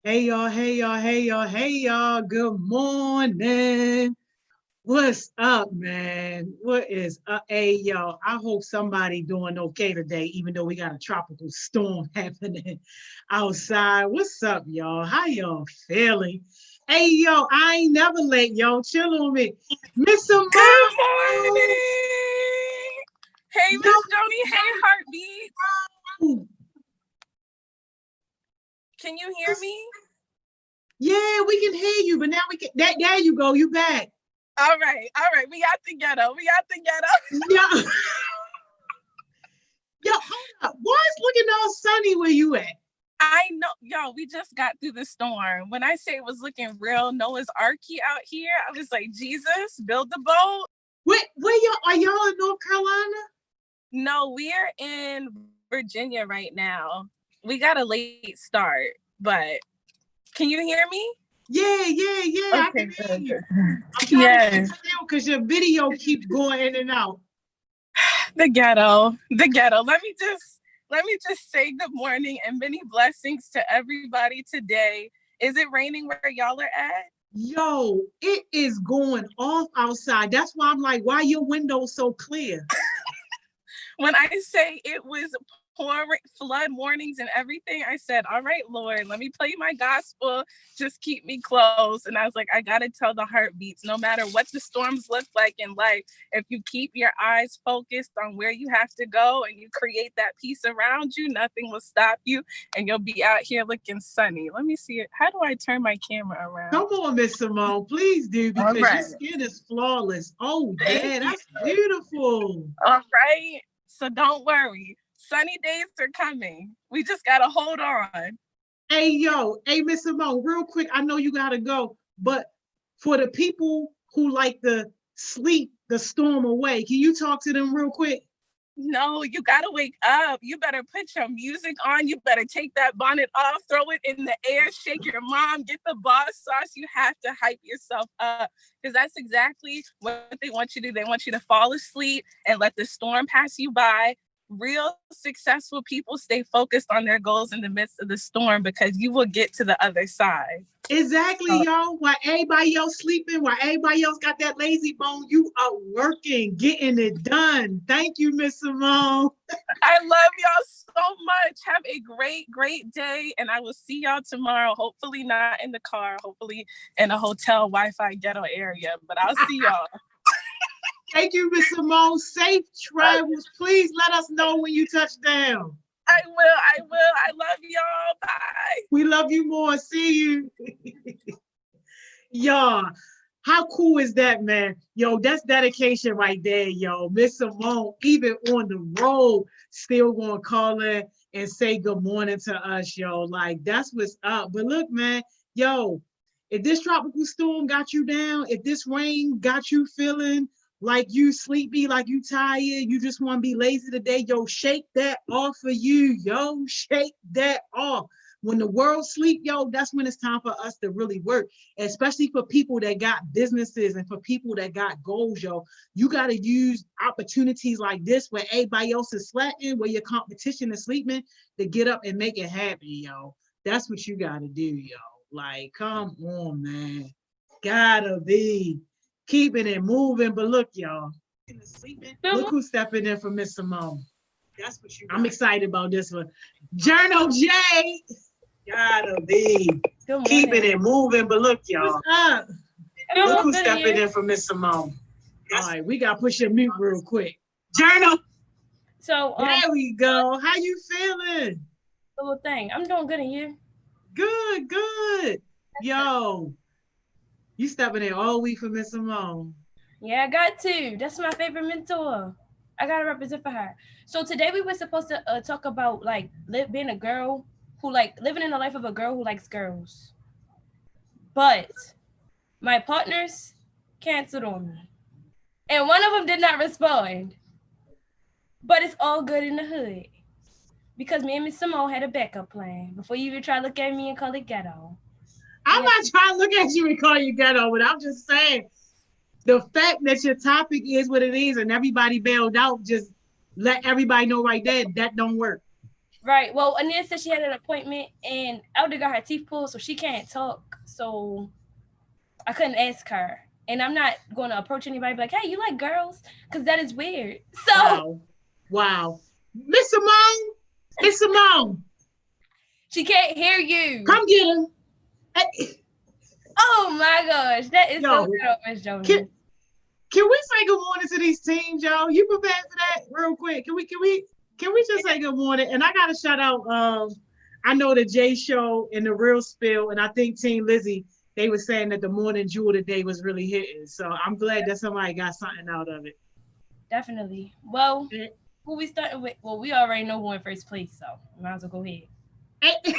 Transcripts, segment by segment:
Hey y'all, hey y'all, hey y'all, hey y'all. Good morning. What's up, man? What is up? Hey y'all, I hope somebody doing okay today, even though we got a tropical storm happening outside. What's up, y'all? How y'all feeling? Hey yo, I ain't never late, y'all. Chill on me. Miss Simone. Good morning. Hey, Yo, Miss Joni. Hey, Heartbeat. Can you hear me? yeah, we can hear you, but now we can there you go, you back. All right. We got the ghetto. Yeah. Yo, hold up. Why is looking all sunny where you at? I know, yo, we just got through the storm. When I say it was looking real Noah's Arky out here, I was like, Jesus, build the boat. Where y'all are y'all in North Carolina? No, we're in Virginia right now. We got a late start, but can you hear me? Yeah. I Okay, can hear good, you. good. I'm trying to get Yes. still because your video keep going in and out. The ghetto. Let me just say good morning and many blessings to everybody today. Is it raining where y'all are at? Yo, it is going off outside. That's why I'm like, why your window so clear? When I say it was pouring flood warnings and everything, I said, all right, Lord, let me play my gospel. Just keep me close. And I was like, I got to tell the heartbeats, no matter what the storms look like in life, if you keep your eyes focused on where you have to go and you create that peace around you, nothing will stop you. And you'll be out here looking sunny. Let me see it. How do I turn my camera around? Come on, Miss Simone, please do All because your right. skin is flawless. Oh Thank yeah, you. that's beautiful. All right. So don't worry. Sunny days are coming. We just got to hold on. Hey Miss Simone, real quick. I know you gotta go, but for the people who like to sleep the storm away, can you talk to them real quick? No, you got to wake up. You better put your music on. You better take that bonnet off, throw it in the air, shake your mom, get the boss sauce. You have to hype yourself up because that's exactly what they want you to do. They want you to fall asleep and let the storm pass you by. Real successful people stay focused on their goals in the midst of the storm because you will get to the other side. Exactly, So, y'all. While everybody else sleeping, while everybody else got that lazy bone, you are working, getting it done. Thank you, Miss Simone. I love y'all so much. Have a great, great day. And I will see y'all tomorrow. Hopefully, not in the car, hopefully, in a hotel Wi Fi ghetto area. But I'll see y'all. Thank you, Miss Simone. Safe travels. Please let us know when you touch down. I will. I will. I love y'all. Bye. We love you more. See you. Y'all, how cool is that, man? Yo, that's dedication right there, yo. Miss Simone, even on the road, still gonna call in and say good morning to us, yo. Like, that's what's up. But look, man, yo, if this tropical storm got you down, if this rain got you feeling like you sleepy, like you tired, you just want to be lazy today, yo, shake that off of you, yo. Shake that off. When the world sleep, yo, that's when it's time for us to really work, especially for people that got businesses and for people that got goals, yo. You got to use opportunities like this where everybody else is slacking, where your competition is sleeping, to get up and make it happen, yo. That's what you got to do, yo. Like, come on, man. Gotta be keeping it moving. But look, y'all, look who's stepping in for Miss Simone. That's what you got. I'm excited about this one. Journal J. Gotta be keeping it moving. But look, y'all. What's up? Look who's stepping in for Miss Simone. All right, we got to push your mute real quick. Journal. So There we go. How you feeling? the little thing. I'm doing good, and you? Good. Yo, you stepping in all week for Miss Simone. Yeah, I got to. That's my favorite mentor. I gotta represent for her. So today we were supposed to talk about like being a girl who like living in the life of a girl who likes girls, but my partners canceled on me, and one of them did not respond. But it's all good in the hood because me and Miss Simone had a backup plan before you even try to look at me and call it ghetto. I'm not trying to look at you and call you ghetto, but I'm just saying the fact that your topic is what it is and everybody bailed out, just let everybody know right there that don't work. Right. Well, Anita said she had an appointment and Elder got her teeth pulled, so she can't talk. So I couldn't ask her. And I'm not going to approach anybody and be like, hey, you like girls? Because that is weird. So Wow. Wow. Miss Simone, Miss Simone, she can't hear you. come get him. Hey, Oh my gosh. That is so yo, good, Miss can, Jonas. can we say good morning to these teams, y'all? You prepared for that real quick? Can we just say good morning? And I gotta shout out I know the J Show and the Real Spill, and I think Team Lizzie, they were saying that the morning jewel today was really hitting. So I'm glad that somebody got something out of it. Definitely. Well, Eh, who we starting with? Well, we already know who in first place, so might as well go ahead. eh,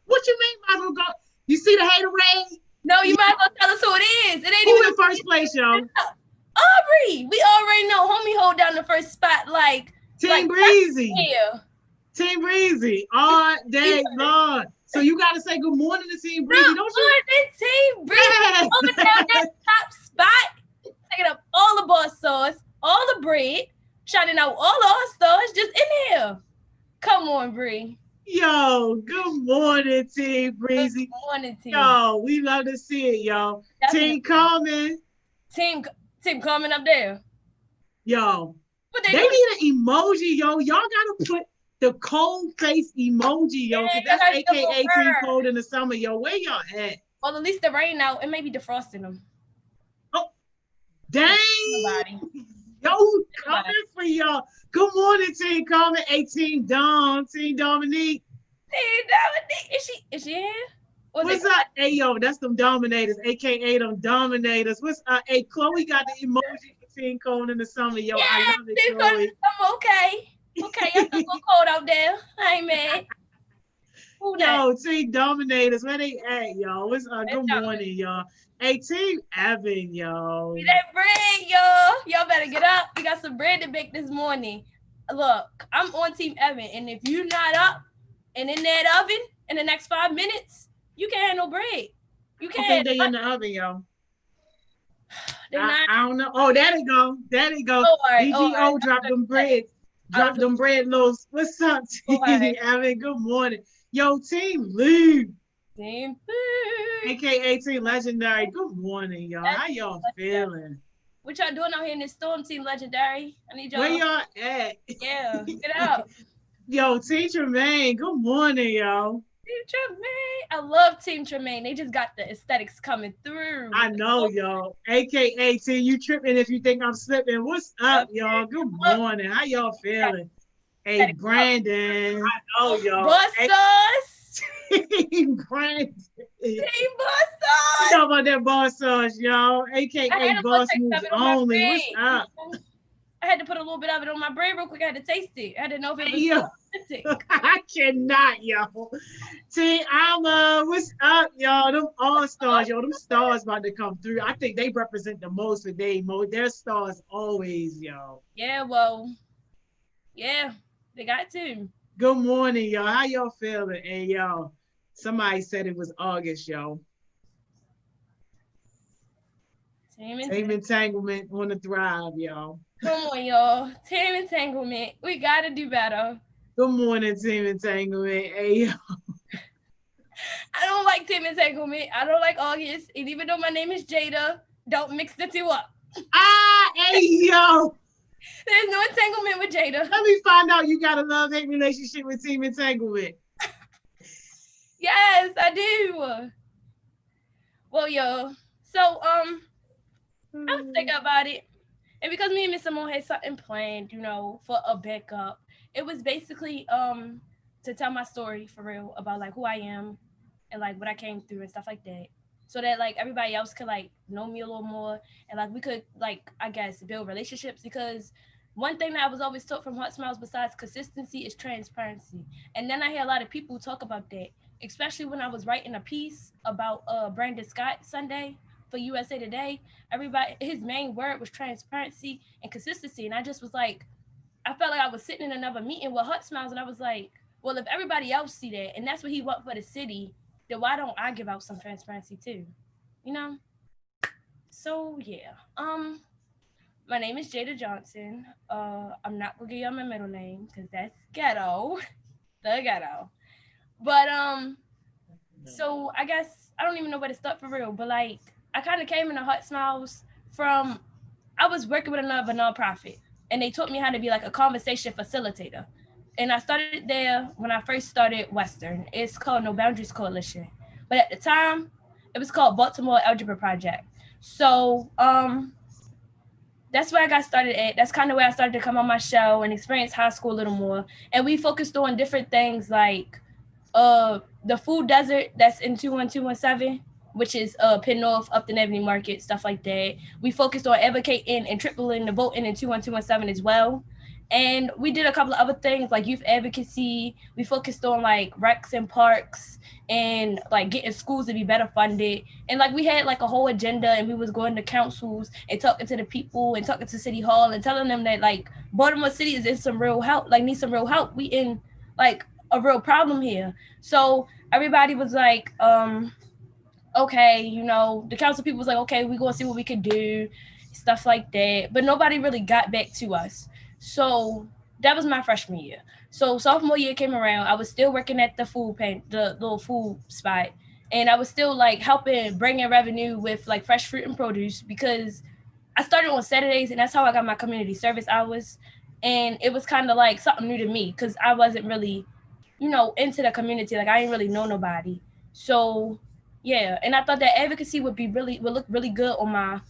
what you mean, might as well go? You see the haterade? No, you might as well tell us who it is. It ain't Who even in first place, y'all? Aubrey. We already know. Homie hold down the first spot Team Breezy. yeah. Team Breezy all day long. So you got to say good morning to Team Breezy, don't you? Morning, Team Breezy. Yes. Holding down that top spot, taking up all the boss sauce, all the bread, shining out all our stars just in here. Come on, Bree. Yo, good morning, Team Breezy. Good morning, team. Yo, we love to see it, yo. Definitely. Team Common. Team coming up there. Yo, What they they doing? need an emoji, yo. Y'all got to put the cold face emoji, yo, because Yeah, that's that's AKA Team her. Cold in the summer, yo. Where y'all at? Well, at least the rain out. It may be defrosting them. Oh, dang. Nobody. Yo, who's coming for y'all? Good morning, Team Common. Hey, Team Dom, Team Dominique. Team Dominique. Is she here? What's up? Hey, yo, that's them Dominators, AKA them Dominators. What's up? Hey, Chloe got the emoji for Team Cold in the summer, yo. Yeah, I love it, Chloe. I'm okay. Okay, y'all still so cold out there. I ain't mad. Who that? Yo, Team Dominators, where they at, yo? What's good morning, y'all. Hey, Team Evan, yo. See that bread, y'all. Y'all better get up. We got some bread to bake this morning. Look, I'm on Team Evan, and if you're not up and in that oven in the next 5 minutes, you can't have no bread. You can't. I think they in the oven, yo. They're not. I don't know. Oh, there they go. There they go. Right, DGO dropped them bread. Drop them bread loaves. What's up, Team Evan? Good morning. Yo, Team Lou. Team AKA Team Legendary. Good morning, y'all. How y'all feeling? What y'all doing out here in this storm, Team Legendary? I need y'all. Where y'all at? Yeah, get up. Yo, Team Tremaine. Good morning, yo. Team Tremaine. I love Team Tremaine. They just got the aesthetics coming through. I know, yo. AKA Team, you tripping if you think I'm slipping. What's up, y'all? Good morning. How y'all feeling? Hey, Brandon. I know, y'all. Bust us. Team Brandon. Team Boss Sauce. You know about that Boss Sauce, y'all. AKA Boss Moves Only. What's up? I had to put a little bit of it on my bread real quick. I had to taste it. I had to know if it was authentic. I cannot, yo. Team Alma, what's up, y'all? Them all-stars, yo. Them stars about to come through. I think they represent the most today, Mo. Their stars always, yo. Yeah, well, yeah, they got to. Good morning, y'all. How y'all feeling? Hey, yo. Somebody said it was August, yo. Team Entanglement on the thrive, y'all. Come on, y'all. Team Entanglement. We got to do better. Good morning, Team Entanglement. Hey, yo. I don't like Team Entanglement. I don't like August. And even though my name is Jada, don't mix the two up. Hey, yo. There's no entanglement with Jada. Let me find out you got a love-hate relationship with Team Entanglement. Yes, I do. Well, yo. So, I was thinking about it. And because me and Miss Simone had something planned, you know, for a backup, it was basically to tell my story for real about like who I am and like what I came through and stuff like that. So that like everybody else could like know me a little more and like we could like, I guess, build relationships, because one thing that I was always taught from HeartSmiles besides consistency is transparency. And then I hear a lot of people talk about that, especially when I was writing a piece about Brandon Scott Sunday for USA Today. Everybody, his main word was transparency and consistency. And I just was like, I felt like I was sitting in another meeting with HeartSmiles and I was like, well, if everybody else see that and that's what he want for the city, then why don't I give out some transparency too? You know? So yeah. My name is Jada Johnson. I'm not gonna give y'all my middle name because that's ghetto. Thug out. But so I guess I don't even know where to start for real. But like I kind of came into HeartSmiles from I was working with another nonprofit, and they taught me how to be like a conversation facilitator. And I started there when I first started Western. It's called No Boundaries Coalition, but at the time, it was called Baltimore Algebra Project. So that's where I got started at. That's kind of where I started to come on my show and experience high school a little more. And we focused on different things like the food desert that's in 21217, which is Penn North, Upton Avenue Market, stuff like that. We focused on advocating and tripling the voting in 21217 as well. And we did a couple of other things like youth advocacy. We focused on like recs and parks and like getting schools to be better funded. And like we had like a whole agenda, and we was going to councils and talking to the people and talking to City Hall and telling them that like Baltimore City is in some real help, like need some real help. We in like a real problem here. So everybody was like, okay, you know, the council people was like, okay, we gonna see what we could do, stuff like that. But nobody really got back to us. So that was my freshman year. So sophomore year came around, I was still working at the the little food spot, and I was still like helping bring in revenue with like fresh fruit and produce because I started on Saturdays, and that's how I got my community service hours. And it was kind of like something new to me because I wasn't really, you know, into the community. Like I didn't really know nobody. So yeah, and I thought that advocacy would look really good on my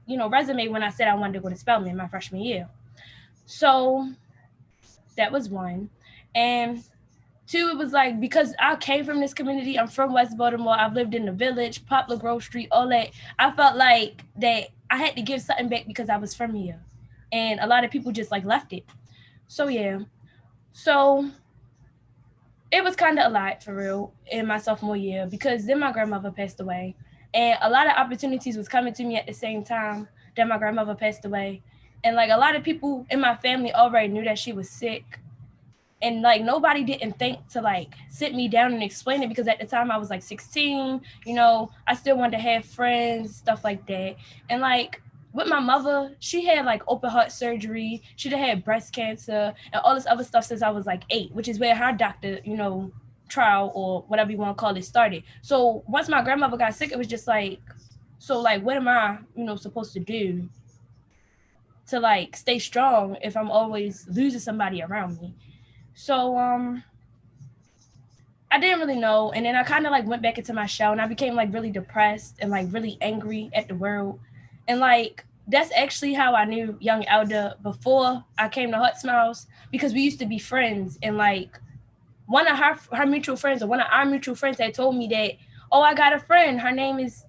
you know resume when I said I wanted to go to Spelman my freshman year. So that was one. And two, it was like because I came from this community, I'm from West Baltimore, I've lived in the village, Poplar Grove Street, all that. I felt like that I had to give something back because I was from here. And a lot of people just like left it. So yeah. So it was kind of a lot for real in my sophomore year because then my grandmother passed away, and a lot of opportunities was coming to me at the same time that my grandmother passed away. And like a lot of people in my family already knew that she was sick, and like nobody didn't think to like sit me down and explain it because at the time I was like 16, you know, I still wanted to have friends, stuff like that. And like with my mother, she had like open heart surgery, she'd had breast cancer and all this other stuff since I was like 8, which is where her doctor, you know, trial or whatever you want to call it started. So once my grandmother got sick, it was just like, so like what am I, you know, supposed to do to like stay strong if I'm always losing somebody around me? So I didn't really know. And then I kind of like went back into my shell, and I became like really depressed and like really angry at the world. And like that's actually how I knew young Elder before I came to HeartSmiles, because we used to be friends. And like one of her mutual friends, or one of our mutual friends, had told me that, oh, I got a friend, her name is,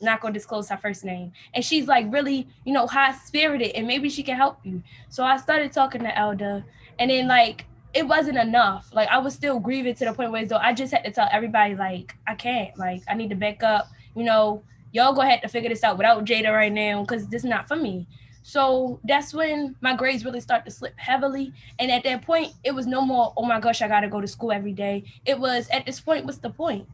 not gonna disclose her first name, and she's like really, you know, high spirited, and maybe she can help you. So I started talking to Elder, and then like it wasn't enough. Like I was still grieving to the point where though I just had to tell everybody like I can't, like I need to back up. You know, y'all go ahead to figure this out without Jada right now because this is not for me. So that's when my grades really start to slip heavily. And at that point, it was no more, oh my gosh, I gotta go to school every day. It was at this point, what's the point?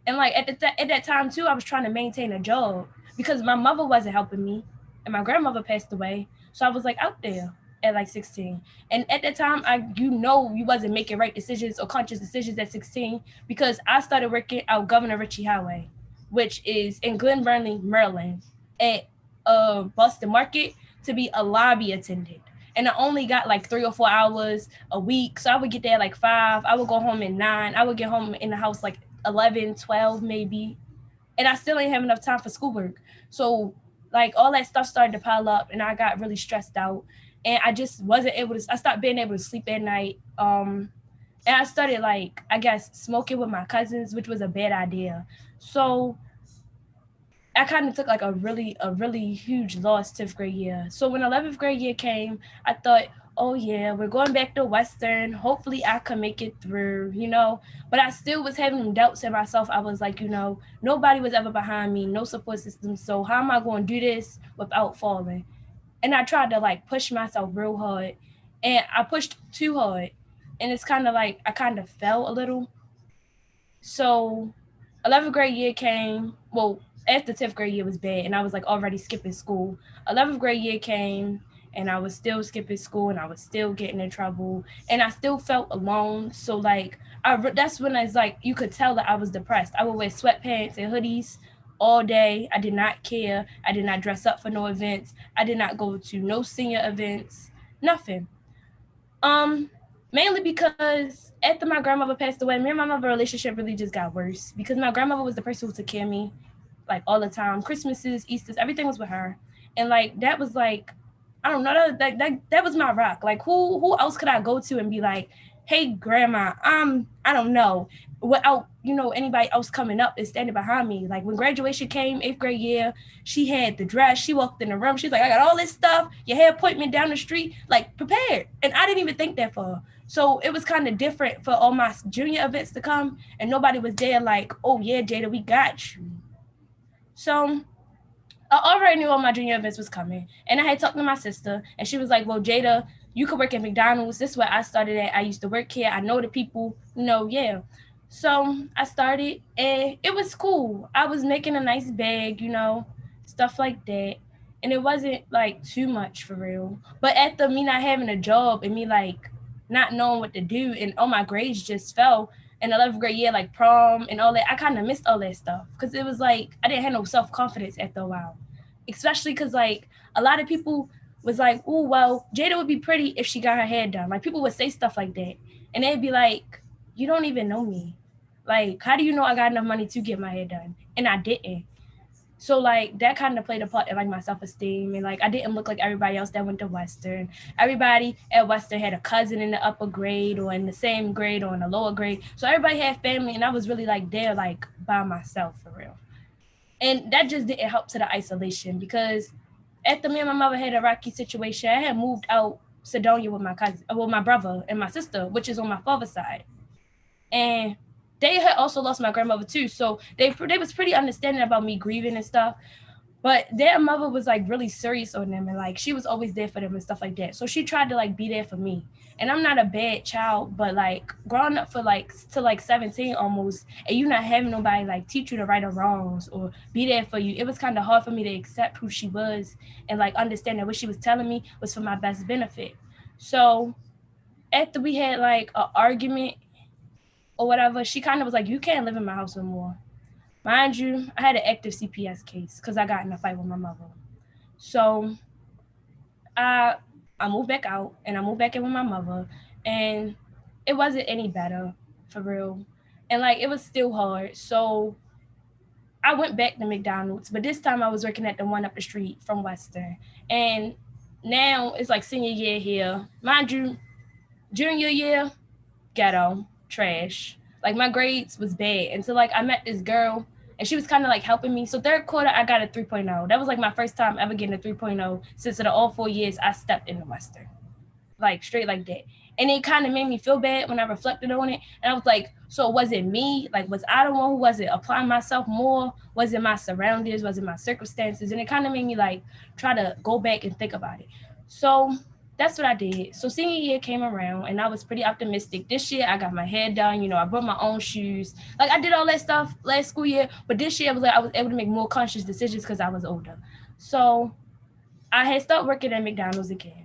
And like at that time too, I was trying to maintain a job because my mother wasn't helping me, and my grandmother passed away. So I was like out there at like 16. And at that time, you wasn't making right decisions or conscious decisions at 16 because I started working out Governor Ritchie Highway, which is in Glen Burnie, Maryland, at Boston Market, to be a lobby attendant. And I only got like 3 or 4 hours a week. So I would get there like 5. I would go home at 9. I would get home in the house like 11, 12 maybe. And I still ain't have enough time for schoolwork. So like all that stuff started to pile up, and I got really stressed out. And I just wasn't able to, I stopped being able to sleep at night. And I started like, I guess, smoking with my cousins, which was a bad idea. So I kind of took like a really huge loss 10th grade year. So when 11th grade year came, I thought, oh yeah, we're going back to Western. Hopefully I can make it through, you know. But I still was having doubts in myself. I was like, you know, nobody was ever behind me, no support system. So how am I going to do this without falling? And I tried to like push myself real hard, and I pushed too hard. And it's kind of like I kind of fell a little. So 11th grade year came. Well, after 10th grade year was bad, and I was like already skipping school. 11th grade year came, and I was still skipping school, and I was still getting in trouble, and I still felt alone. So like that's when it's like you could tell that I was depressed. I would wear sweatpants and hoodies all day. I did not care. I did not dress up for no events. I did not go to no senior events. Nothing. Um, Mainly because after my grandmother passed away, me and my mother relationship really just got worse because my grandmother was the person who took care of me like all the time. Christmases, Easters, everything was with her. And like that was like I don't know, that was my rock. Like who else could I go to and be like, "Hey grandma, I don't know," without, anybody else coming up and standing behind me. Like when graduation came, 8th grade year, she had the dress. She walked in the room. She's like, "I got all this stuff. Your hair appointment down the street, like prepared." And I didn't even think that for her. So it was kind of different for all my junior events to come, and nobody was there like, "Oh yeah, Jada, we got you." So I already knew all my junior events was coming. And I had talked to my sister, and she was like, "Well, Jada, you could work at McDonald's. This is where I started at. I used to work here. I know the people, yeah." So I started, and it was cool. I was making a nice bag, stuff like that. And it wasn't like too much for real. But after me not having a job and me like not knowing what to do, and all my grades just fell in 11th grade year, like prom and all that, I kind of missed all that stuff because it was like I didn't have no self-confidence after a while, especially because like a lot of people was like, "Oh well, Jada would be pretty if she got her hair done." Like people would say stuff like that, and they'd be like, "You don't even know me. Like, how do you know I got enough money to get my hair done?" And I didn't. So like that kind of played a part in like my self-esteem, and like I didn't look like everybody else that went to Western. Everybody at Western had a cousin in the upper grade or in the same grade or in the lower grade. So everybody had family, and I was really like there like by myself for real. And that just didn't help to the isolation because after me and my mother had a rocky situation, I had moved out Sedonia with my cousin, with my brother and my sister, which is on my father's side. And they had also lost my grandmother too, so they was pretty understanding about me grieving and stuff. But their mother was like really serious on them, and like she was always there for them and stuff like that. So she tried to like be there for me. And I'm not a bad child, but like growing up for like to like 17 almost, and you not having nobody like teach you the right or wrongs or be there for you, it was kind of hard for me to accept who she was and like understand that what she was telling me was for my best benefit. So after we had like an argument or whatever, she kind of was like, "You can't live in my house no more." Mind you, I had an active CPS case because I got in a fight with my mother. So I I moved back out and I moved back in with my mother, and it wasn't any better for real. And like it was still hard. So I went back to McDonald's, but this time I was working at the one up the street from Western. And now it's like senior year here. Mind you, junior year, ghetto, trash. Like my grades was bad. And so like I met this girl and she was kind of like helping me. So third quarter, I got a 3.0. That was like my first time ever getting a 3.0 since in all 4 years I stepped into Western. Like straight like that. And it kind of made me feel bad when I reflected on it. And I was like, so was it me? Like, was I the one who wasn't applying myself more? Was it my surroundings? Was it my circumstances? And it kind of made me like try to go back and think about it. So that's what I did. So senior year came around and I was pretty optimistic. This year I got my hair done. I bought my own shoes. Like I did all that stuff last school year. But this year I was able to make more conscious decisions because I was older. So I had started working at McDonald's again.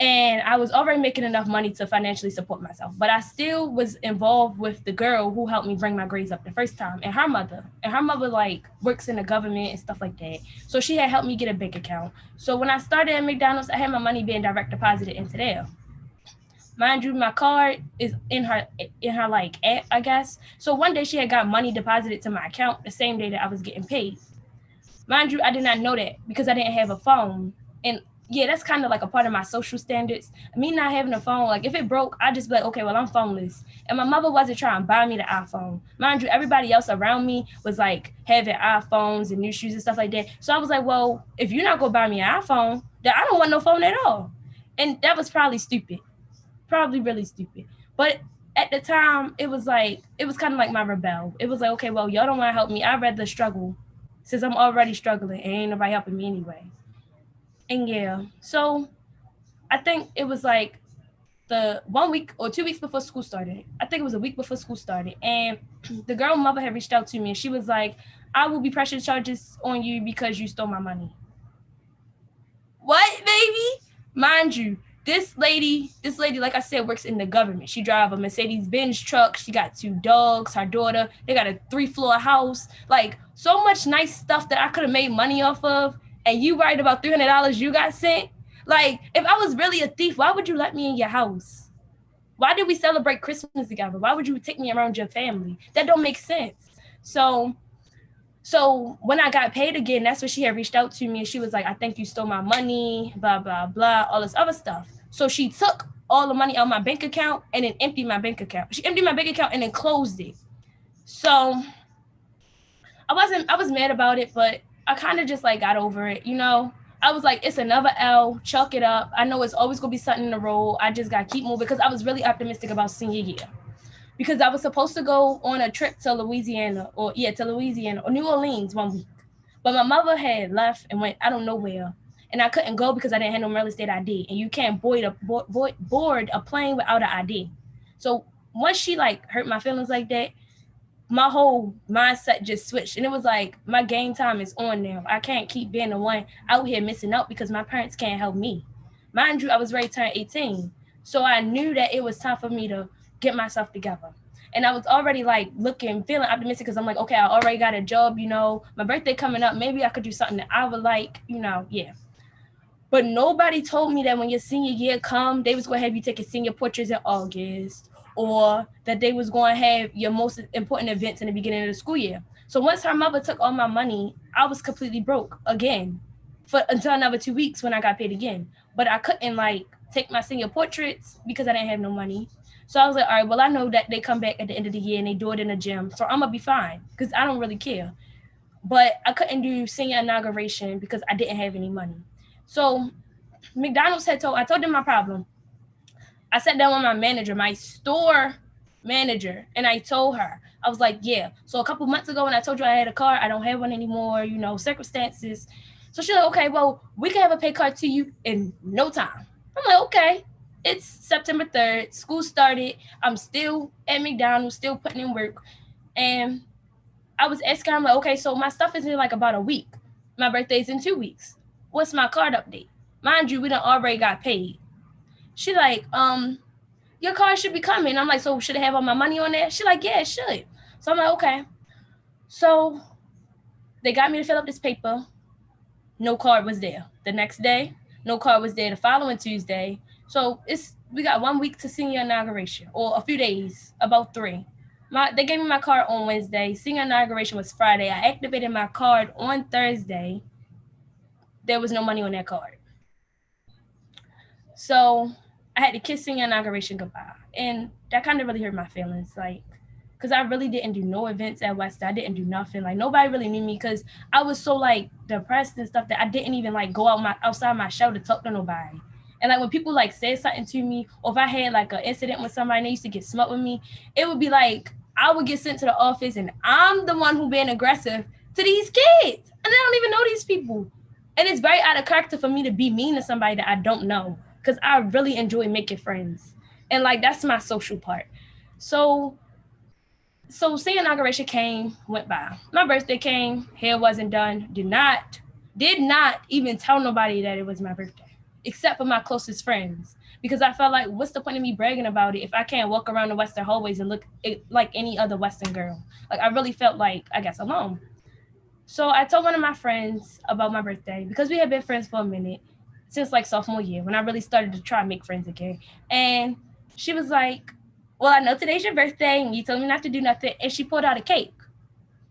And I was already making enough money to financially support myself. But I still was involved with the girl who helped me bring my grades up the first time and her mother. And her mother like works in the government and stuff like that. So she had helped me get a bank account. So when I started at McDonald's, I had my money being direct deposited into there. Mind you, my card is in her like app, I guess. So one day she had got money deposited to my account the same day that I was getting paid. Mind you, I did not know that because I didn't have a phone. And yeah, that's kind of like a part of my social standards. Me not having a phone, like if it broke, I just be like, okay, well, I'm phoneless. And my mother wasn't trying to buy me the iPhone. Mind you, everybody else around me was like having iPhones and new shoes and stuff like that. So I was like, well, if you're not going to buy me an iPhone, then I don't want no phone at all. And that was probably stupid. Probably really stupid. But at the time, it was kind of like my rebel. It was like, okay, well, y'all don't want to help me. I'd rather struggle since I'm already struggling and ain't nobody helping me anyway. And yeah, so I think it was like the 1 week or 2 weeks before school started. I think it was a week before school started. And the girl mother had reached out to me and she was like, "I will be pressing charges on you because you stole my money." What, baby? Mind you, this lady, like I said, works in the government. She drives a Mercedes-Benz truck. She got 2 dogs, her daughter. They got a 3-floor house. Like, so much nice stuff that I could have made money off of. And you worried about $300 you got sent? Like, if I was really a thief, why would you let me in your house? Why did we celebrate Christmas together? Why would you take me around your family? That don't make sense. So when I got paid again, that's when she had reached out to me and she was like, I think you stole my money, blah, blah, blah, all this other stuff. So she took all the money out of my bank account and then emptied my bank account. She emptied my bank account and then closed it. So I was mad about it, but I kind of just like got over it, you know? I was like, it's another L, chalk it up. I know it's always going to be something in the road. I just got to keep moving because I was really optimistic about senior year. Because I was supposed to go on a trip to Louisiana or New Orleans one week. But my mother had left and went, I don't know where. And I couldn't go because I didn't have no real estate ID. And you can't board a plane without an ID. So once she like hurt my feelings like that, my whole mindset just switched. And it was like, my game time is on now. I can't keep being the one out here missing out because my parents can't help me. Mind you, I was ready to turn 18. So I knew that it was time for me to get myself together. And I was already like feeling optimistic because I'm like, okay, I already got a job, you know, my birthday coming up. Maybe I could do something that I would like, you know, yeah. But nobody told me that when your senior year come, they was going to have you taking senior portraits in August, or that they was going to have your most important events in the beginning of the school year. So once her mother took all my money, I was completely broke again until another 2 weeks when I got paid again. But I couldn't like take my senior portraits because I didn't have no money. So I was like, all right, well, I know that they come back at the end of the year and they do it in a gym. So I'm going to be fine because I don't really care. But I couldn't do senior inauguration because I didn't have any money. So McDonald's I told them my problem. I sat down with my manager, my store manager, and I told her, I was like, yeah. So a couple months ago when I told you I had a car, I don't have one anymore, you know, circumstances. So she's like, okay, well, we can have a pay card to you in no time. I'm like, okay. It's September 3rd. School started. I'm still at McDonald's, still putting in work. And I was asking, I'm like, okay, so my stuff is in like about a week. My birthday's in 2 weeks. What's my card update? Mind you, we done already got paid. She like, your card should be coming. I'm like, so should it have all my money on there? She like, yeah, it should. So I'm like, okay. So they got me to fill up this paper. No card was there. The next day, no card was there. The following Tuesday. So we got 1 week to senior inauguration, or a few days, about 3. They gave me my card on Wednesday. Senior inauguration was Friday. I activated my card on Thursday. There was no money on that card. So I had to kiss senior inauguration goodbye. And that kind of really hurt my feelings. Like, because I really didn't do no events at West. I didn't do nothing. Like, nobody really knew me because I was so, like, depressed and stuff that I didn't even, like, go outside my shell to talk to nobody. And, like, when people, like, said something to me, or if I had, like, an incident with somebody and they used to get smut with me, it would be, like, I would get sent to the office and I'm the one who being aggressive to these kids. And I don't even know these people. And it's very out of character for me to be mean to somebody that I don't know because I really enjoy making friends. And, like, that's my social part. So senior inauguration came, went by. My birthday came, hair wasn't done, did not even tell nobody that it was my birthday, except for my closest friends. Because I felt like, what's the point of me bragging about it if I can't walk around the Western hallways and look like any other Western girl? Like, I really felt like, I guess, alone. So I told one of my friends about my birthday because we had been friends for a minute since like sophomore year when I really started to try and make friends again. And she was like, well, I know today's your birthday and you told me not to do nothing. And she pulled out a cake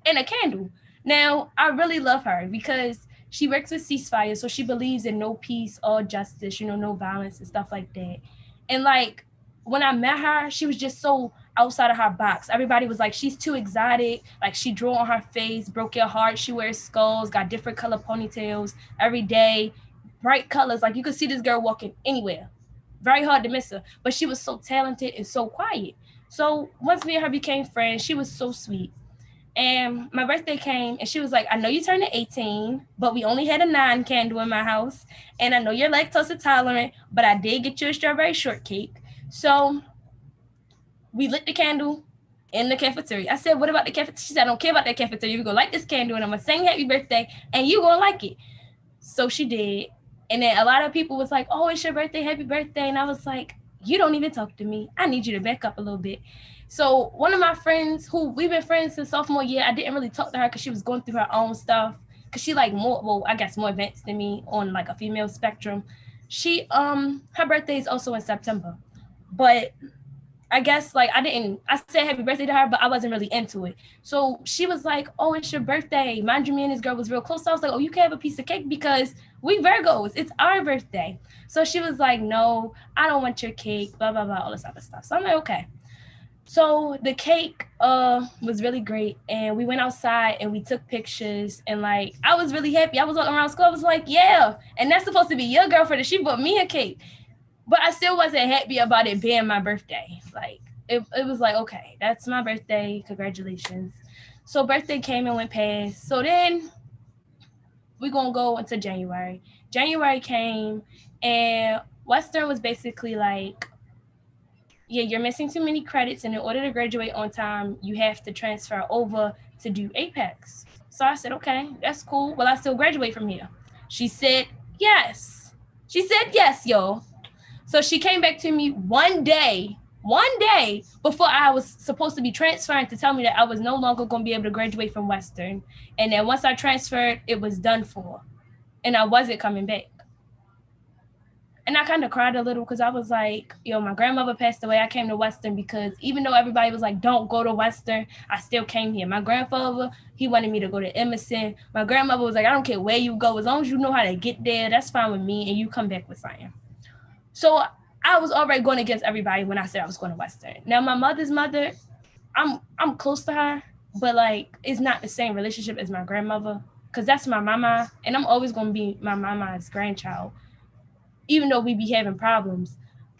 and a candle. Now, I really love her because she works with Ceasefire. So she believes in no peace, all justice, you know, no violence and stuff like that. And like, when I met her, she was just so outside of her box. Everybody was like, she's too exotic. Like, she drew on her face, broke your heart. She wears skulls, got different color ponytails every day, bright colors. Like, you could see this girl walking anywhere. Very hard to miss her. But she was so talented and so quiet. So once me and her became friends, she was so sweet. And my birthday came and she was like, I know you turned 18, but we only had a 9 candle in my house. And I know you're lactose intolerant, but I did get you a strawberry shortcake. So we lit the candle in the cafeteria. I said, what about the cafeteria? She said, I don't care about that cafeteria. We're going to light this candle and I'm going to sing happy birthday and you're going to like it. So she did. And then a lot of people was like, oh, it's your birthday, happy birthday. And I was like, you don't even talk to me. I need you to back up a little bit. So one of my friends who we've been friends since sophomore year, I didn't really talk to her because she was going through her own stuff. Because she like more, well, I guess more advanced than me on like a female spectrum. She, her birthday is also in September. But I guess like I said happy birthday to her, but I wasn't really into it. So she was like, oh, it's your birthday. Mind you, me and this girl was real close. So I was like, oh, you can have a piece of cake because we Virgos. It's our birthday. So she was like, no, I don't want your cake, blah, blah, blah, all this other stuff. So I'm like, okay. So the cake was really great. And we went outside and we took pictures. And like, I was really happy. I was walking around school. I was like, yeah. And that's supposed to be your girlfriend. And she bought me a cake. But I still wasn't happy about it being my birthday. Like, it was like, okay, that's my birthday. Congratulations. So birthday came and went past. So then we're going to go into January. January came, and Western was basically like, yeah, you're missing too many credits, and in order to graduate on time, you have to transfer over to do Apex. So I said, okay, that's cool. Will I still graduate from here? She said, yes. She said, yes, yo. So she came back to me one day before I was supposed to be transferring to tell me that I was no longer going to be able to graduate from Western. And then once I transferred, it was done for. And I wasn't coming back. And I kind of cried a little because I was like, yo, my grandmother passed away. I came to Western because even though everybody was like, don't go to Western, I still came here. My grandfather, he wanted me to go to Emerson. My grandmother was like, I don't care where you go. As long as you know how to get there, that's fine with me. And you come back with something. So I was already going against everybody when I said I was going to Western. Now, my mother's mother, I'm close to her, but like, it's not the same relationship as my grandmother because that's my mama. And I'm always going to be my mama's grandchild. Even though we be having problems,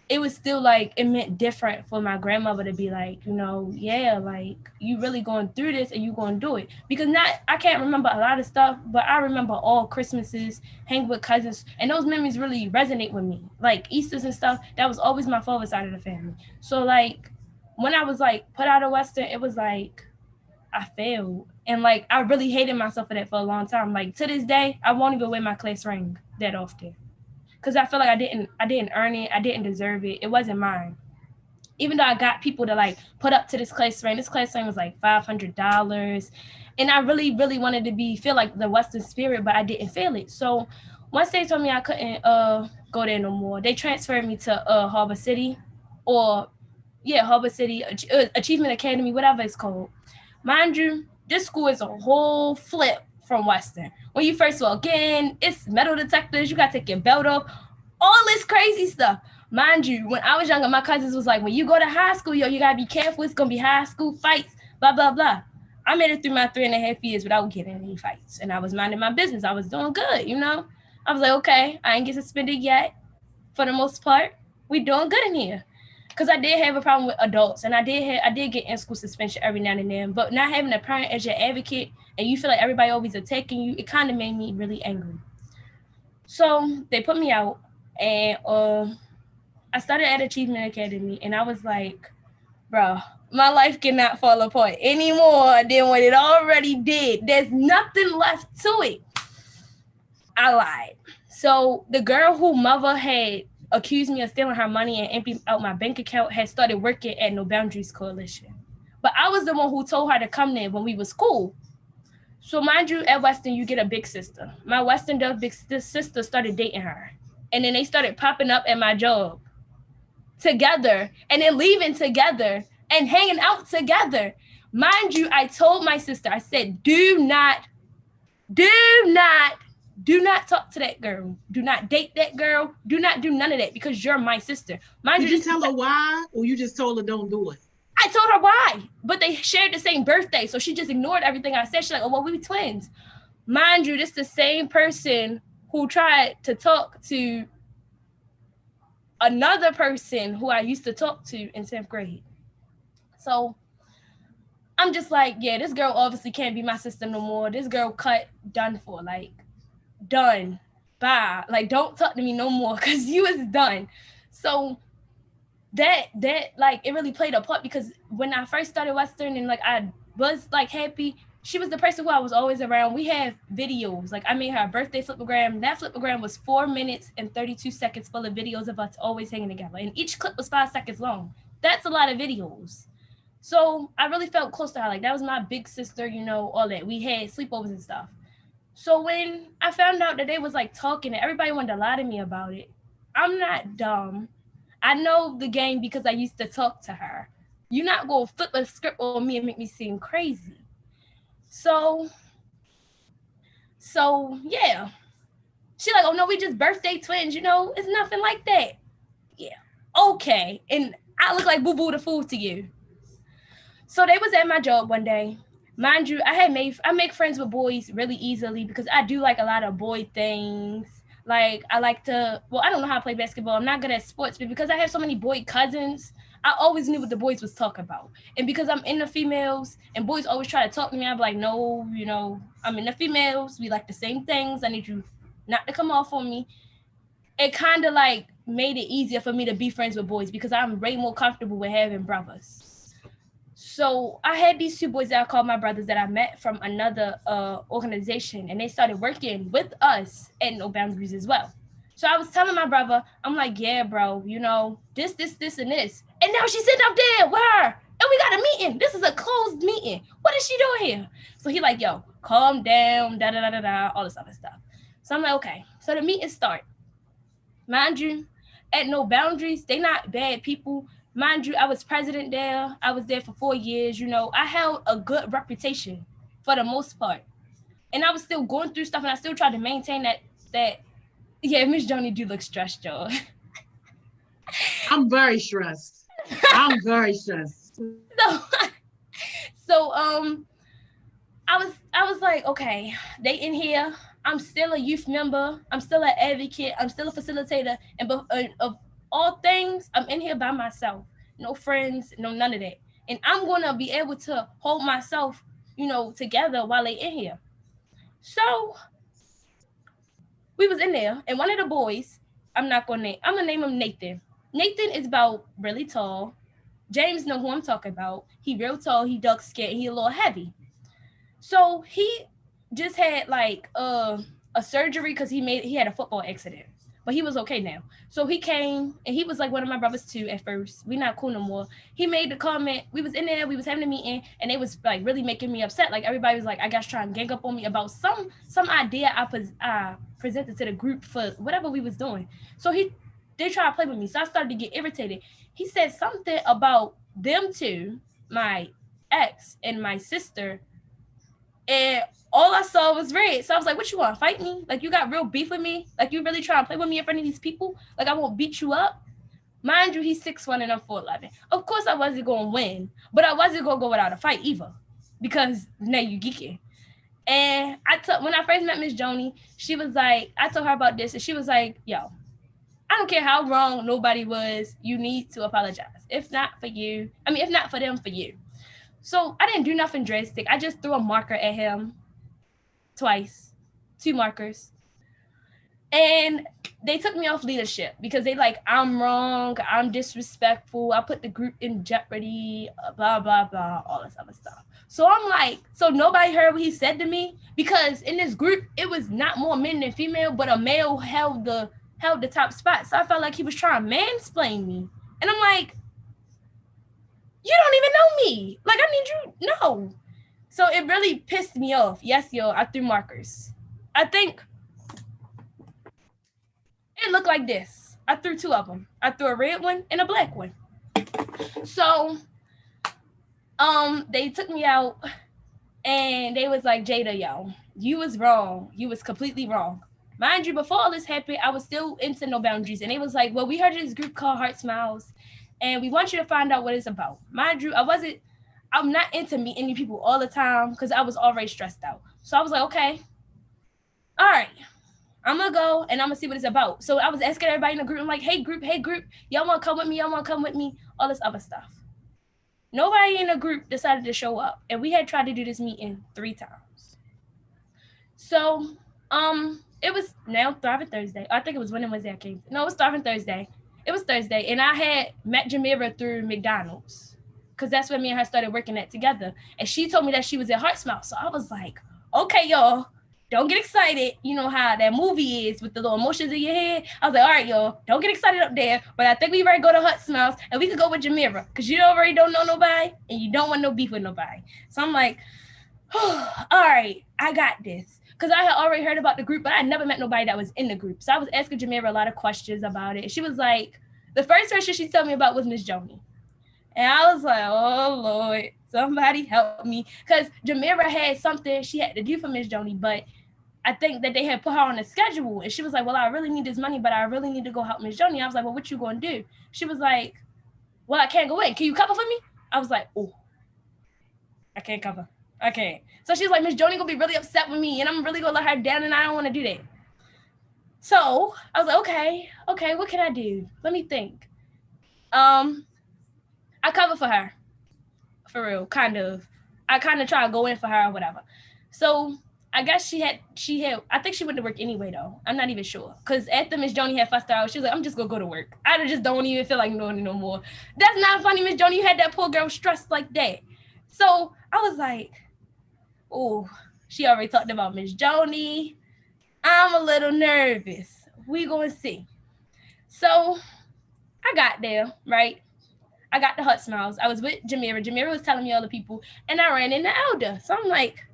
it was still like, it meant different for my grandmother to be like, you know, yeah, like you really going through this and you going to do it. Because I can't remember a lot of stuff, but I remember all Christmases, hang with cousins, and those memories really resonate with me. Like Easters and stuff, that was always my father's side of the family. So like, when I was like put out of Western, it was like, I failed. And like, I really hated myself for that for a long time. Like to this day, I won't even wear my class ring that often. Because I feel like I didn't earn it. I didn't deserve it. It wasn't mine. Even though I got people to like put up to this class ring. This class ring was like $500. And I really, really wanted to feel like the Western spirit, but I didn't feel it. So once they told me I couldn't go there no more, they transferred me to Harbor City Harbor City, Achievement Academy, whatever it's called. Mind you, this school is a whole flip from Western. When you first walk in, it's metal detectors. You got to take your belt off. All this crazy stuff. Mind you, when I was younger, my cousins was like, when you go to high school, yo, you got to be careful. It's going to be high school fights, blah, blah, blah. I made it through my 3.5 years without getting any fights. And I was minding my business. I was doing good, you know. I was like, okay, I ain't get suspended yet. For the most part, we doing good in here. Because I did have a problem with adults, and I did get in-school suspension every now and then. But not having a parent as your advocate, and you feel like everybody always attacking you, it kind of made me really angry. So they put me out, and I started at Achievement Academy, and I was like, bro, my life cannot fall apart anymore than what it already did. There's nothing left to it. I lied. So the girl who mother had accused me of stealing her money and emptied out my bank account had started working at No Boundaries Coalition. But I was the one who told her to come there when we was cool. So mind you, at Western, you get a big sister. My Western Dove big sister started dating her. And then they started popping up at my job together and then leaving together and hanging out together. Mind you, I told my sister, I said, do not talk to that girl. Do not date that girl. Do not do none of that because you're my sister. Did you tell her why, or you just told her don't do it? I told her why, but they shared the same birthday, so she just ignored everything I said. She's like, oh, well, we twins. Mind you, this is the same person who tried to talk to another person who I used to talk to in 10th grade. So I'm just like, yeah, this girl obviously can't be my sister no more. This girl done for, like, done, bye. Like, don't talk to me no more because you is done. So that like, it really played a part because when I first started Western and like I was like happy, she was the person who I was always around. We have videos. Like I made her a birthday flipogram. That flipogram was 4 minutes and 32 seconds full of videos of us always hanging together. And each clip was 5 seconds long. That's a lot of videos. So I really felt close to her. Like that was my big sister, you know, all that. We had sleepovers and stuff. So when I found out that they was like talking and everybody wanted to lie to me about it, I'm not dumb. I know the game because I used to talk to her. You're not going to flip a script on me and make me seem crazy. So yeah. She like, oh no, we just birthday twins, you know, it's nothing like that. Yeah. Okay. And I look like Boo Boo the Fool to you. So they was at my job one day. Mind you, I make friends with boys really easily because I do like a lot of boy things. Like I like to, well, I don't know how to play basketball. I'm not good at sports, but because I have so many boy cousins, I always knew what the boys was talking about. And because I'm in the females and boys always try to talk to me, I'm like, no, you know, I'm in the females. We like the same things. I need you not to come off on me. It kind of like made it easier for me to be friends with boys because I'm way more comfortable with having brothers. So I had these two boys that I called my brothers that I met from another organization, and they started working with us at No Boundaries as well. So I was telling my brother, I'm like, yeah, bro, you know, this, and this. And now she's sitting up there with her, and we got a meeting. This is a closed meeting. What is she doing here? So he like, yo, calm down, da-da-da-da-da, all this other stuff. So I'm like, okay. So the meeting start. Mind you, at No Boundaries, they not bad people. Mind you, I was president there. I was there for 4 years. You know, I held a good reputation for the most part. And I was still going through stuff, and I still tried to maintain that. Yeah, Miss Joni do look stressed, y'all. I'm very stressed. I'm very stressed. So I was like, okay, they in here. I'm still a youth member. I'm still an advocate. I'm still a facilitator. And of all things, I'm in here by myself. No friends, no none of that. And I'm going to be able to hold myself, you know, together while they in here. So we was in there, and one of the boys, I'm going to name him Nathan. Nathan is about really tall. James know who I'm talking about. He real tall, he dark skinned, he a little heavy. So he just had like a surgery because he had a football accident, but he was okay now. So he came, and he was like one of my brothers too at first. We not cool no more. He made the comment. We was in there, we was having a meeting, and it was like really making me upset. Like everybody was like, I guess trying to gang up on me about some idea I presented to the group for whatever we was doing. So they tried to play with me. So I started to get irritated. He said something about them two, my ex and my sister, and all I saw was red. So I was like, what you want, fight me? Like, you got real beef with me? Like, you really trying to play with me in front of these people? Like, I won't beat you up? Mind you, he's 6'1" and I'm 4'11". Of course, I wasn't going to win, but I wasn't going to go without a fight either, because now you geeking. And when I first met Miss Joni, she was like, I told her about this, and she was like, yo, I don't care how wrong nobody was, you need to apologize. If not for them, for you. So I didn't do nothing drastic. I just threw a marker at him twice, 2 markers. And they took me off leadership because they like, I'm wrong, I'm disrespectful, I put the group in jeopardy, blah, blah, blah, all this other stuff. So I'm like, so nobody heard what he said to me? Because in this group, it was not more men than female, but a male held the top spot. So I felt like he was trying to mansplain me. And I'm like, you don't even know me. Like, I need you. No. So it really pissed me off. Yes, yo, I threw markers. I think it looked like this. I threw 2 of them. I threw a red one and a black one. So they took me out, and they was like, Jada, yo, you was wrong. You was completely wrong. Mind you, before all this happened, I was still into No Boundaries. And they was like, well, we heard of this group called HeartSmiles, and we want you to find out what it's about. Mind you, I'm not into meeting new people all the time because I was already stressed out. So I was like, okay, all right, I'm going to go and I'm going to see what it's about. So I was asking everybody in the group, I'm like, hey group, y'all want to come with me? Y'all want to come with me? All this other stuff. Nobody in the group decided to show up, and we had tried to do this meeting 3 times. So it was now Thriving Thursday. I think it was Wednesday I came. No, it was Thriving Thursday. It was Thursday, and I had met Jamira through McDonald's because that's when me and her started working at together. And she told me that she was at HeartSmiles. So I was like, okay, y'all, don't get excited. You know how that movie is with the little emotions in your head. I was like, all right, y'all, don't get excited up there. But I think we ready to go to HeartSmiles, and we could go with Jamira, because you already don't know nobody, and you don't want no beef with nobody. So I'm like, oh, all right, I got this. Because I had already heard about the group, but I never met nobody that was in the group. So I was asking Jamira a lot of questions about it. She was like, the first person she told me about was Miss Joni. And I was like, oh, Lord, somebody help me. Because Jamira had something she had to do for Miss Joni, but I think that they had put her on a schedule. And she was like, well, I really need this money, but I really need to go help Miss Joni. I was like, well, what you going to do? She was like, well, I can't go in. Can you cover for me? I was like, oh, I can't cover. I can't. So she's like, Miss Joni gonna be really upset with me, and I'm really gonna let her down, and I don't want to do that. So I was like, okay, what can I do? Let me think. I cover for her, for real, kind of. I kind of try to go in for her or whatever. So I guess she had. I think she went to work anyway, though. I'm not even sure, because after Miss Joni had fussed her out, she was like, I'm just gonna go to work. I just don't even feel like doing it no more. That's not funny, Miss Joni. You had that poor girl stressed like that. So I was like, oh, she already talked about Miss Joni. I'm a little nervous. We gonna see. So I got there, right? I got the HeartSmiles. I was with Jamira. Jamira was telling me all the people, and I ran into Elder. So I'm like,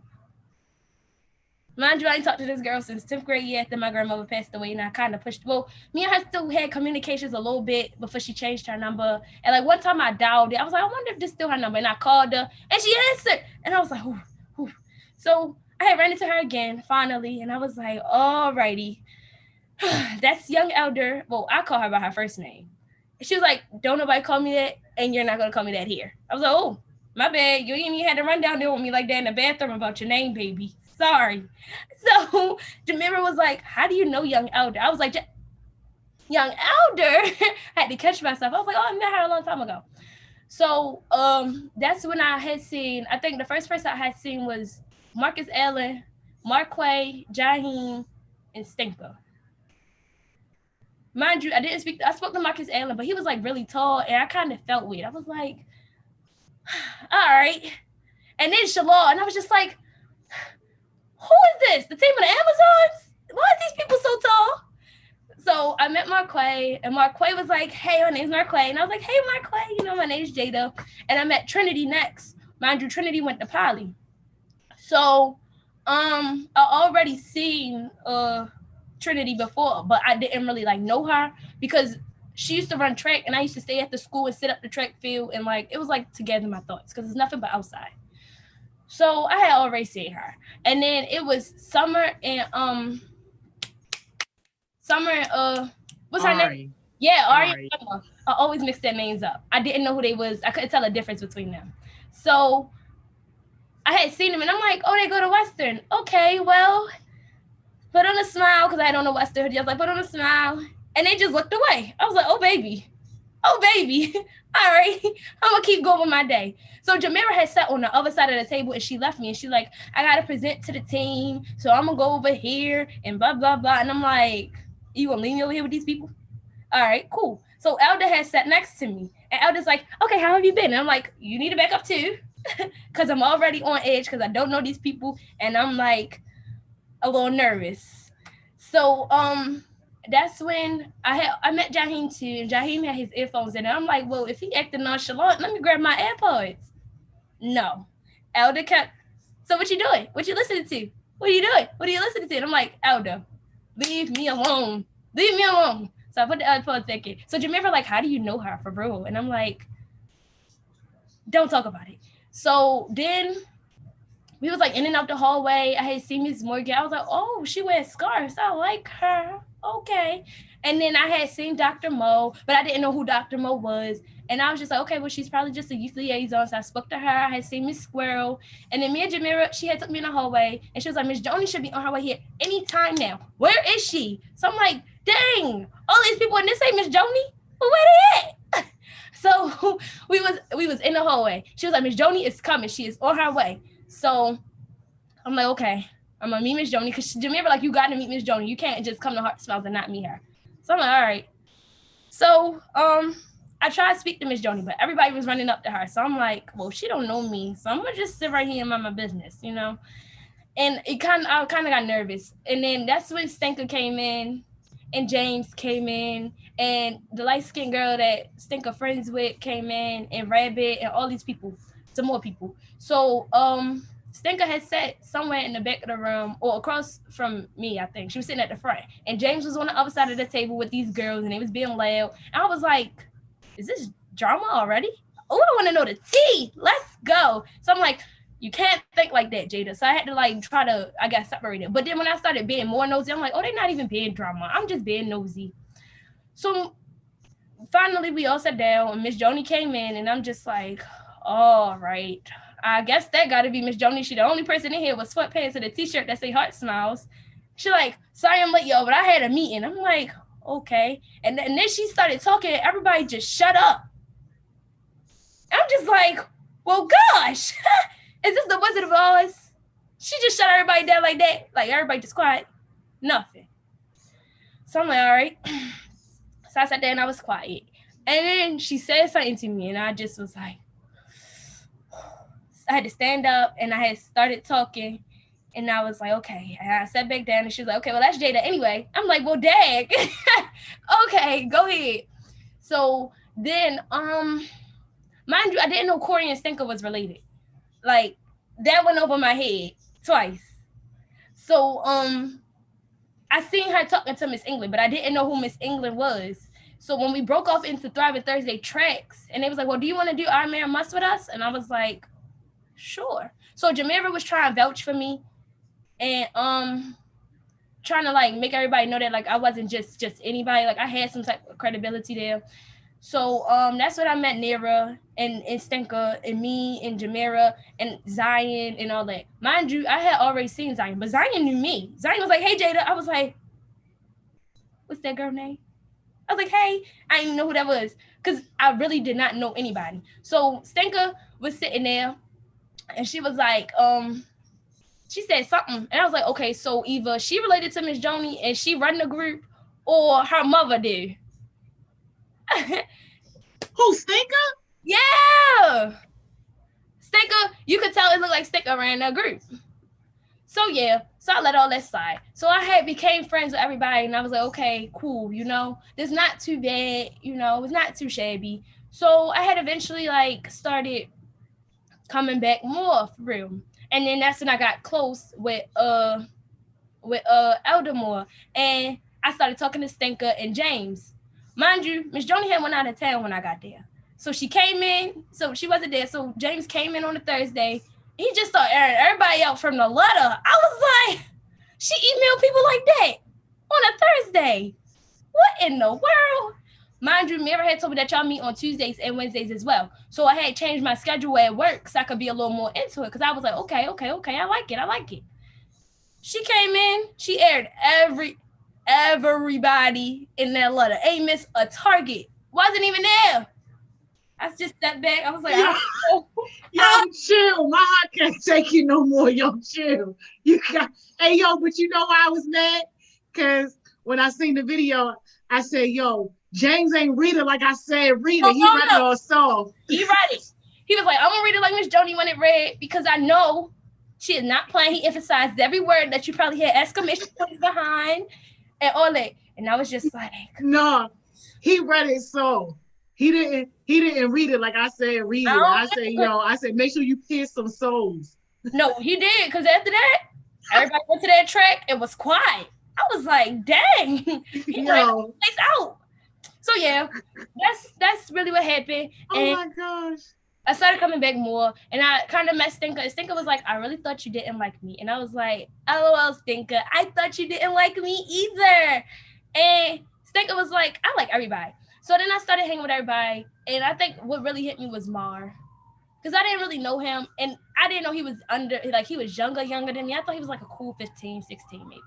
mind you, I ain't talked to this girl since 10th grade year after my grandmother passed away, and I kind of pushed. Well, me and her still had communications a little bit before she changed her number. And like one time I dialed it. I was like, I wonder if this is still her number. And I called her, and she answered. And I was like, ooh, ooh. So I had ran into her again, finally, and I was like, alrighty. That's young Elder. Well, I call her by her first name. She was like, don't nobody call me that, and you're not going to call me that here. I was like, oh, my bad. You didn't even have to run down there with me like that in the bathroom about your name, baby. Sorry. So Jamira was like, how do you know young Elder? I was like, young Elder? I had to catch myself. I was like, oh, I met her a long time ago. So that's when I had seen, I think the first person I had seen was Marcus Allen, Marquay, Jaheim, and Stinker. Mind you, I spoke to Marcus Allen, but he was like really tall, and I kind of felt weird. I was like, all right. And then Shalal, and I was just like, who is this? The team of the Amazons? Why are these people so tall? So I met Marquay, and Marquay was like, hey, my name's Marquay. And I was like, hey, Marquay, my name's Jada. And I met Trinity next. Mind you, Trinity went to Poly. So I already seen Trinity before, but I didn't really like know her because she used to run track, and I used to stay at the school and sit up the track field, and like it was like together in my thoughts because it's nothing but outside. So I had already seen her, and then it was Summer and what's her name? Yeah, Ari. I always mix their names up. I didn't know who they was. I couldn't tell a difference between them. So I had seen them, and I'm like, oh, they go to Western. Okay, well, put on a smile, because I don't know Western. I was like, put on a smile. And they just looked away. I was like, oh, baby. All right, I'm going to keep going with my day. So Jamira had sat on the other side of the table, and she left me, and she's like, I got to present to the team, so I'm going to go over here, and blah, blah, blah. And I'm like, you going to leave me over here with these people? All right, cool. So Elder had sat next to me, and Elder's like, okay, how have you been? And I'm like, you need to back up too, because I'm already on edge, because I don't know these people, and I'm like a little nervous. So that's when I met Jaheim too, and Jaheim had his earphones in, and I'm like, well, if he acting nonchalant, let me grab my AirPods. No. Elder kept, so what you doing? What you listening to? What are you doing? What are you listening to? And I'm like, Elder, leave me alone. Leave me alone. So I put the AirPods back in. So Jamira like, how do you know her for real? And I'm like, don't talk about it. So then we was like in and out the hallway. I had seen Miss Morgan. I was like, oh, she wears scarves. I like her. Okay. And then I had seen Dr. Mo, but I didn't know who Dr. Mo was. And I was just like, okay, well, she's probably just a youth liaison. So I spoke to her. I had seen Miss Squirrel. And then me and Jamira, she had took me in the hallway. And she was like, Miss Joni should be on her way here anytime now. Where is she? So I'm like, dang, all these people in this ain't Miss Joni? Well, where they at? So we was in the hallway. She was like, Miss Joni is coming. She is on her way. So I'm like, okay, I'm gonna meet Miss Joni, because Jamira like, you gotta meet Miss Joni. You can't just come to HeartSmiles and not meet her. So I'm like, all right. So I tried to speak to Miss Joni, but everybody was running up to her. So I'm like, well, she don't know me, so I'm gonna just sit right here and mind my business, you know. And I kind of got nervous. And then that's when Stinker came in, and James came in, and the light skinned girl that Stinker friends with came in, and Rabbit, and all these people, some more people. So Stinker had sat somewhere in the back of the room or across from me, I think. She was sitting at the front. And James was on the other side of the table with these girls, and they was being loud. And I was like, is this drama already? Oh, I want to know the tea. Let's go. So I'm like, you can't think like that, Jada. So I had to like try to, I got separated. But then when I started being more nosy, I'm like, oh, they're not even being drama. I'm just being nosy. So finally we all sat down and Miss Joni came in, and I'm just like, all right. I guess that got to be Miss Joni. She the only person in here with sweatpants and a t-shirt that say HeartSmiles. She like, sorry I'm late, y'all, but I had a meeting. I'm like, okay. And then she started talking, and everybody just shut up. I'm just like, well, gosh, is this the Wizard of Oz? She just shut everybody down like that. Like, everybody just quiet. Nothing. So I'm like, all right. So I sat there and I was quiet. And then she said something to me, and I just was like, I had to stand up, and I had started talking, and I was like, okay. And I sat back down, and she was like, okay, well, that's Jada anyway. I'm like, well, dag. Okay, go ahead. So then, mind you, I didn't know Corey and Stinker was related. Like, that went over my head twice. So, I seen her talking to Miss England, but I didn't know who Miss England was. So when we broke off into Thriving Thursday tracks, and they was like, well, do you want to do Iron Man Must with us? And I was like, sure. So Jamira was trying to vouch for me, and trying to like make everybody know that like I wasn't just anybody. Like, I had some type of credibility there. So that's when I met Nira and Stinker and me and Jamira and Zion and all that. Mind you, I had already seen Zion, but Zion knew me. Zion was like, hey, Jada. I was like, what's that girl name? I was like, hey, I didn't even know who that was, because I really did not know anybody. So Stinker was sitting there, and she was like, she said something, and I was like, okay, so either she related to Miss Joni and she run the group, or her mother did. Who, Stinker? Yeah. Stinker, you could tell it looked like Stinker ran that group. So yeah, so I let all that slide. So I had became friends with everybody, and I was like, okay, cool, you know, it's not too bad, you know, it's not too shabby. So I had eventually like started coming back more for real. And then that's when I got close with Eldermore, and I started talking to Stinker and James. Mind you, Miss Joni had went out of town when I got there. So she came in, so she wasn't there. So James came in on a Thursday. He just started airing everybody out from the letter. I was like, she emailed people like that on a Thursday. What in the world? Mind you, Mira had told me that y'all meet on Tuesdays and Wednesdays as well. So I had changed my schedule at work so I could be a little more into it, because I was like, okay, I like it. She came in, she aired everybody in that letter. Ain't miss a target. Wasn't even there. I just stepped back. I was like, yo, chill. My heart can't take you no more. Yo, chill. You got, hey, yo, but you know why I was mad? Because when I seen the video, I said, yo, James ain't read it like I said read it. He read it all soft. He read it. He was like, I'm going to read it like Miss Joni when it read, because I know she is not playing. He emphasized every word that you probably had exclamation points behind and all that. And I was just like, no, he read it so. He didn't read it like I said read it. I said, make sure you pierce some souls. No, he did, because after that, everybody went to that track. It was quiet. I was like, dang, he ran the place out. So yeah, that's really what happened. Oh my gosh. I started coming back more, and I kind of met Stinker. Stinker was like, I really thought you didn't like me. And I was like, LOL, Stinker, I thought you didn't like me either. And Stinker was like, I like everybody. So then I started hanging with everybody, and I think what really hit me was Mar, because I didn't really know him, and I didn't know he was he was younger than me. I thought he was like a cool 15, 16 maybe.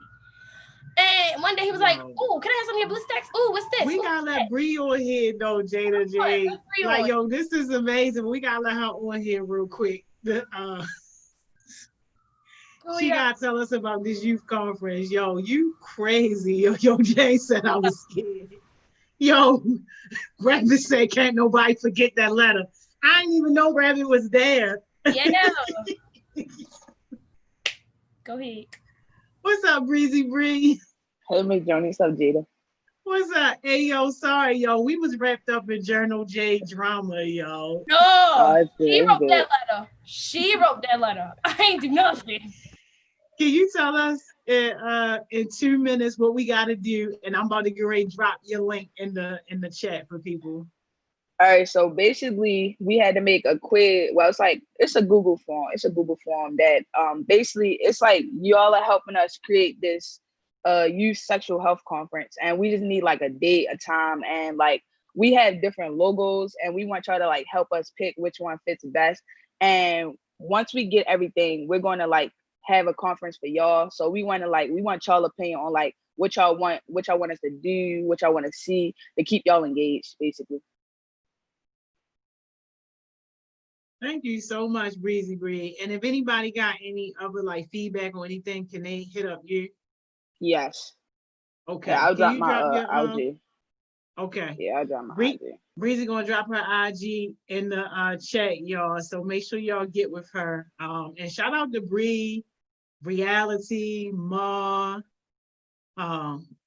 And one day he was like, "Oh, can I have some of your BlizzStacks? Oh, what's this? We gotta let Bree on here though, Jada J. Like, yo, this is amazing. We gotta let her on here real quick. She gotta tell us about this youth conference. Yo, you crazy. Yo, Jay said I was scared. Yo, Rabbit said, can't nobody forget that letter. I didn't even know Rabbit was there. Yeah. Go ahead. What's up, Breezy Bree? Hey, Miss Johnny, what's up, Jada? What's up? Hey, yo, sorry, yo. We was wrapped up in Journal J drama, yo. No, It's good, she it's wrote good. that letter. She wrote that letter. I ain't do nothing. Can you tell us in 2 minutes what we got to do? And I'm about to get ready to drop your link in the chat for people. All right, so basically, we had to make a quiz. Well, it's a Google form. It's a Google form that basically it's like y'all are helping us create this youth sexual health conference, and we just need like a date, a time, and like we have different logos, and we want y'all to like help us pick which one fits best. And once we get everything, we're going to like have a conference for y'all. So we want y'all opinion on like what y'all want us to do, what y'all want to see to keep y'all engaged, basically. Thank you so much, Breezy Bree. And if anybody got any other like feedback or anything, can they hit up you? Yes. Okay. Yeah, I'll Can drop you my drop your IG. Okay. Yeah, I'll drop my Bree, IG. Breezy gonna drop her IG in the chat, y'all. So make sure y'all get with her. And shout out to Bree, Reality, Ma,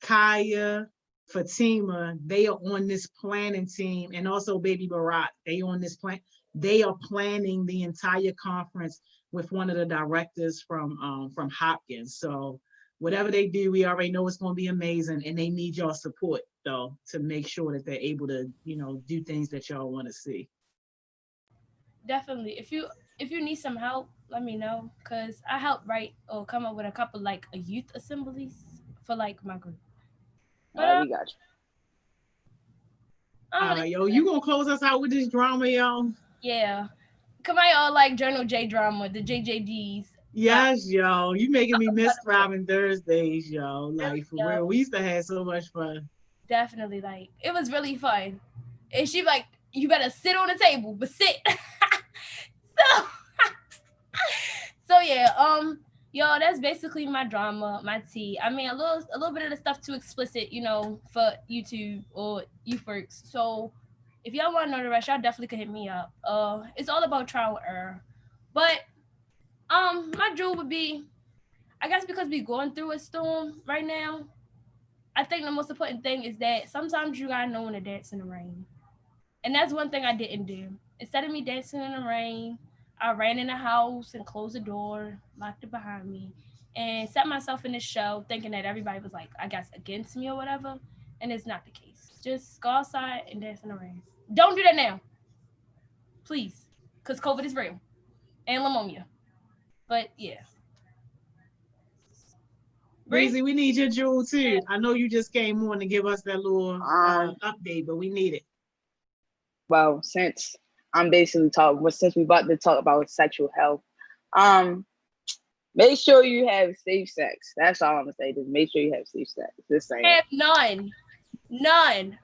Kaya, Fatima. They are on this planning team, and also Baby Barat. They on this plan. They are planning the entire conference with one of the directors from Hopkins. So whatever they do, we already know it's going to be amazing, and they need y'all support though to make sure that they're able to, do things that y'all want to see. Definitely. If you need some help, let me know, cause I help write or come up with a couple like a youth assemblies for like my group. All But right, we got you. I don't really, Yo, you gonna close us out with this drama, y'all? yeah. Come on, all like Journal J drama, the JJDs. Yes, yo. You making me miss But Thriving Thursdays, yo. really, Like for yo, real. We used to have so much fun. definitely like it was really fun. And she like, you better sit on the table, but sit. so so yeah, yo, that's basically my drama, my tea. I mean, a little bit of the stuff too explicit, for YouTube or YouForks. So if y'all want to know the rest, y'all definitely could hit me up. It's all about trial and error. But my jewel would be, I guess, because we going through a storm right now. I think the most important thing is that sometimes you gotta know when to dance in the rain. And that's one thing I didn't do. Instead of me dancing in the rain, I ran in the house and closed the door, locked it behind me, and set myself in this show thinking that everybody was like, I guess, against me or whatever. And it's not the case. Just go outside and dance in the rain. Don't do that now, please, because COVID is real and pneumonia. But yeah. Bree? Breezy, we need your jewel too. I know you just came on to give us that little update, but we need it. Well, since since we about to talk about sexual health, make sure you have safe sex. That's all I'm gonna say. Just make sure you have safe sex. Just saying. Have none.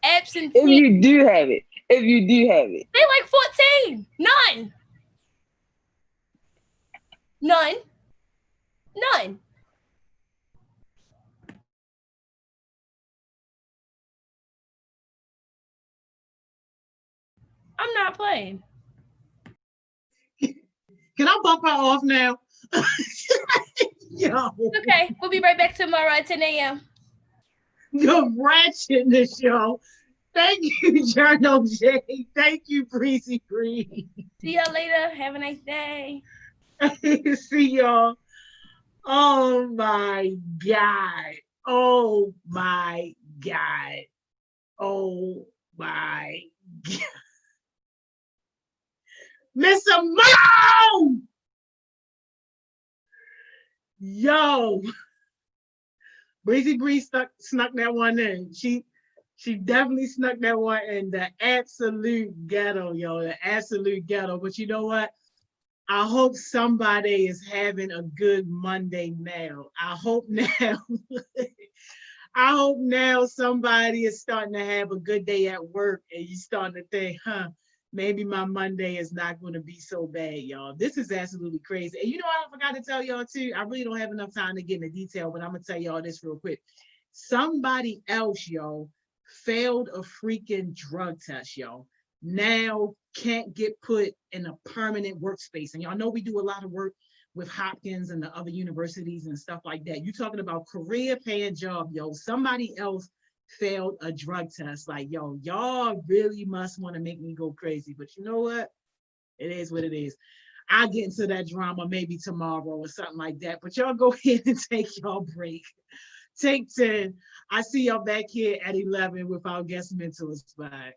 Absentee. If you do have it, They like 14. None. I'm not playing. Can I bump her off now? Yo, Okay, we'll be right back tomorrow at 10 a.m. the ratchetness, yo. Thank you, Journal J. Thank you, Breezy Bree. See y'all later. Have a nice day. See y'all. Oh my God. Oh my God. Oh my God. Miss Simone! Yo. Breezy Bree snuck that one in. She definitely snuck that one in. The absolute ghetto, yo. The absolute ghetto. But you know what? I hope somebody is having a good Monday now. I hope now. I hope now somebody is starting to have a good day at work and you starting to think, maybe my Monday is not going to be so bad, y'all. This is absolutely crazy. And you know what I forgot to tell y'all too? I really don't have enough time to get into detail, but I'm going to tell y'all this real quick. Somebody else, y'all, failed a freaking drug test, yo. Now can't get put in a permanent workspace. And y'all know we do a lot of work with Hopkins and the other universities and stuff like that. You talking about career paying job, yo. Somebody else failed a drug test. Like, yo, y'all really must want to make me go crazy. But you know what? It is what it is. I'll get into that drama maybe tomorrow or something like that. But y'all go ahead and take y'all break. Take 10. I see y'all back here at 11 with our guest mentors. Bye.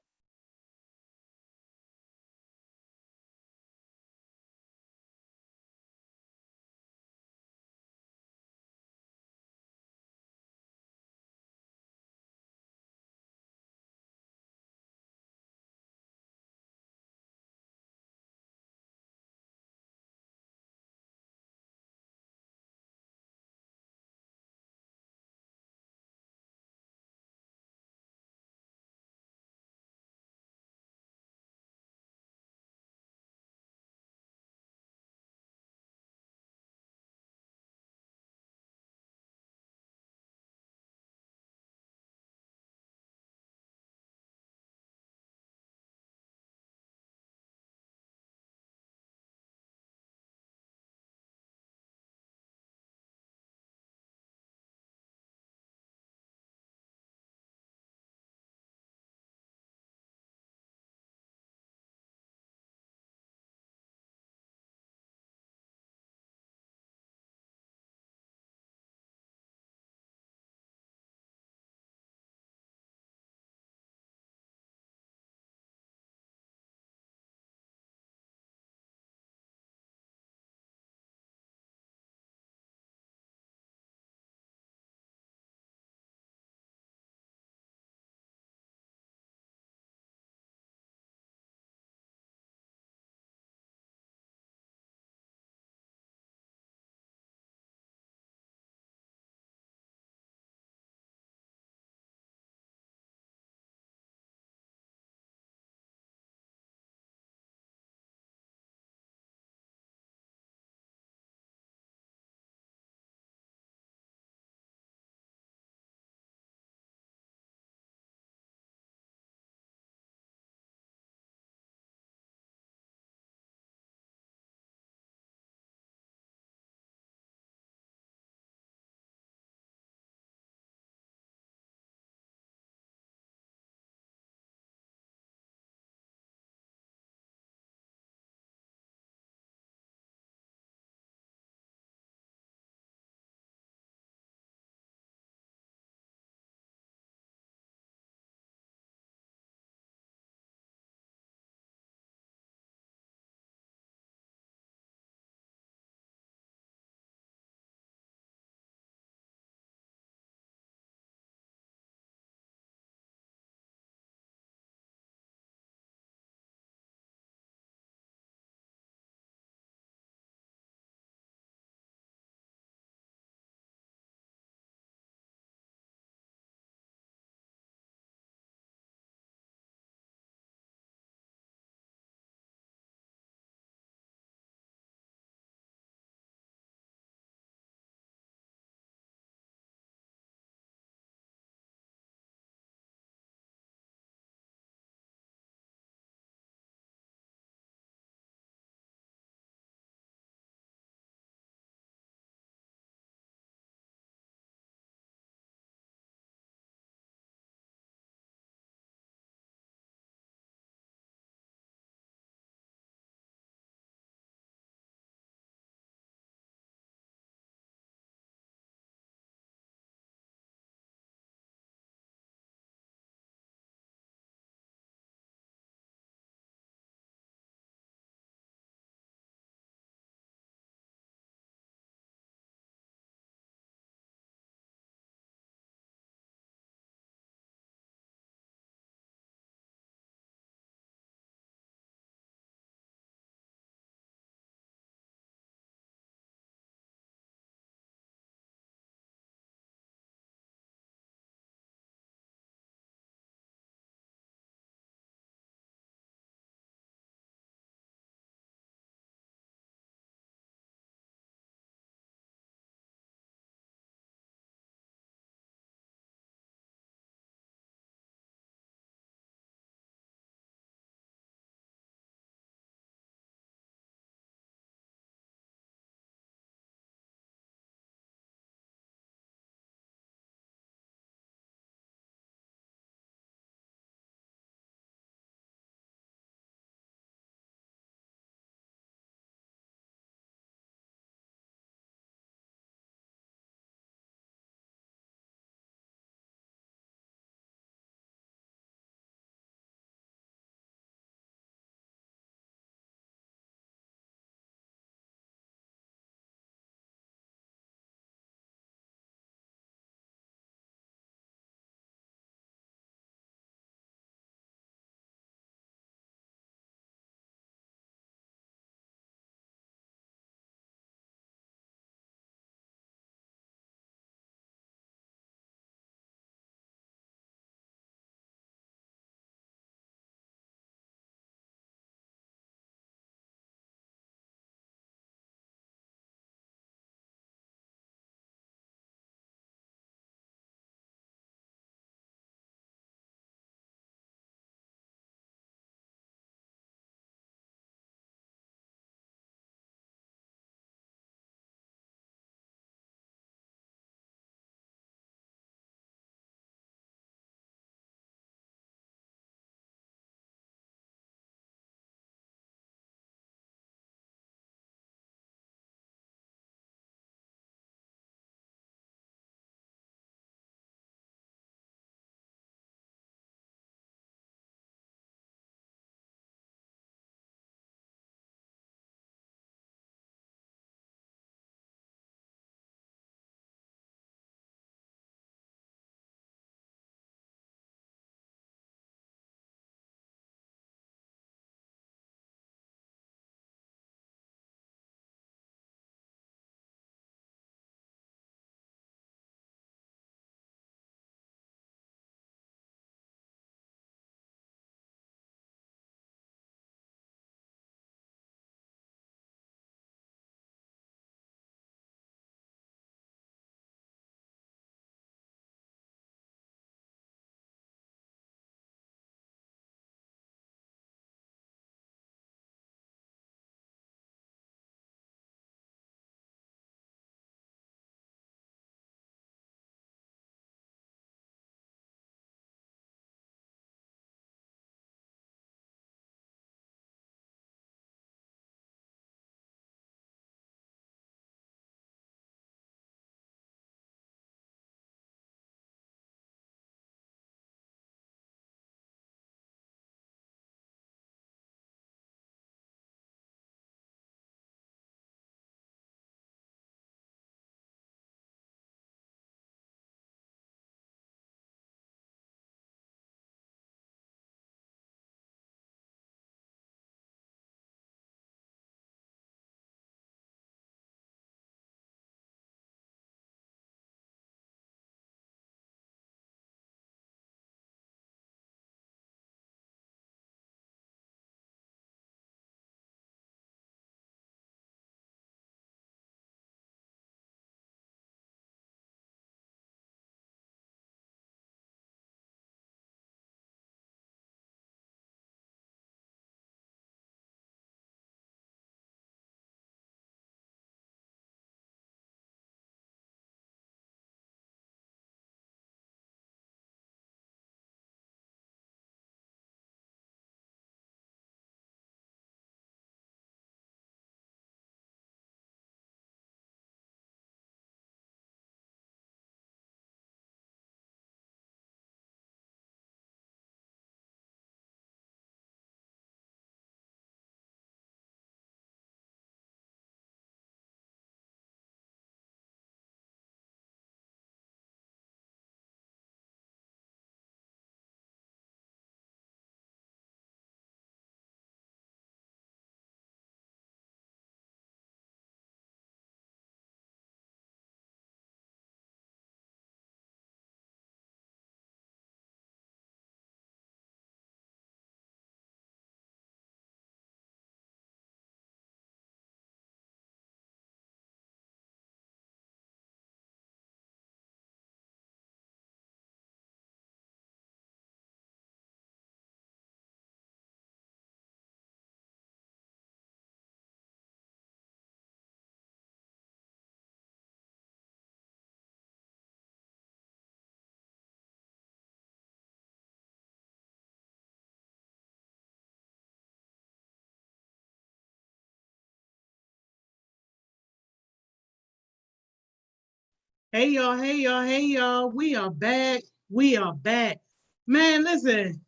Hey y'all, hey y'all, hey y'all. We are back. We are back. Man, listen,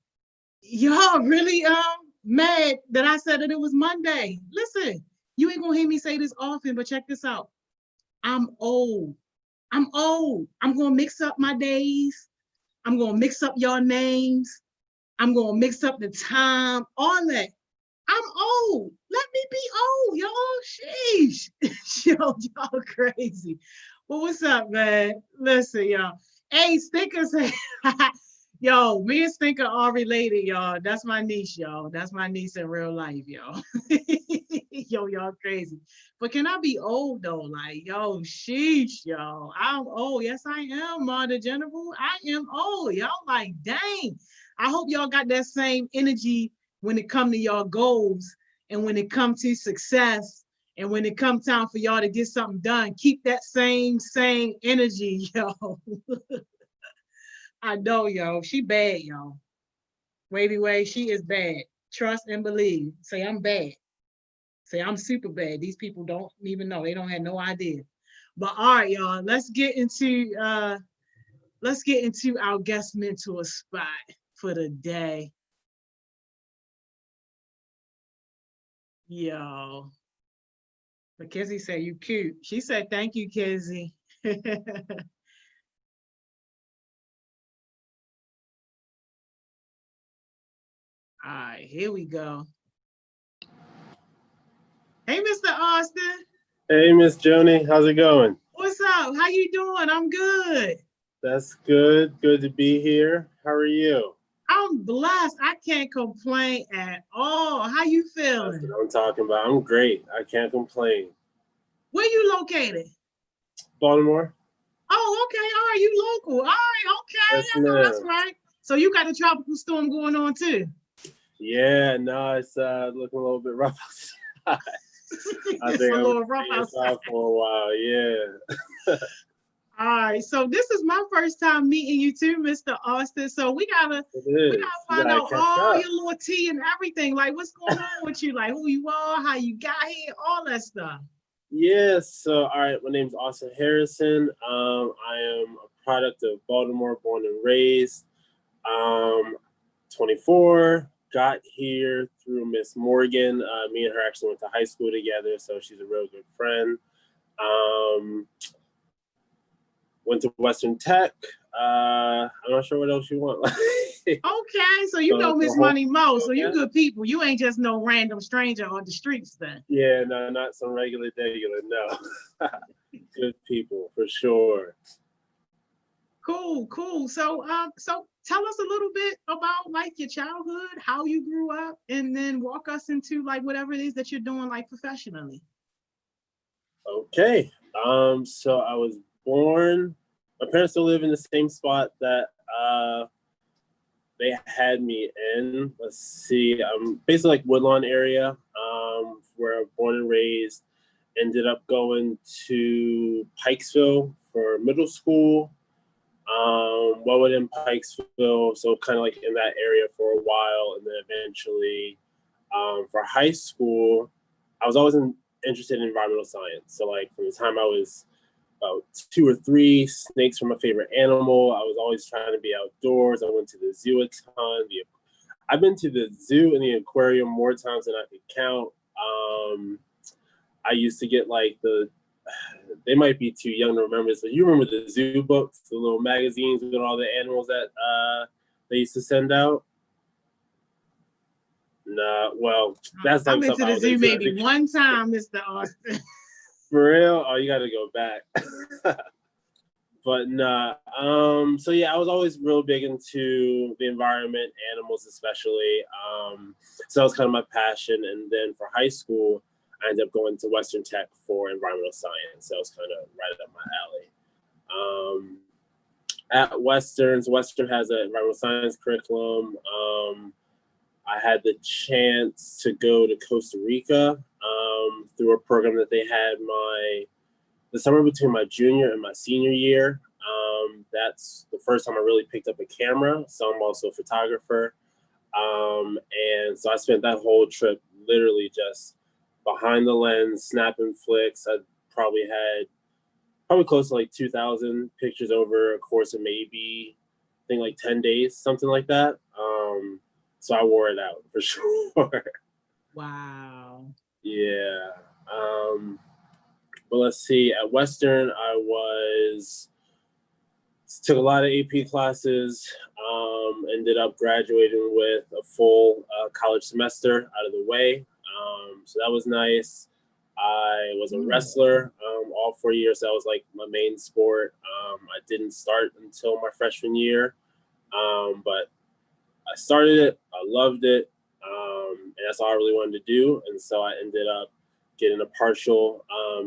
y'all really mad that I said that it was Monday. Listen, you ain't gonna hear me say this often, but check this out. I'm old. I'm old. I'm gonna mix up my days. I'm gonna mix up your names. I'm gonna mix up the time, all that. I'm old. Let me be old, y'all. Sheesh. Yo, y'all crazy. Well, what's up, man? Listen, y'all. Hey, Stinker said, yo, me and Stinker are related, y'all. That's my niece, y'all. That's my niece in real life, y'all. Yo, y'all crazy. But can I be old though? Like, yo, sheesh, y'all. I'm old. Yes, I am, Marta General. I am old. Y'all like, dang. I hope y'all got that same energy when it come to y'all goals and when it come to success and when it come time for y'all to get something done. Keep that same energy, yo. I know, yo. She bad, yo. Wavy Way, she is bad. Trust and believe. Say I'm bad. Say I'm super bad. These people don't even know. They don't have no idea. But all right, y'all. Let's get into our guest mentor spot for the day. Yo. But Kizzy said you cute. She said thank you, Kizzy. All right, here we go. Hey, Mr. Austin. Hey, Miss Joni, how's it going? What's up? How you doing? I'm good. That's good. Good to be here. How are you? I'm blessed. I can't complain at all. How you That's feeling? what I'm talking about. I'm great. I can't complain. Where you located? Baltimore? Oh, okay. All right, you local. All right, okay. Yes, I know that's ma'am. right. So you got a tropical storm going on too. Yeah, no, it's looking a little bit rough outside. I It's think a I'm little gonna rough stay outside. inside for a while. Yeah. All right, so this is my first time meeting you too, Mr. Austin. So we gotta It is. You find gotta out catch all up. your little tea and everything. Like what's going on with you, like who you are, how you got here, all that stuff. Yeah, so all right, my name's Austin Harrison. I am a product of Baltimore, born and raised. 24, got here through Miss Morgan. Me and her actually went to high school together, so she's a real good friend. Went to Western Tech. I'm not sure what else you want. Okay, so you know Miss whole, Money Mo, so you yeah. good people. You ain't just no random stranger on the streets then. Yeah, no, not some regular, no. Good people, for sure. Cool. So tell us a little bit about like your childhood, how you grew up, and then walk us into like whatever it is that you're doing like professionally. Okay. So I was born, my parents still live in the same spot that they had me in. Let's see, basically like Woodlawn area, where I was born and raised. Ended up going to Pikesville for middle school. Wellwood in Pikesville, so kind of like in that area for a while, and then eventually for high school, I was always interested in environmental science. So like from the time I was about 2 or 3, snakes were my favorite animal. I was always trying to be outdoors. I went to the zoo a ton. I've been to the zoo and the aquarium more times than I could count. I used to get like they might be too young to remember this, but you remember the zoo books, the little magazines with all the animals that they used to send out? Nah, well, that's I've like been stuff to I the was zoo into. maybe one time, Mr. Austin. For real? Oh, you got to go back. But nah. So yeah, I was always real big into the environment, animals especially. So that was kind of my passion. And then for high school, I ended up going to Western Tech for environmental science. So that was kind of right up my alley. At Western has an environmental science curriculum. I had the chance to go to Costa Rica through a program that they had the summer between my junior and my senior year. That's the first time I really picked up a camera. So I'm also a photographer. And so I spent that whole trip literally just behind the lens, snapping flicks. I probably had probably close to like 2,000 pictures over a course of maybe, I think like 10 days, something like that. So I wore it out for sure. Wow. Yeah. But let's see. At Western, took a lot of AP classes. Ended up graduating with a full college semester out of the way. So that was nice. I was a wrestler all 4 years. That was like my main sport. I didn't start until my freshman year, but I started it. I loved it, and that's all I really wanted to do. And so I ended up getting a partial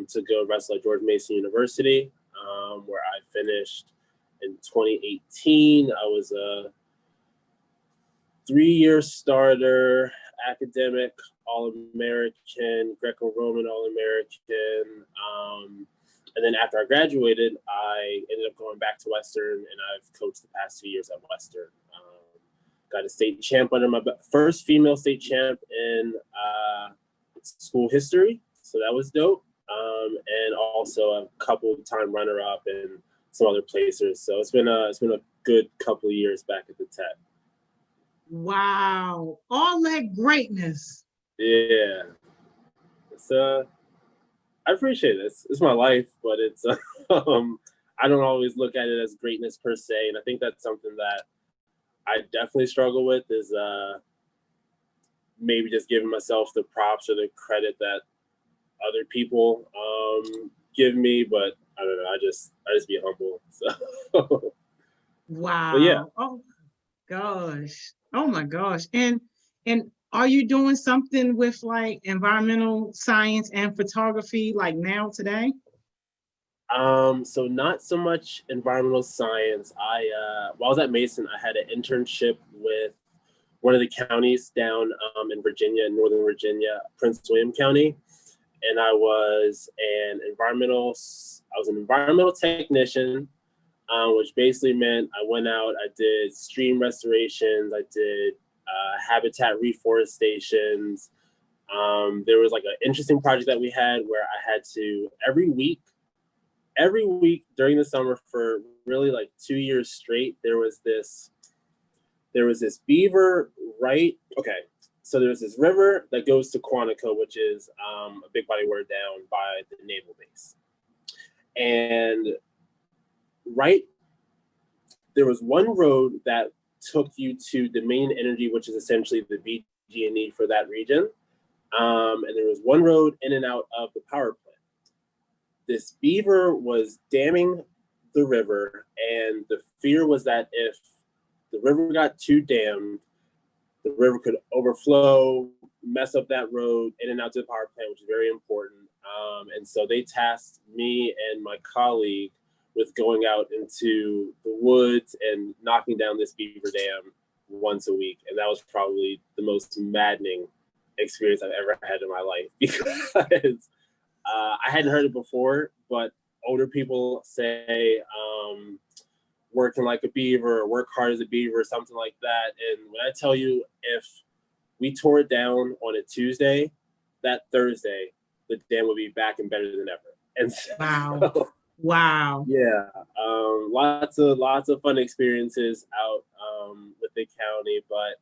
to go wrestle at George Mason University, where I finished in 2018. I was a 3-year starter, academic All-American, Greco-Roman All-American. And then after I graduated, I ended up going back to Western, and I've coached the past 2 years at Western. Got a state champ under my first female state champ in school history, so that was dope. And also a couple-time runner-up and some other placers. So it's been a good couple of years back at the Tech. Wow, all that greatness. Yeah, it's I appreciate it. It's my life, but it's I don't always look at it as greatness per se, and I think that's something that I definitely struggle with is maybe just giving myself the props or the credit that other people give me, but I don't know. I just be humble. So Wow. But yeah. Oh gosh. Oh my gosh. And are you doing something with like environmental science and photography like now today? So not so much environmental science. While I was at Mason, I had an internship with one of the counties down in Virginia, Northern Virginia, Prince William County, and I was an environmental technician, which basically meant I went out, I did stream restorations, I did habitat reforestations. There was like an interesting project that we had where I had to every week during the summer for really like 2 years straight, there was this beaver, right? Okay. So there's this river that goes to Quantico, which is a big body of water down by the naval base. And there was one road that took you to Dominion Energy, which is essentially the BG&E for that region. And there was one road in and out of the power plant. This beaver was damming the river, and the fear was that if the river got too dammed, the river could overflow, mess up that road in and out to the power plant, which is very important. And so they tasked me and my colleague with going out into the woods and knocking down this beaver dam once a week. And that was probably the most maddening experience I've ever had in my life because I hadn't heard it before, but older people say working like a beaver or work hard as a beaver or something like that. And when I tell you, if we tore it down on a Tuesday, that Thursday, the dam would be back and better than ever. And so, Wow. Yeah. Lots of fun experiences out with the county. But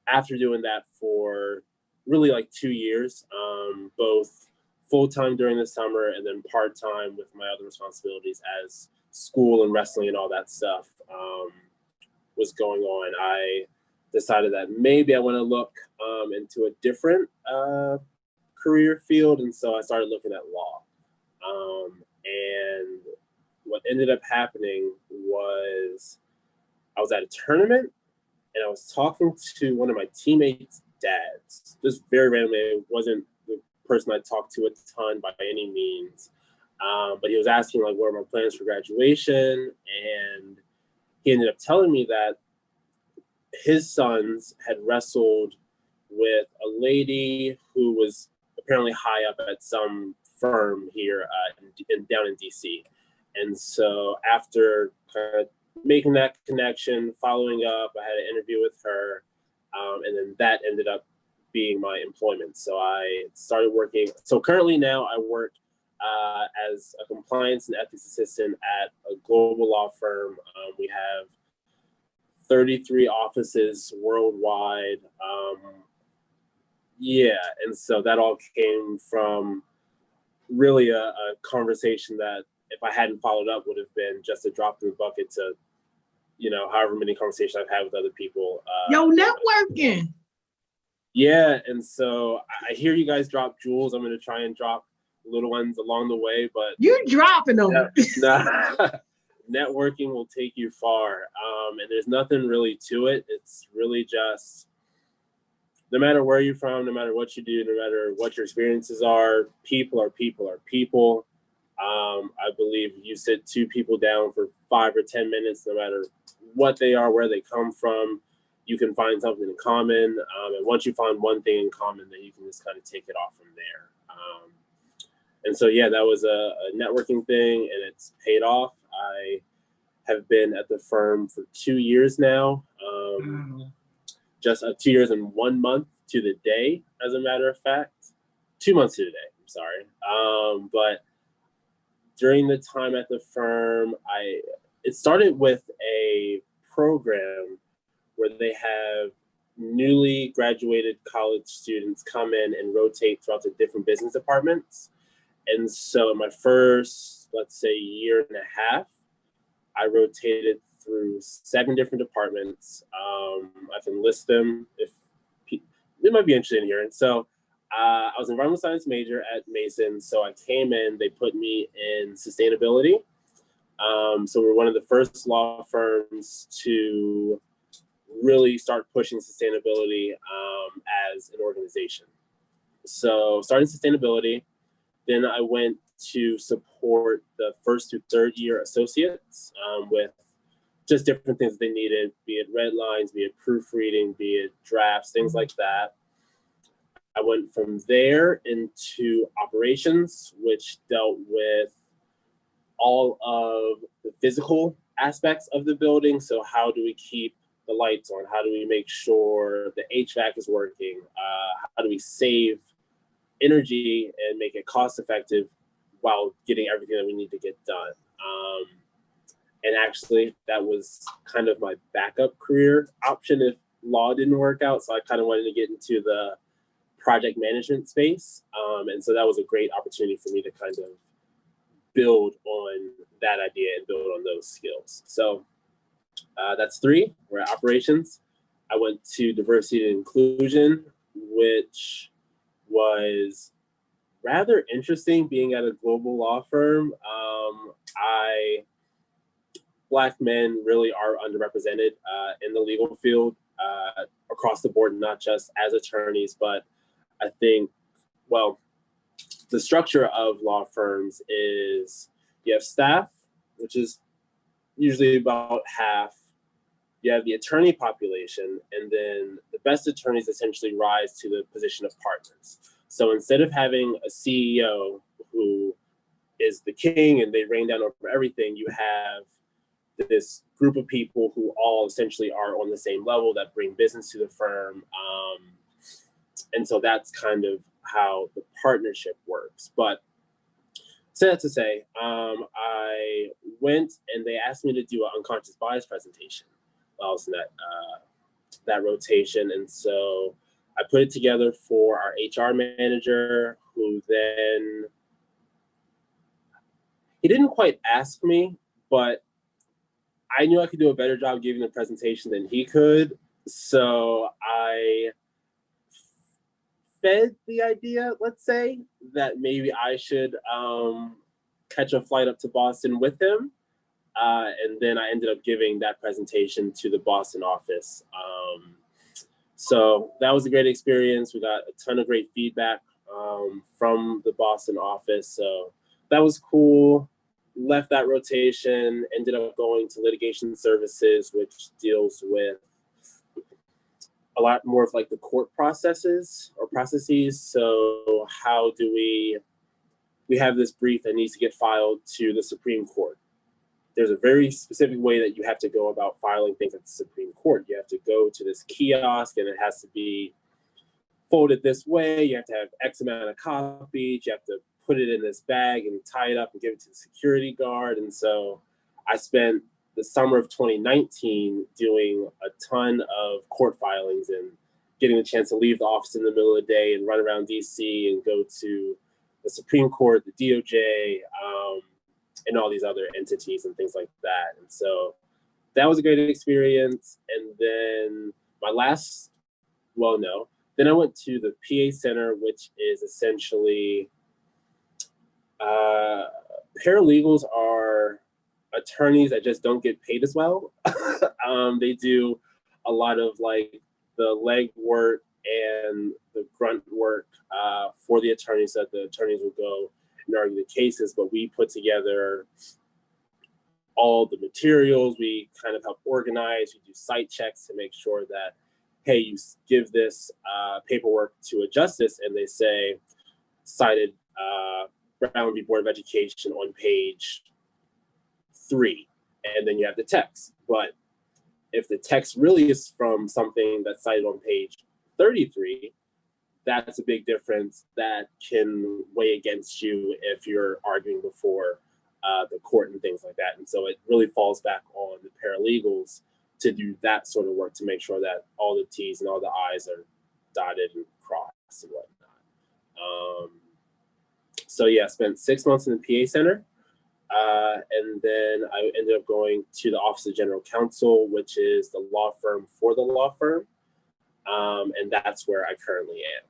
after doing that for really like 2 years, both full-time during the summer and then part-time with my other responsibilities as school and wrestling and all that stuff was going on, I decided that maybe I want to look into a different career field. And so I started looking at law. And what ended up happening was I was at a tournament and I was talking to one of my teammates' dads. Just very randomly, it wasn't the person I talked to a ton by any means. But he was asking like, what are my plans for graduation? And he ended up telling me that his sons had wrestled with a lady who was apparently high up at some firm here down in DC. And so after kind of making that connection, following up, I had an interview with her, and then that ended up being my employment. So I started working. So currently now I work as a compliance and ethics assistant at a global law firm. We have 33 offices worldwide. And so that all came from really a conversation that, if I hadn't followed up, would have been just a drop in the bucket to, however many conversations I've had with other people. Networking. Yeah, and so I hear you guys drop jewels. I'm going to try and drop little ones along the way, but you're dropping them. Networking will take you far, and there's nothing really to it. It's really just, no matter where you're from, no matter what you do, no matter what your experiences are, people are people are people. I believe you sit two people down for 5 or 10 minutes, no matter what they are, where they come from, you can find something in common. And once you find one thing in common, then you can just kind of take it off from there. And so, yeah, that was a networking thing, and it's paid off. I have been at the firm for 2 years now, just 2 years and 1 month to the day, as a matter of fact. 2 months to the day, I'm sorry. But during the time at the firm, it started with a program where they have newly graduated college students come in and rotate throughout the different business departments. And so in my first, let's say, year and a half, I rotated through 7 different departments. I can list them if it might be interesting in here. And so I was an environmental science major at Mason. So I came in, they put me in sustainability. So we're one of the first law firms to really start pushing sustainability as an organization. So starting sustainability, then I went to support the first to third year associates with just different things that they needed, be it red lines, be it proofreading, be it drafts, things like that. I went from there into operations, which dealt with all of the physical aspects of the building. So how do we keep the lights on? How do we make sure the HVAC is working? How do we save energy and make it cost effective while getting everything that we need to get done? And actually, that was kind of my backup career option if law didn't work out. So I kind of wanted to get into the project management space. And so that was a great opportunity for me to kind of build on that idea and build on those skills. So that's 3. We're at operations. I went to diversity and inclusion, which was rather interesting being at a global law firm. Black men really are underrepresented in the legal field across the board, not just as attorneys, but I think, well, the structure of law firms is you have staff, which is usually about half. You have the attorney population, and then the best attorneys essentially rise to the position of partners. So instead of having a CEO who is the king and they reign down over everything, you have this group of people who all essentially are on the same level that bring business to the firm. And so that's kind of how the partnership works. But sad to say, I went and they asked me to do an unconscious bias presentation while I was in that rotation. And so I put it together for our HR manager, who then, he didn't quite ask me, but I knew I could do a better job giving the presentation than he could. So I fed the idea, let's say, that maybe I should catch a flight up to Boston with him. And then I ended up giving that presentation to the Boston office. So that was a great experience. We got a ton of great feedback from the Boston office. So that was cool. Left that rotation, ended up going to litigation services, which deals with a lot more of like the court processes. So how do we have this brief that needs to get filed to the Supreme Court. There's a very specific way that you have to go about filing things at the Supreme Court. You have to go to this kiosk and it has to be folded this way. You have to have X amount of copies. You have to put it in this bag and tie it up and give it to the security guard. And so I spent the summer of 2019 doing a ton of court filings and getting the chance to leave the office in the middle of the day and run around DC and go to the Supreme Court, the DOJ, and all these other entities and things like that. And so that was a great experience. And then then I went to the PA Center, which is essentially paralegals are attorneys that just don't get paid as well. They do a lot of like the leg work and the grunt work for the attorneys, so that the attorneys will go and argue the cases, but we put together all the materials. We kind of help organize, we do site checks to make sure that, hey, you give this paperwork to a justice and they say, cited Brown v. Board of Education on page 3, and then you have the text. But if the text really is from something that's cited on page 33, that's a big difference that can weigh against you if you're arguing before the court and things like that. And so it really falls back on the paralegals to do that sort of work to make sure that all the T's and all the I's are dotted and crossed and whatnot. So yeah, I spent 6 months in the PA Center. And then I ended up going to the Office of General Counsel, which is the law firm for the law firm. And that's where I currently am.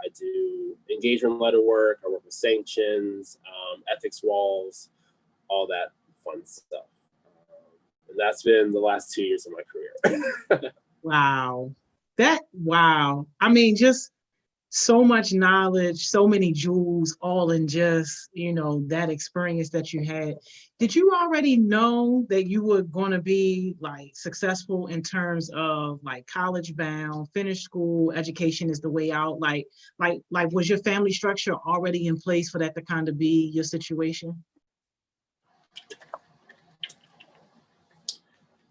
I do engagement letter work, I work with sanctions, ethics walls, all that fun stuff. And that's been the last 2 years of my career. Wow. Wow. I mean, just so much knowledge, so many jewels, all in just, that experience that you had. Did you already know that you were going to be like successful in terms of like college bound, finish school, education is the way out? Like was your family structure already in place for that to kind of be your situation?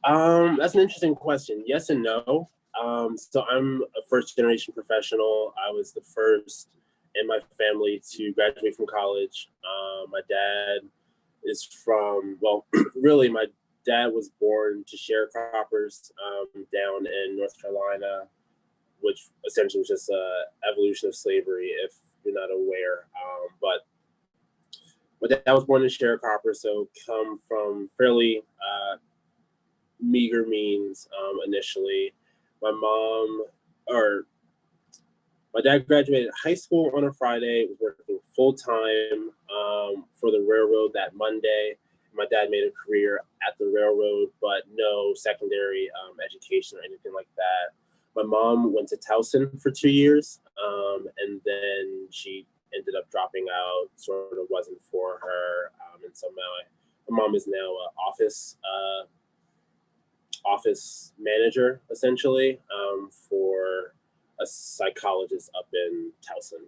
That's an interesting question. Yes and no. So I'm a first generation professional. I was the first in my family to graduate from college. My dad is really my dad was born to sharecroppers down in North Carolina, which essentially was just an evolution of slavery, if you're not aware. But my dad was born in sharecroppers, so come from fairly meager means initially. My dad graduated high school on a Friday, was working full time for the railroad that Monday. My dad made a career at the railroad, but no secondary education or anything like that. My mom went to Towson for 2 years, and then she ended up dropping out, sort of wasn't for her. And so my mom is now an office manager, essentially, for a psychologist up in Towson.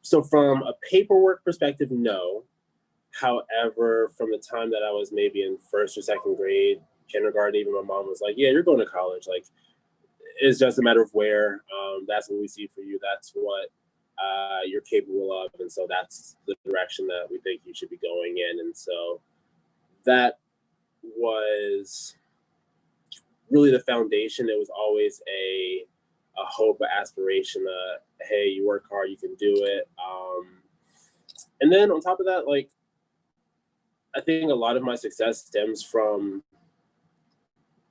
So from a paperwork perspective, no. However, from the time that I was maybe in first or second grade, kindergarten, even my mom was like, yeah, you're going to college. Like, it's just a matter of where. That's what we see for you. That's what you're capable of. And so that's the direction that we think you should be going in. And so that was really the foundation. It was always a hope, an aspiration, hey, you work hard, you can do it. And then on top of that, like, I think a lot of my success stems from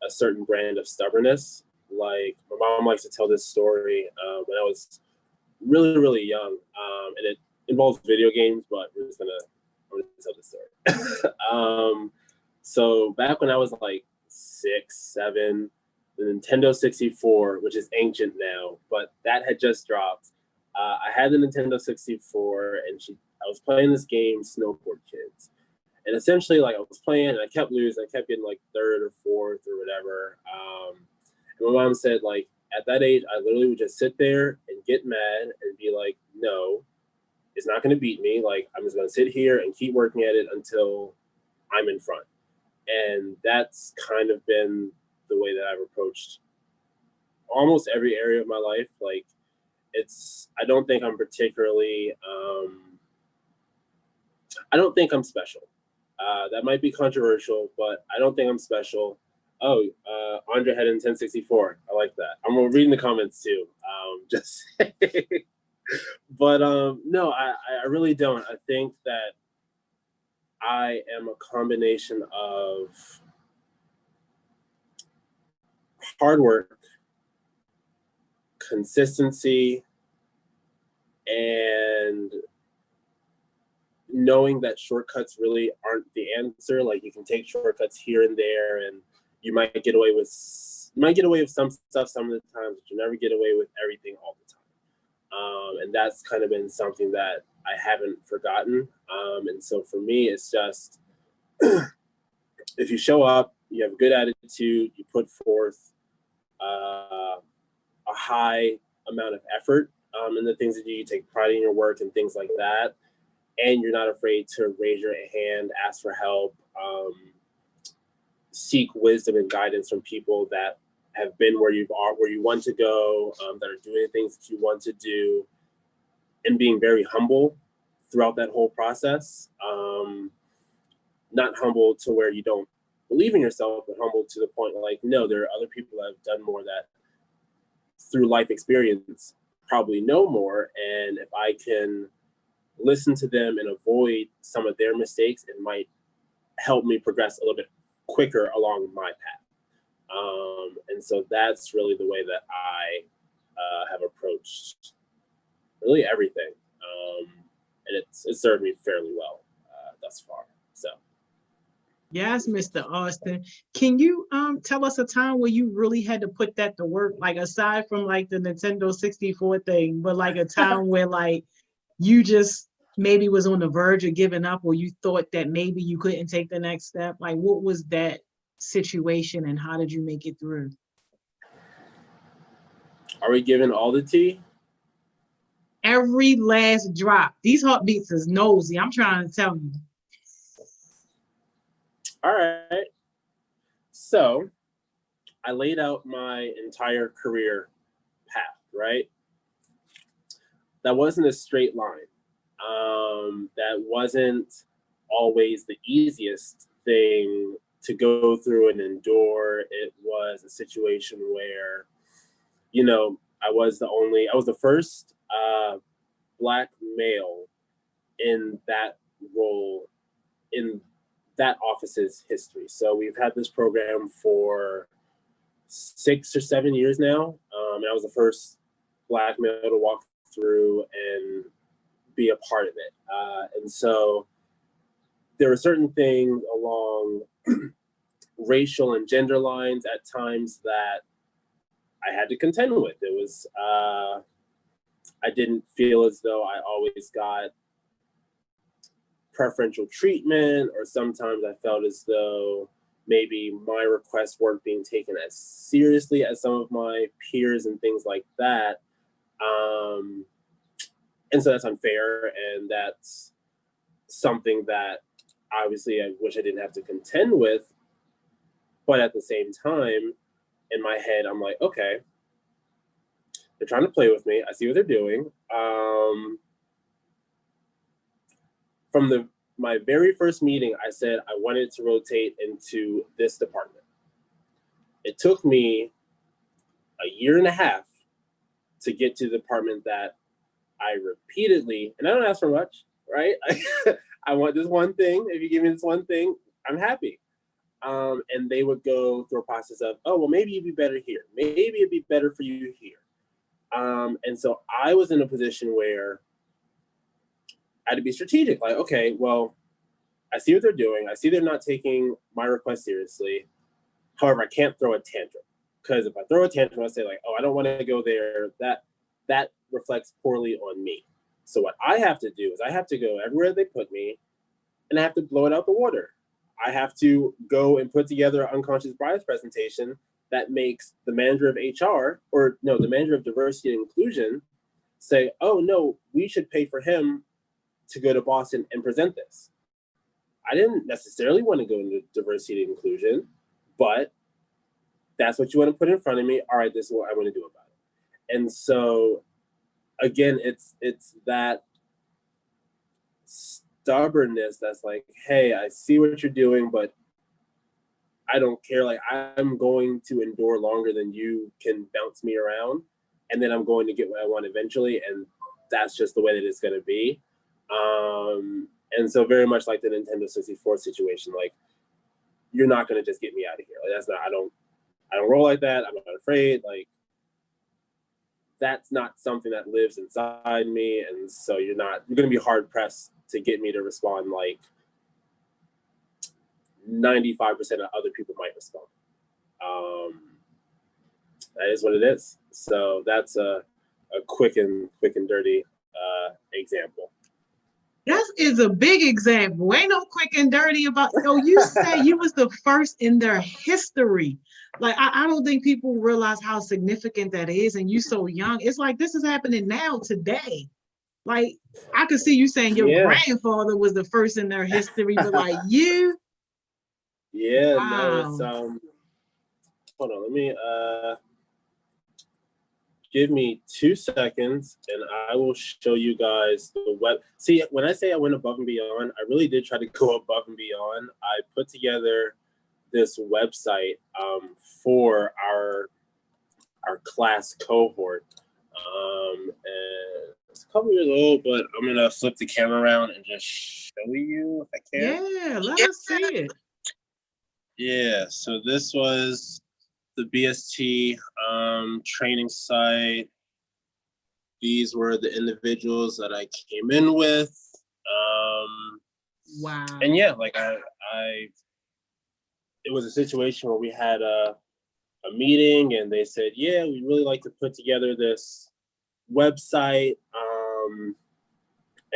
a certain brand of stubbornness. Like, my mom likes to tell this story when I was really, really young, and it involves video games, but I'm gonna tell this story. So back when I was like 6, 7, the Nintendo 64, which is ancient now, but that had just dropped. I had the Nintendo 64, and I was playing this game, Snowboard Kids. And essentially, like, I was playing, and I kept losing. I kept getting like 3rd or 4th or whatever. And my mom said, like, at that age, I literally would just sit there and get mad and be like, no, it's not going to beat me. Like, I'm just going to sit here and keep working at it until I'm in front. And that's kind of been the way that I've approached almost every area of my life. Like, I don't think I'm particularly, I don't think I'm special. That might be controversial, but I don't think I'm special. Oh, Andre had in 1064. I like that. I'm reading the comments too. Just, but no, I really don't. I think that I am a combination of hard work, consistency, and knowing that shortcuts really aren't the answer. Like, you can take shortcuts here and there, and you might get away with some stuff some of the times, but you never get away with everything all the time. And that's kind of been something that I haven't forgotten. And so for me, it's just if you show up, you have a good attitude, you put forth a high amount of effort in the things that you take pride in your work and things like that, and you're not afraid to raise your hand, ask for help, seek wisdom and guidance from people that have been where you want to go, that are doing the things that you want to do, and being very humble throughout that whole process. Not humble to where you don't believe in yourself, but humble to the point like, no, there are other people that have done more that through life experience probably know more. And if I can listen to them and avoid some of their mistakes, it might help me progress a little bit quicker along my path. And so that's really the way that I have approached really everything. And it's served me fairly well thus far. So. Yes, Mr. Austin. Can you tell us a time where you really had to put that to work? Like, aside from like the Nintendo 64 thing, but like a time where like you just maybe was on the verge of giving up, or you thought that maybe you couldn't take the next step? Like, what was that situation and how did you make it through? Are we giving all the tea? Every last drop. These heartbeats is nosy. I'm trying to tell you. All right. So I laid out my entire career path, right? That wasn't a straight line. That wasn't always the easiest thing to go through and endure. It was a situation where, you know, I was the first Black male in that role in that office's history. So we've had this program for 6 or 7 years now. And I was the first Black male to walk through and be a part of it. And so there were certain things along racial and gender lines at times that I had to contend with. It was, I didn't feel as though I always got preferential treatment, or sometimes I felt as though maybe my requests weren't being taken as seriously as some of my peers and things like that. And so that's unfair, and that's something that obviously I wish I didn't have to contend with. But at the same time, in my head, I'm like, okay, they're trying to play with me. I see what they're doing. From my very first meeting, I said I wanted to rotate into this department. It took me a year and a half to get to the department that I repeatedly, and I don't ask for much, right? I want this one thing. If you give me this one thing, I'm happy. And they would go through a process of, oh, well, maybe you'd be better here. Maybe it'd be better for you here. And so I was in a position where I had to be strategic. Like, okay, well, I see what they're doing. I see they're not taking my request seriously. However, I can't throw a tantrum, because if I throw a tantrum, I say like, oh, I don't want to go there. That reflects poorly on me. So what I have to do is I have to go everywhere they put me, and I have to blow it out the water. I have to go and put together an unconscious bias presentation that makes the manager of HR, or no, the manager of diversity and inclusion say, oh no, we should pay for him to go to Boston and present this. I didn't necessarily want to go into diversity and inclusion, but that's what you want to put in front of me. All right, this is what I want to do about it. And so again, it's that stubbornness that's like, hey, I see what you're doing, but I don't care. Like, I'm going to endure longer than you can bounce me around, and then I'm going to get what I want eventually, and that's just the way that it's going to be. And so very much like the Nintendo 64 situation, like, you're not going to just get me out of here. Like, that's not, I don't roll like that. I'm not afraid. Like, that's not something that lives inside me. And so you're going to be hard pressed to get me to respond like 95% of other people might respond. That is what it is. So that's a quick and dirty example. That is a big example. Ain't no quick and dirty about, you say you was the first in their history. Like, I don't think people realize how significant that is. And you so young. It's like, this is happening now, today. Like, I could see you saying your grandfather was the first in their history, but like you. Yeah, wow. No, it's, hold on, let me, give me 2 seconds and I will show you guys the web. See, when I say I went above and beyond, I really did try to go above and beyond. I put together this website for our class cohort. And it's a couple years old, but I'm gonna flip the camera around and just show you if I can. Yeah, let us see it. Yeah, so this was the BST training site. These were the individuals that I came in with. Wow. And yeah, like it was a situation where we had a meeting and they said, yeah, we'd really like to put together this website.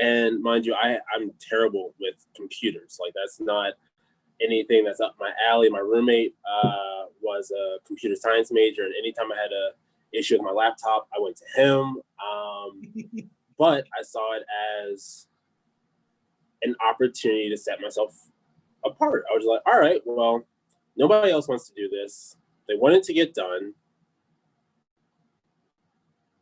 And mind you, I'm terrible with computers. Like, that's not anything that's up my alley. My roommate was a computer science major, and anytime I had a issue with my laptop, I went to him. But I saw it as an opportunity to set myself apart. I was like, all right, well, nobody else wants to do this. They want it to get done.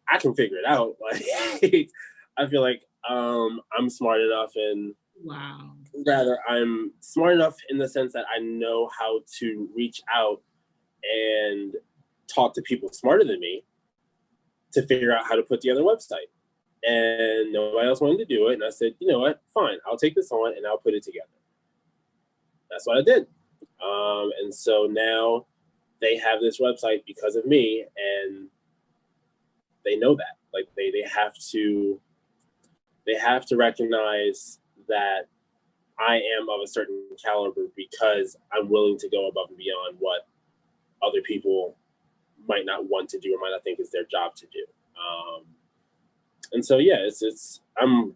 I can figure it out. Like, I feel like I'm smart enough, and wow. rather, I'm smart enough in the sense that I know how to reach out and talk to people smarter than me to figure out how to put together a website. And nobody else wanted to do it. And I said, you know what? Fine. I'll take this on and I'll put it together. That's what I did. And so now they have this website because of me, and they know that. Like, they have to recognize that I am of a certain caliber because I'm willing to go above and beyond what other people might not want to do or might not think is their job to do. And so, yeah, I'm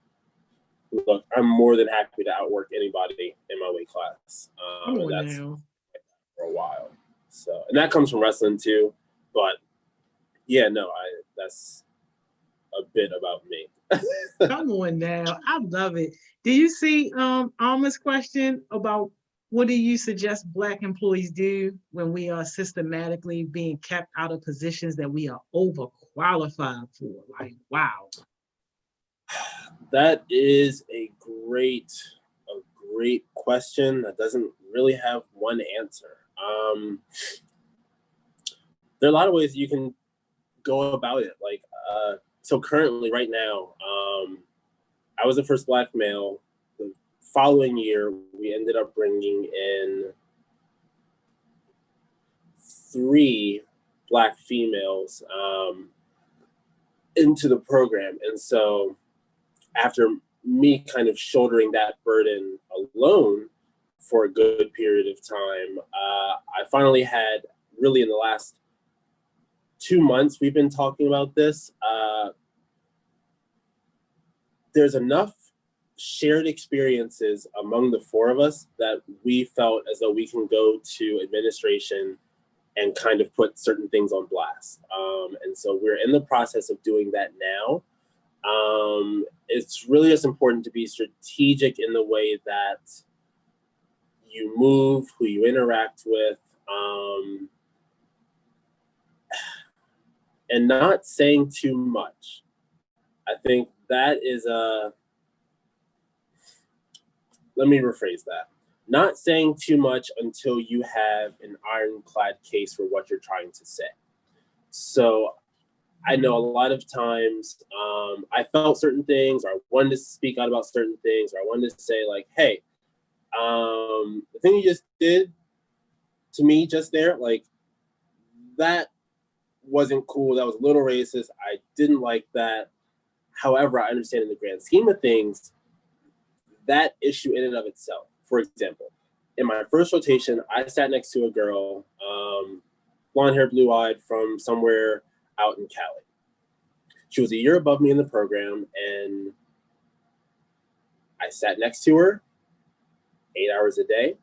more than happy to outwork anybody in my weight class. And that's for a while. So, and that comes from wrestling too. But yeah, no, that's a bit about me. Come on now. I love it. Do you see Alma's question about what do you suggest Black employees do when we are systematically being kept out of positions that we are overqualified for? Like, wow. That is a great question that doesn't really have one answer. There are a lot of ways you can go about it. Like, so currently right now, I was the first Black male. The following year, we ended up bringing in 3 Black females into the program. And so after me kind of shouldering that burden alone for a good period of time, I finally had, really in the last 2 months, we've been talking about this. There's enough shared experiences among the 4 of us that we felt as though we can go to administration and kind of put certain things on blast. And so we're in the process of doing that now. It's really just important to be strategic in the way that you move, who you interact with, and not saying too much. I think that is let me rephrase that. Not saying too much until you have an ironclad case for what you're trying to say. So I know a lot of times I felt certain things, or I wanted to speak out about certain things, or I wanted to say like, hey, the thing you just did to me just there, like that wasn't cool. That was a little racist. I didn't like that. However, I understand in the grand scheme of things, that issue in and of itself. For example, in my first rotation, I sat next to a girl, blonde hair, blue eyed, from somewhere out in Cali. She was a year above me in the program, and I sat next to her 8 hours a day.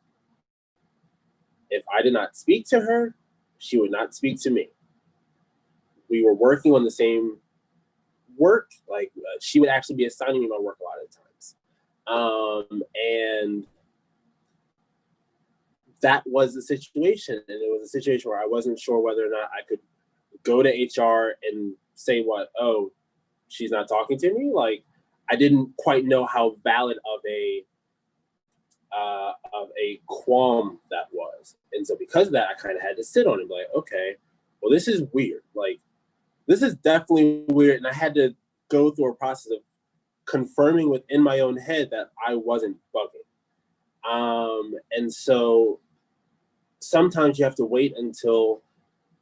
If I did not speak to her, she would not speak to me. We were working on the same work. Like she would actually be assigning me my work a lot of times. And that was the situation. And it was a situation where I wasn't sure whether or not I could go to HR and say what, oh, she's not talking to me. Like I didn't quite know how valid of a qualm that was. And so because of that, I kind of had to sit on it and be like, okay, well, this is weird. Like this is definitely weird. And I had to go through a process of confirming within my own head that I wasn't bugging. And so sometimes you have to wait until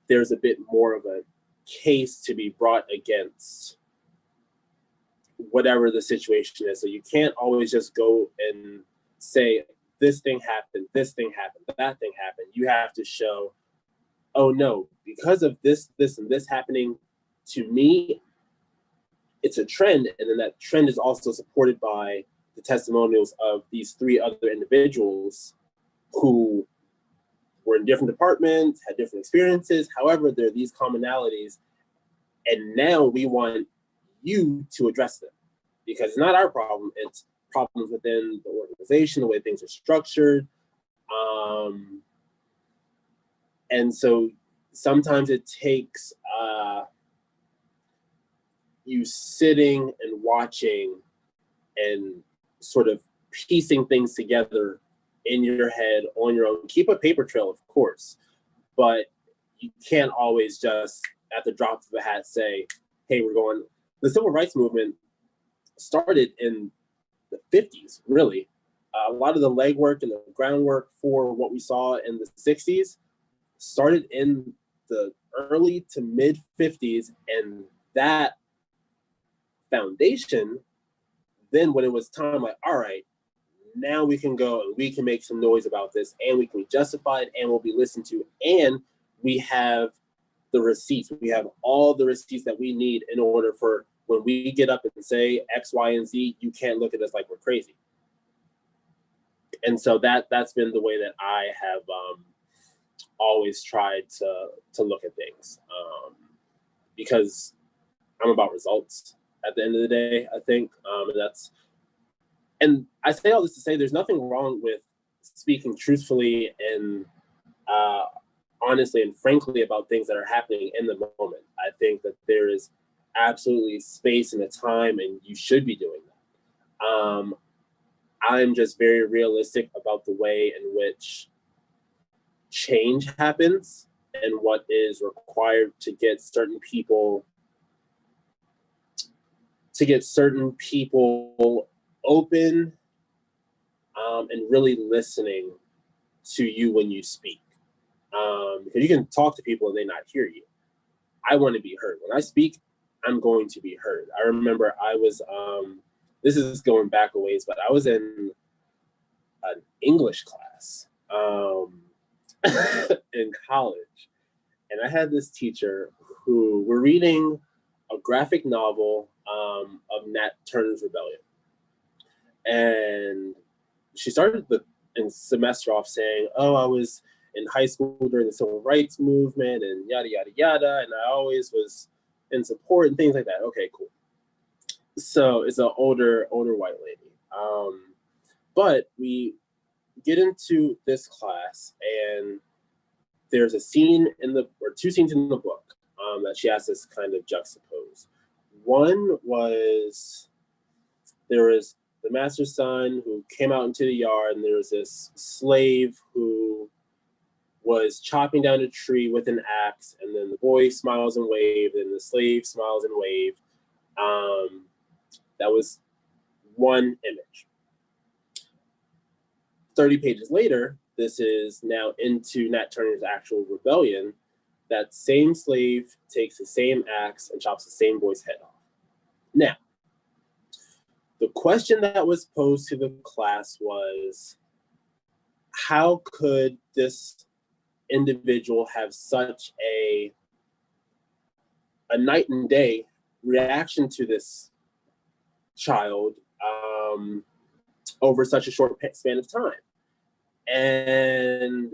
there's a bit more of a case to be brought against whatever the situation is. So you can't always just go and say, this thing happened, that thing happened. You have to show, oh no, because of this, and this happening to me, it's a trend. And then that trend is also supported by the testimonials of these 3 other individuals who were in different departments, had different experiences. However, there are these commonalities. And now we want you to address them because it's not our problem. It's problems within the organization, the way things are structured. And so sometimes it takes you sitting and watching and sort of piecing things together in your head on your own. Keep a paper trail, of course, but you can't always just at the drop of a hat say, hey, we're going. The civil rights movement started in the 50s, really. A lot of the legwork and the groundwork for what we saw in the 60s started in the early to mid 50s. And that foundation, then when it was time, like, all right, now we can go and we can make some noise about this and we can be justified and we'll be listened to. And we have the receipts. We have all the receipts that we need in order for when we get up and say X, Y, and Z, you can't look at us like we're crazy. And so that's been the way that I have always tried to look at things because I'm about results at the end of the day, I think. And I say all this to say there's nothing wrong with speaking truthfully and honestly and frankly about things that are happening in the moment. I think that there is absolutely space and a time, and you should be doing that. I'm just very realistic about the way in which change happens and what is required to get certain people open and really listening to you when you speak. Because you can talk to people and they not hear you. I want to be heard. When I speak, I'm going to be heard. I remember I was, this is going back a ways, but I was in an English class in college. And I had this teacher who were reading a graphic novel of Nat Turner's Rebellion. And she started the semester off saying, oh, I was in high school during the civil rights movement and yada, yada, yada. And I always was in support and things like that. Okay, cool. So it's an older white lady. But we get into this class and there's a scene or 2 scenes in the book that she has us kind of juxtapose. One was, there was the master's son who came out into the yard, and there was this slave who was chopping down a tree with an axe, and then the boy smiles and waved, and the slave smiles and waved. That was one image. 30 pages later, this is now into Nat Turner's actual rebellion. That same slave takes the same axe and chops the same boy's head off. Now, the question that was posed to the class was, how could this individual have such a night and day reaction to this child over such a short span of time? And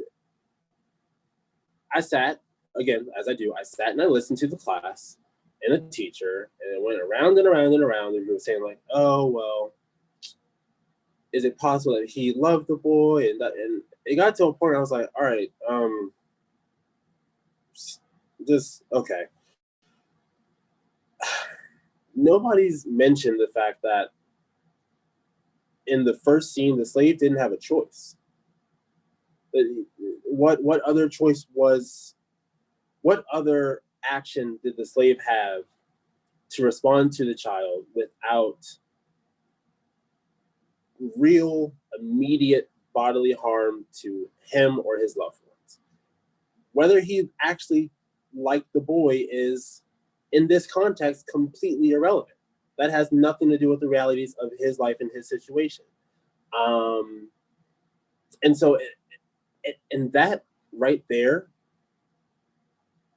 I sat, again, as I do, I sat and I listened to the class and the teacher, and it went around and around and around, and we were saying like, oh, well, is it possible that he loved the boy? And it got to a point I was like, all right, just, okay. Nobody's mentioned the fact that in the first scene, the slave didn't have a choice. What other choice was, what other action did the slave have to respond to the child without real, immediate bodily harm to him or his loved ones? Whether he actually liked the boy is, in this context, completely irrelevant. That has nothing to do with the realities of his life and his situation. And so, and that right there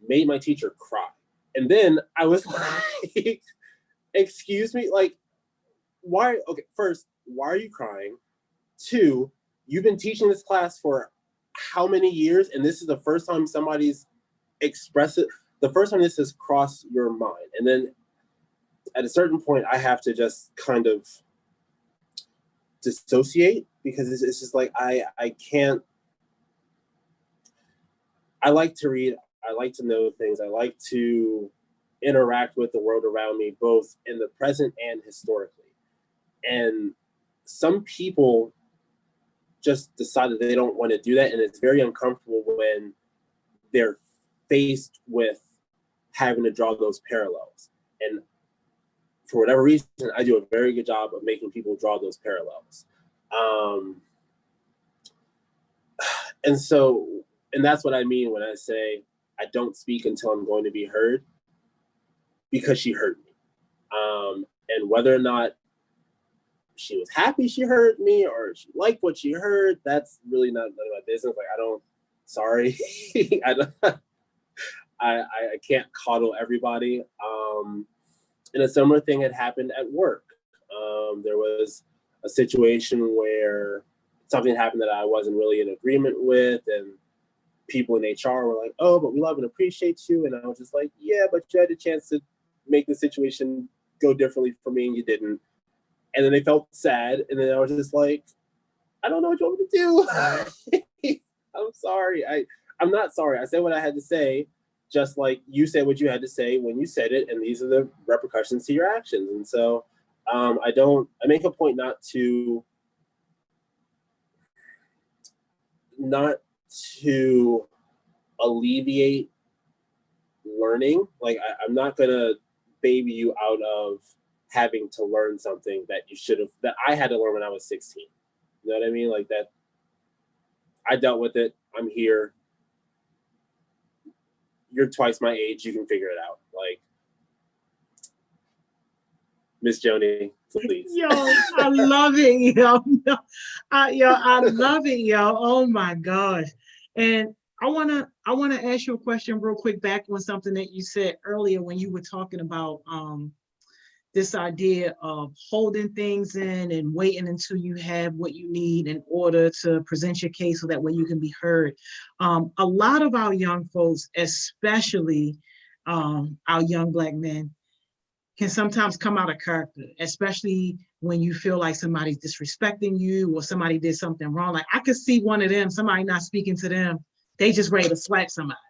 made my teacher cry. And then I was like, excuse me, like, why? Okay, first, why are you crying? Two, you've been teaching this class for how many years? And this is the first time somebody's expressed it, the first time this has crossed your mind. And then at a certain point, I have to just kind of dissociate, because it's just like, I can't, I like to read, I like to know things, I like to interact with the world around me, both in the present and historically. And some people just decide that they don't want to do that, and it's very uncomfortable when they're faced with having to draw those parallels. And for whatever reason, I do a very good job of making people draw those parallels. And that's what I mean when I say I don't speak until I'm going to be heard, because she heard me. And whether or not she was happy she heard me or she liked what she heard, that's really none of my business. Like, sorry, I can't coddle everybody. And a similar thing had happened at work. There was a situation where something happened that I wasn't really in agreement with, and people in HR were like, oh, but we love and appreciate you. And I was just like, yeah, but you had a chance to make the situation go differently for me and you didn't. And then they felt sad. And then I was just like, I don't know what you want me to do. I'm sorry. I'm not sorry. I said what I had to say, just like you said what you had to say when you said it. And these are the repercussions to your actions. And so I make a point not to alleviate learning. Like, I'm not going to baby you out of having to learn something that I had to learn when I was 16. You know what I mean? Like, that I dealt with it. I'm here. You're twice my age. You can figure it out. Like, Miss Joni, please. Yo, I love it, yo. I love it, yo. Oh my gosh. And I wanna ask you a question real quick, back on something that you said earlier when you were talking about this idea of holding things in and waiting until you have what you need in order to present your case so that way you can be heard. A lot of our young folks, especially our young Black men, can sometimes come out of character, especially when you feel like somebody's disrespecting you or somebody did something wrong. Like, I could see one of them, somebody not speaking to them, they just ready to slap somebody.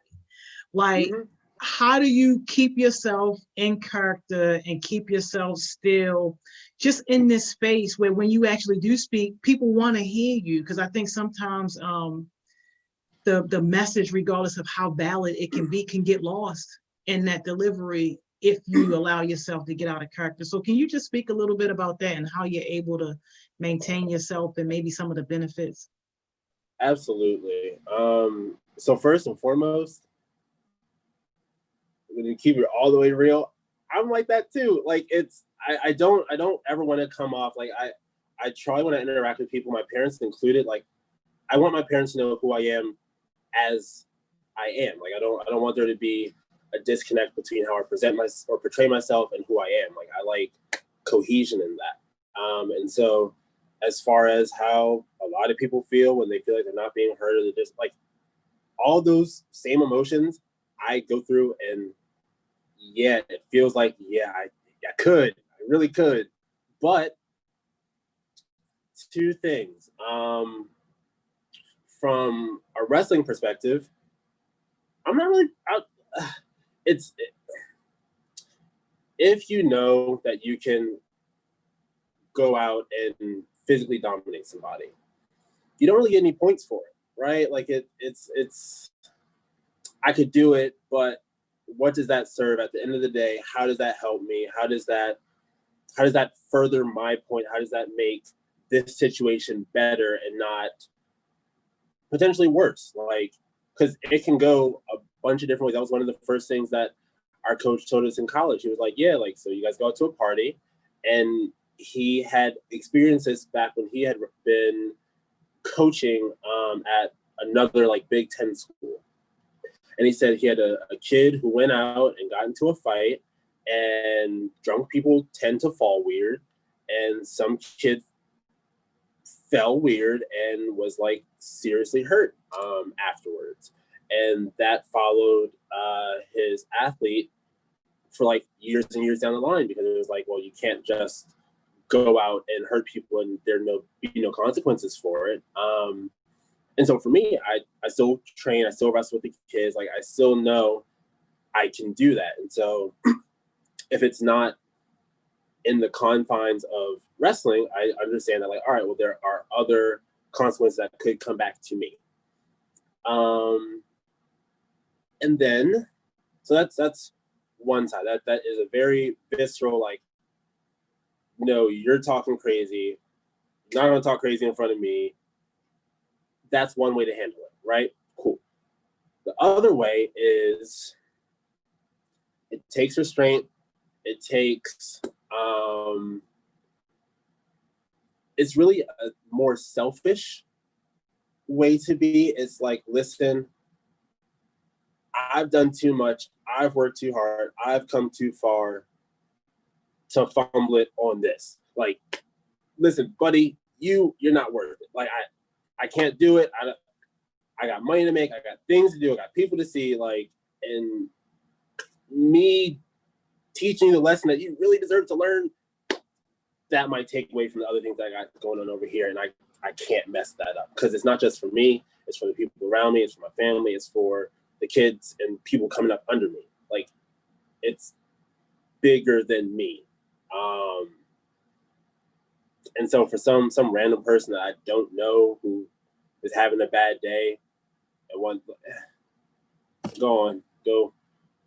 Like, how do you keep yourself in character and keep yourself still just in this space where when you actually do speak, people want to hear you? Because I think sometimes the message, regardless of how valid it can be, can get lost in that delivery if you allow yourself to get out of character. So can you just speak a little bit about that and how you're able to maintain yourself and maybe some of the benefits? Absolutely. So first and foremost, when you keep it all the way real, I'm like that too. Like I don't ever want to come off like I try when I interact with people, my parents included, like I want my parents to know who I am as I am. Like I don't want there to be a disconnect between how I present or portray myself and who I am. Like I like cohesion in that. And so as far as how a lot of people feel when they feel like they're not being heard or they're just like all those same emotions I go through, and yeah, it feels like, yeah, I really could. But two things. From a wrestling perspective, I'm not really out. If you know that you can go out and physically dominate somebody, you don't really get any points for it, right? Like it's I could do it, but what does that serve at the end of the day? How does that help me? How does that further my point? How does that make this situation better and not potentially worse? Like, because it can go a bunch of different ways. That was one of the first things that our coach told us in college. He was like, yeah, like, so you guys go out to a party, and he had experiences back when he had been coaching at another like Big Ten school. And he said he had a kid who went out and got into a fight, and drunk people tend to fall weird. And some kid fell weird and was like seriously hurt afterwards. And that followed his athlete for like years and years down the line, because it was like, well, you can't just go out and hurt people and there be no consequences for it. And so for me, I still train, I still wrestle with the kids. Like I still know I can do that. And so if it's not in the confines of wrestling, I understand that like, all right, well, there are other consequences that could come back to me. And then, so that's one side. That is a very visceral, like, no, you're talking crazy. You're not gonna talk crazy in front of me. That's one way to handle it, right? Cool. The other way is it takes restraint. It takes, it's really a more selfish way to be. It's like, listen, I've done too much. I've worked too hard. I've come too far to fumble it on this. Like, listen, buddy, you're not worth it. Like, I can't do it. I got money to make. I got things to do. I got people to see. Like, and me teaching you the lesson that you really deserve to learn, that might take away from the other things I got going on over here. And I can't mess that up, because it's not just for me. It's for the people around me. It's for my family. It's for the kids and people coming up under me. Like, it's bigger than me. And so for some random person that I don't know who is having a bad day, and go,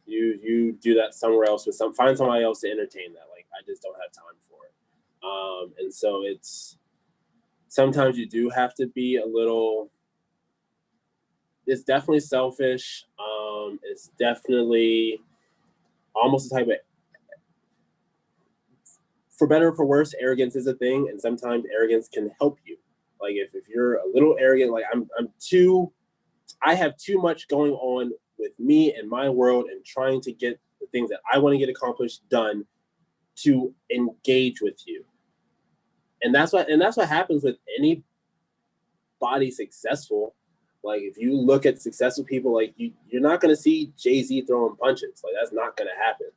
you do that somewhere else with find somebody else to entertain that. Like, I just don't have time for it. And so sometimes you do have to be a little, it's definitely selfish. It's definitely almost a type of, for better or for worse, arrogance is a thing, and sometimes arrogance can help you. Like if you're a little arrogant, like I have too much going on with me and my world and trying to get the things that I want to get accomplished done to engage with you. And that's what happens with anybody successful. Like if you look at successful people, like you're not going to see Jay-Z throwing punches. Like that's not going to happen.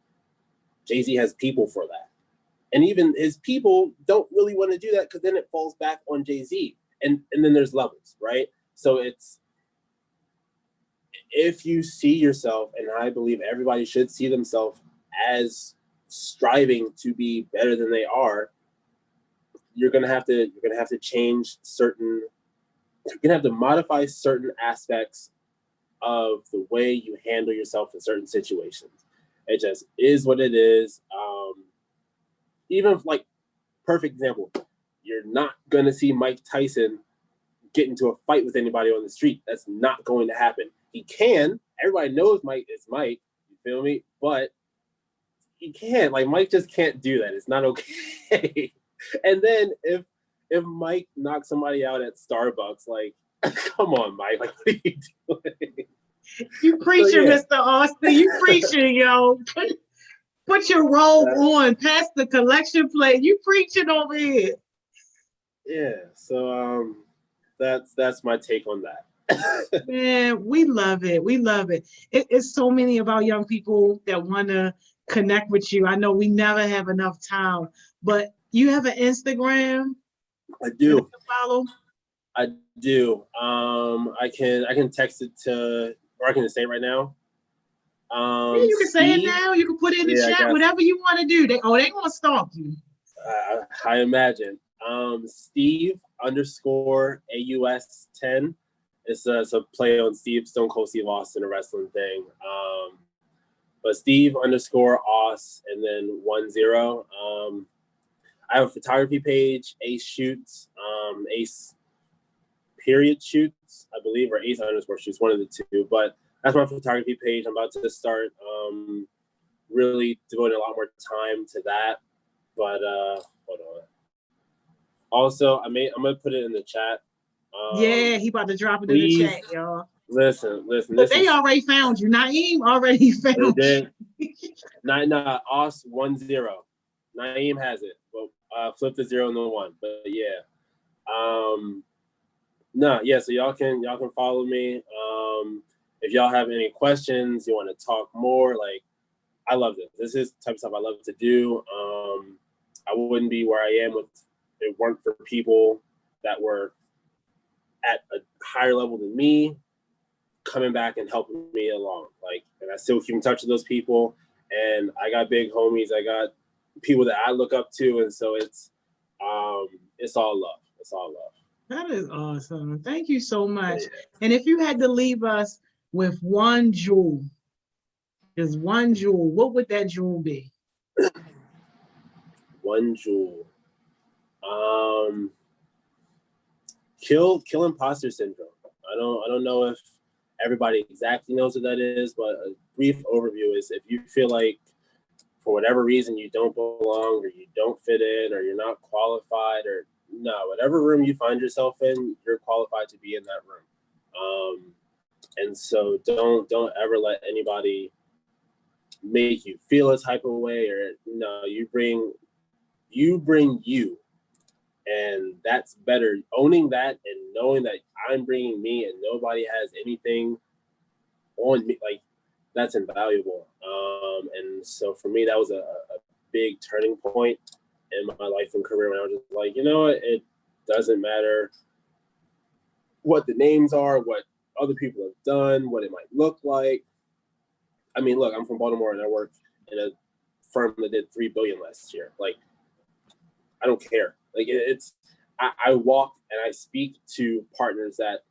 Jay-Z has people for that. And even his people don't really want to do that, because then it falls back on Jay-Z. And then there's levels, right? So if you see yourself, and I believe everybody should see themselves as striving to be better than they are, you're gonna have to change certain. You're gonna have to modify certain aspects of the way you handle yourself in certain situations. It just is what it is. Even if, like, perfect example, you're not gonna see Mike Tyson get into a fight with anybody on the street. That's not going to happen. He can. Everybody knows Mike is Mike. You feel me? But he can't. Like, Mike just can't do that. It's not okay. And then if Mike knocks somebody out at Starbucks, like, come on, Mike. Like, what are you doing? You preaching, Mr. Austin. You preaching, yo. Put your robe on. Pass the collection plate. You preaching over here. Yeah. So that's my take on that. Man, we love it. We love it. It's so many of our young people that want to connect with you. I know we never have enough time, but you have an Instagram? I do. Follow? I do. I can text it to, or I can just say it right now. Yeah, you can say it now. You can put it in the chat. Whatever you want to do. They gonna stalk you. I imagine. Steve _AUS10. It's a play on Stone Cold Steve Austin, a wrestling thing. But Steve _Aus and then 10. I have a photography page, Ace Shoots, Ace period shoots, I believe, or Ace _shoots, one of the two. But that's my photography page. I'm about to start really devoting a lot more time to that. But hold on. Also, I'm gonna put it in the chat. Yeah, he about to drop it in the chat, y'all. Listen. But they already found you. Naeem already found you. Nah, Aus 10. Naeem has it. Well, flip the 0 and the 1. But yeah. So y'all can follow me. If y'all have any questions, you want to talk more, like, I love this. This is the type of stuff I love to do. I wouldn't be where I am if it weren't for people that were at a higher level than me coming back and helping me along. Like, and I still keep in touch with those people. And I got big homies. I got people that I look up to. And so it's all love. It's all love. That is awesome. Thank you so much. Yeah. And if you had to leave us with one jewel, just one jewel, what would that jewel be? One jewel. Kill imposter syndrome. I don't know if everybody exactly knows what that is, but a brief overview is if you feel like for whatever reason you don't belong or you don't fit in or you're not qualified or whatever room you find yourself in, you're qualified to be in that room. And so don't ever let anybody make you feel a type of way, or you bring you. And that's better. Owning that and knowing that I'm bringing me and nobody has anything on me, like, that's invaluable. And so for me, that was a big turning point in my life and career when I was just like, you know what, it doesn't matter what the names are, what other people have done, what it might look like. I mean, look, I'm from Baltimore and I work in a firm that did $3 billion last year. Like, I don't care. Like, I walk and I speak to partners that,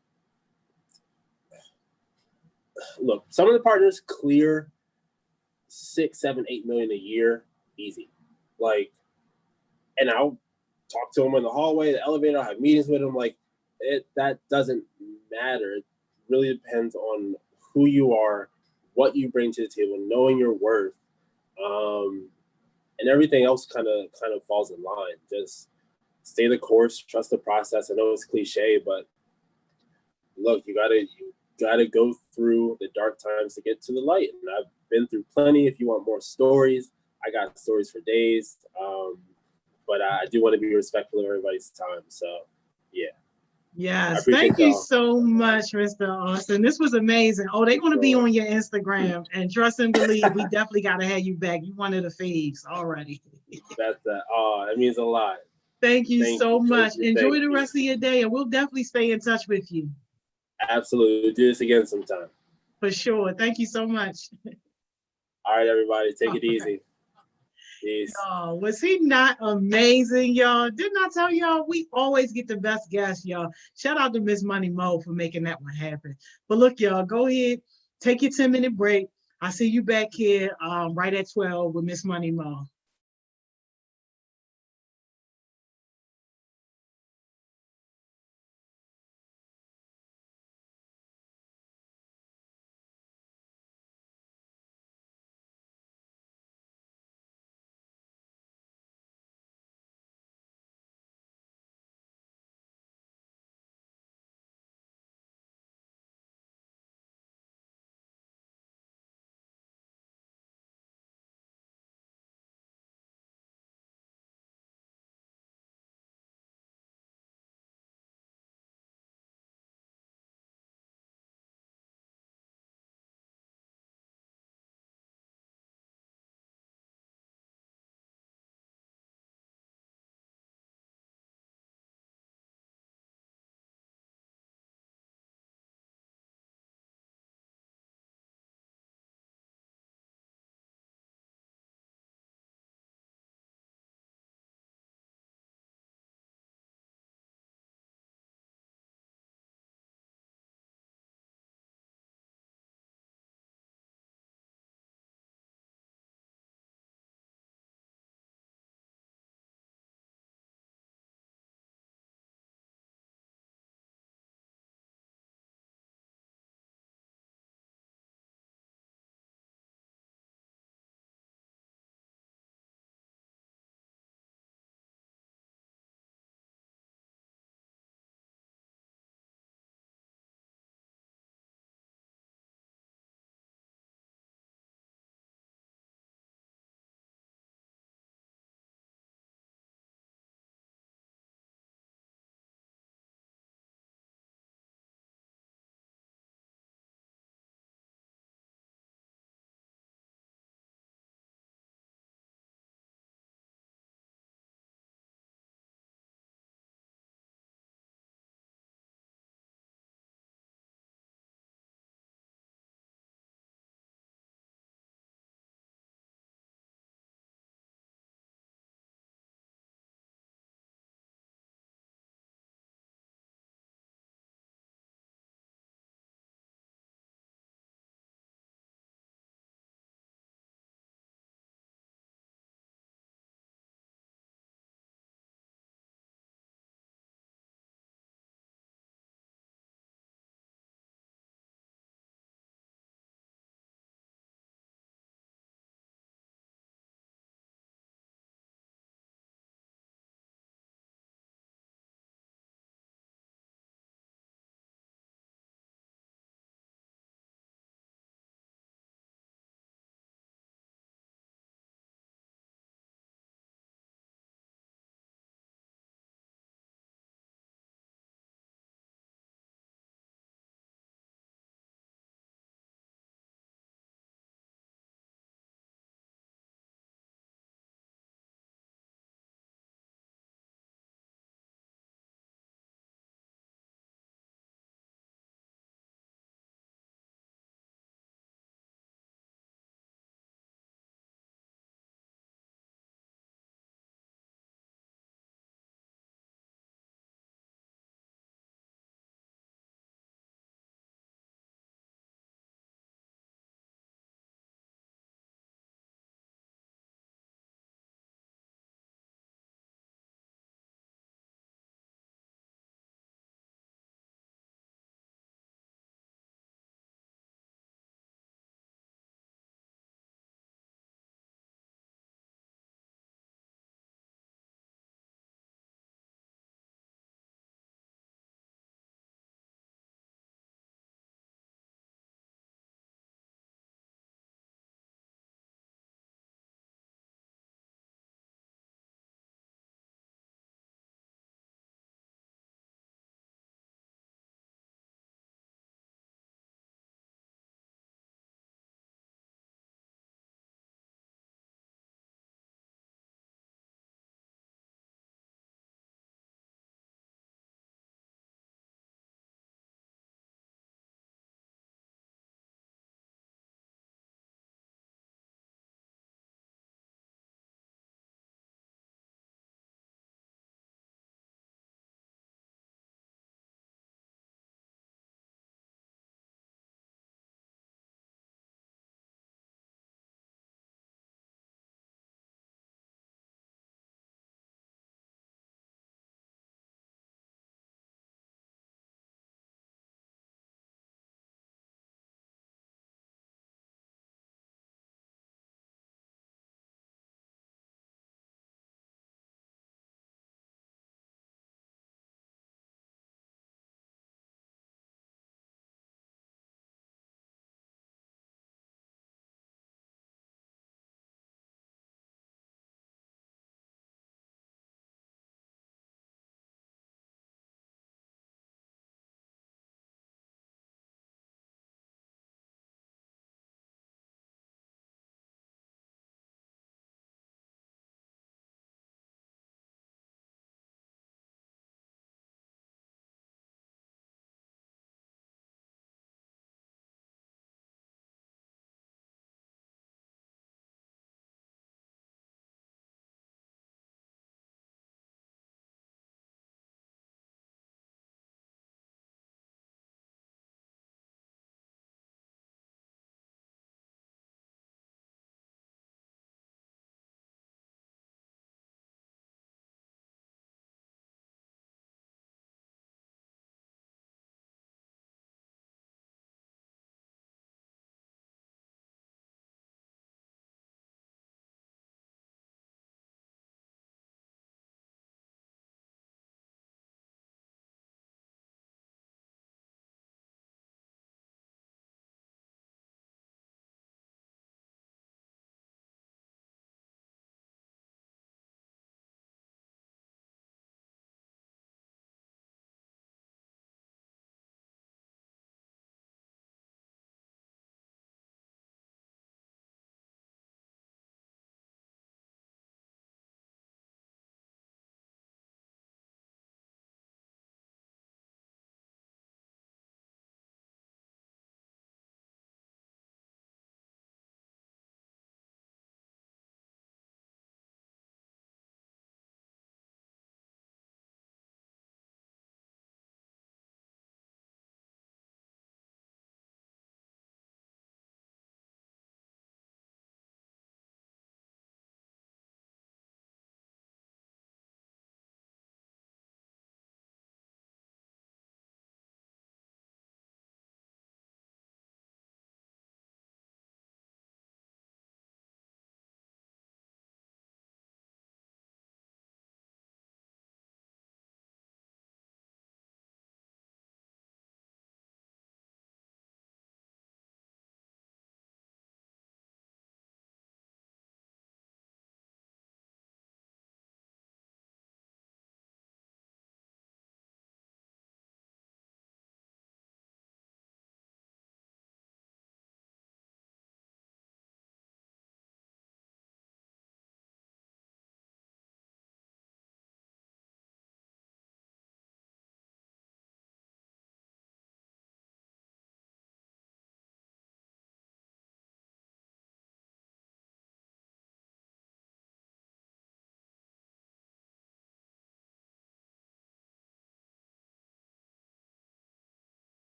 look, some of the partners clear 6, 7, 8 million a year, easy. Like, and I'll talk to them in the hallway, the elevator, I'll have meetings with them. Like, that doesn't matter. It really depends on who you are, what you bring to the table, knowing your worth. And everything else kind of falls in line. Just stay the course, trust the process. I know it's cliche, but look, you gotta go through the dark times to get to the light. And I've been through plenty. If you want more stories, I got stories for days. But I do want to be respectful of everybody's time. So yeah. Yes, thank you so much, Mr. Austin. This was amazing. Oh, they're going to be on your Instagram, and trust and believe, we definitely got to have you back. You one of the faves already. That means a lot. Thank you so much. Enjoy the rest of your day, and we'll definitely stay in touch with you. Absolutely. We'll do this again sometime. For sure. Thank you so much. All right, everybody, take it easy. Peace. Y'all, was he not amazing, y'all? Didn't I tell y'all we always get the best guests, y'all? Shout out to Miss Money Mo for making that one happen. But look, y'all, go ahead, take your 10-minute break. I see you back here right at 12 with Miss Money Mo.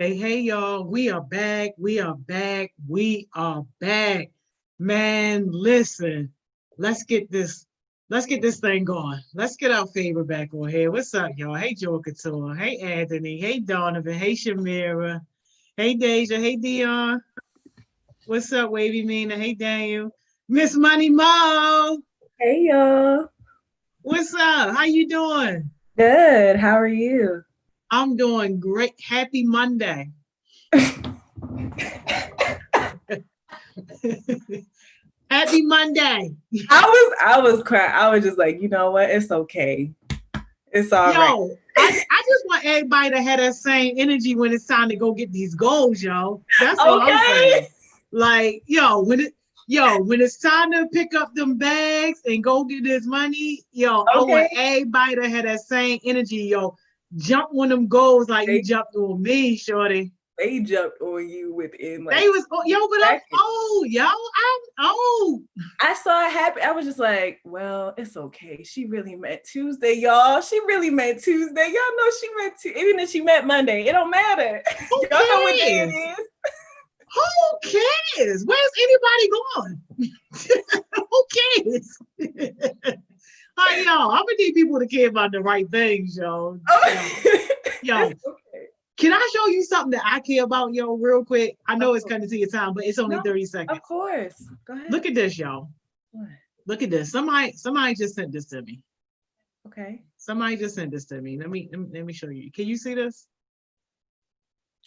Hey, y'all. We are back. We are back. We are back. Man, listen. Let's get this thing going. Let's get our favorite back on here. What's up, y'all? Hey, Joe Couture. Hey, Anthony. Hey, Donovan. Hey, Shamira. Hey, Deja. Hey, Dion. What's up, Wavy Mina? Hey, Daniel. Miss Money Mo. Hey y'all. What's up? How you doing? Good. How are you? I'm doing great. Happy Monday. Happy Monday. I was crying. I was just like, you know what? It's okay. It's all right. Yo, I just want everybody to have that same energy when it's time to go get these goals, yo. That's all I'm saying. Like, when it's time to pick up them bags and go get this money, I want everybody to have that same energy, yo. Jump on them goals like you jumped on me, shorty. They jumped on you within like they was but I'm old, yo. I'm old. I saw it happen. I was just like, well, it's okay. She really meant Tuesday, y'all. She really meant Tuesday. Y'all know she meant even if she meant Monday. It don't matter. Who y'all know what day it is. Who cares? Where's anybody going? Who cares? Hi, y'all. I'm gonna need people to care about the right things, yo. Yo. Okay. Can I show you something that I care about, yo, real quick? I know it's cutting to your time, but it's only 30 seconds. Of course. Go ahead. Look at this, y'all. What? Look at this. Somebody just sent this to me. Okay. Somebody just sent this to me. Let me show you. Can you see this?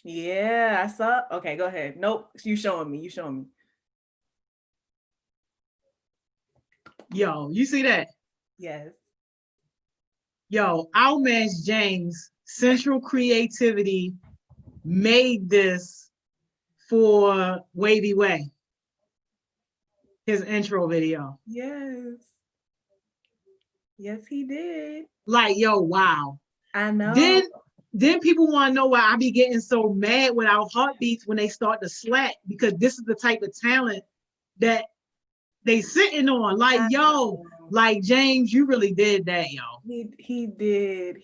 Yeah, I saw. Okay, go ahead. Nope. You showing me. Yo, you see that? Yes. Yo, our man James, Central Creativity, made this for Wavy Way. His intro video. Yes. Yes, he did. Like, yo, wow. I know. Then people want to know why I be getting so mad with our heartbeats when they start to slack, because this is the type of talent that they sitting on. Like, yo, like James, you really did that, yo. He did.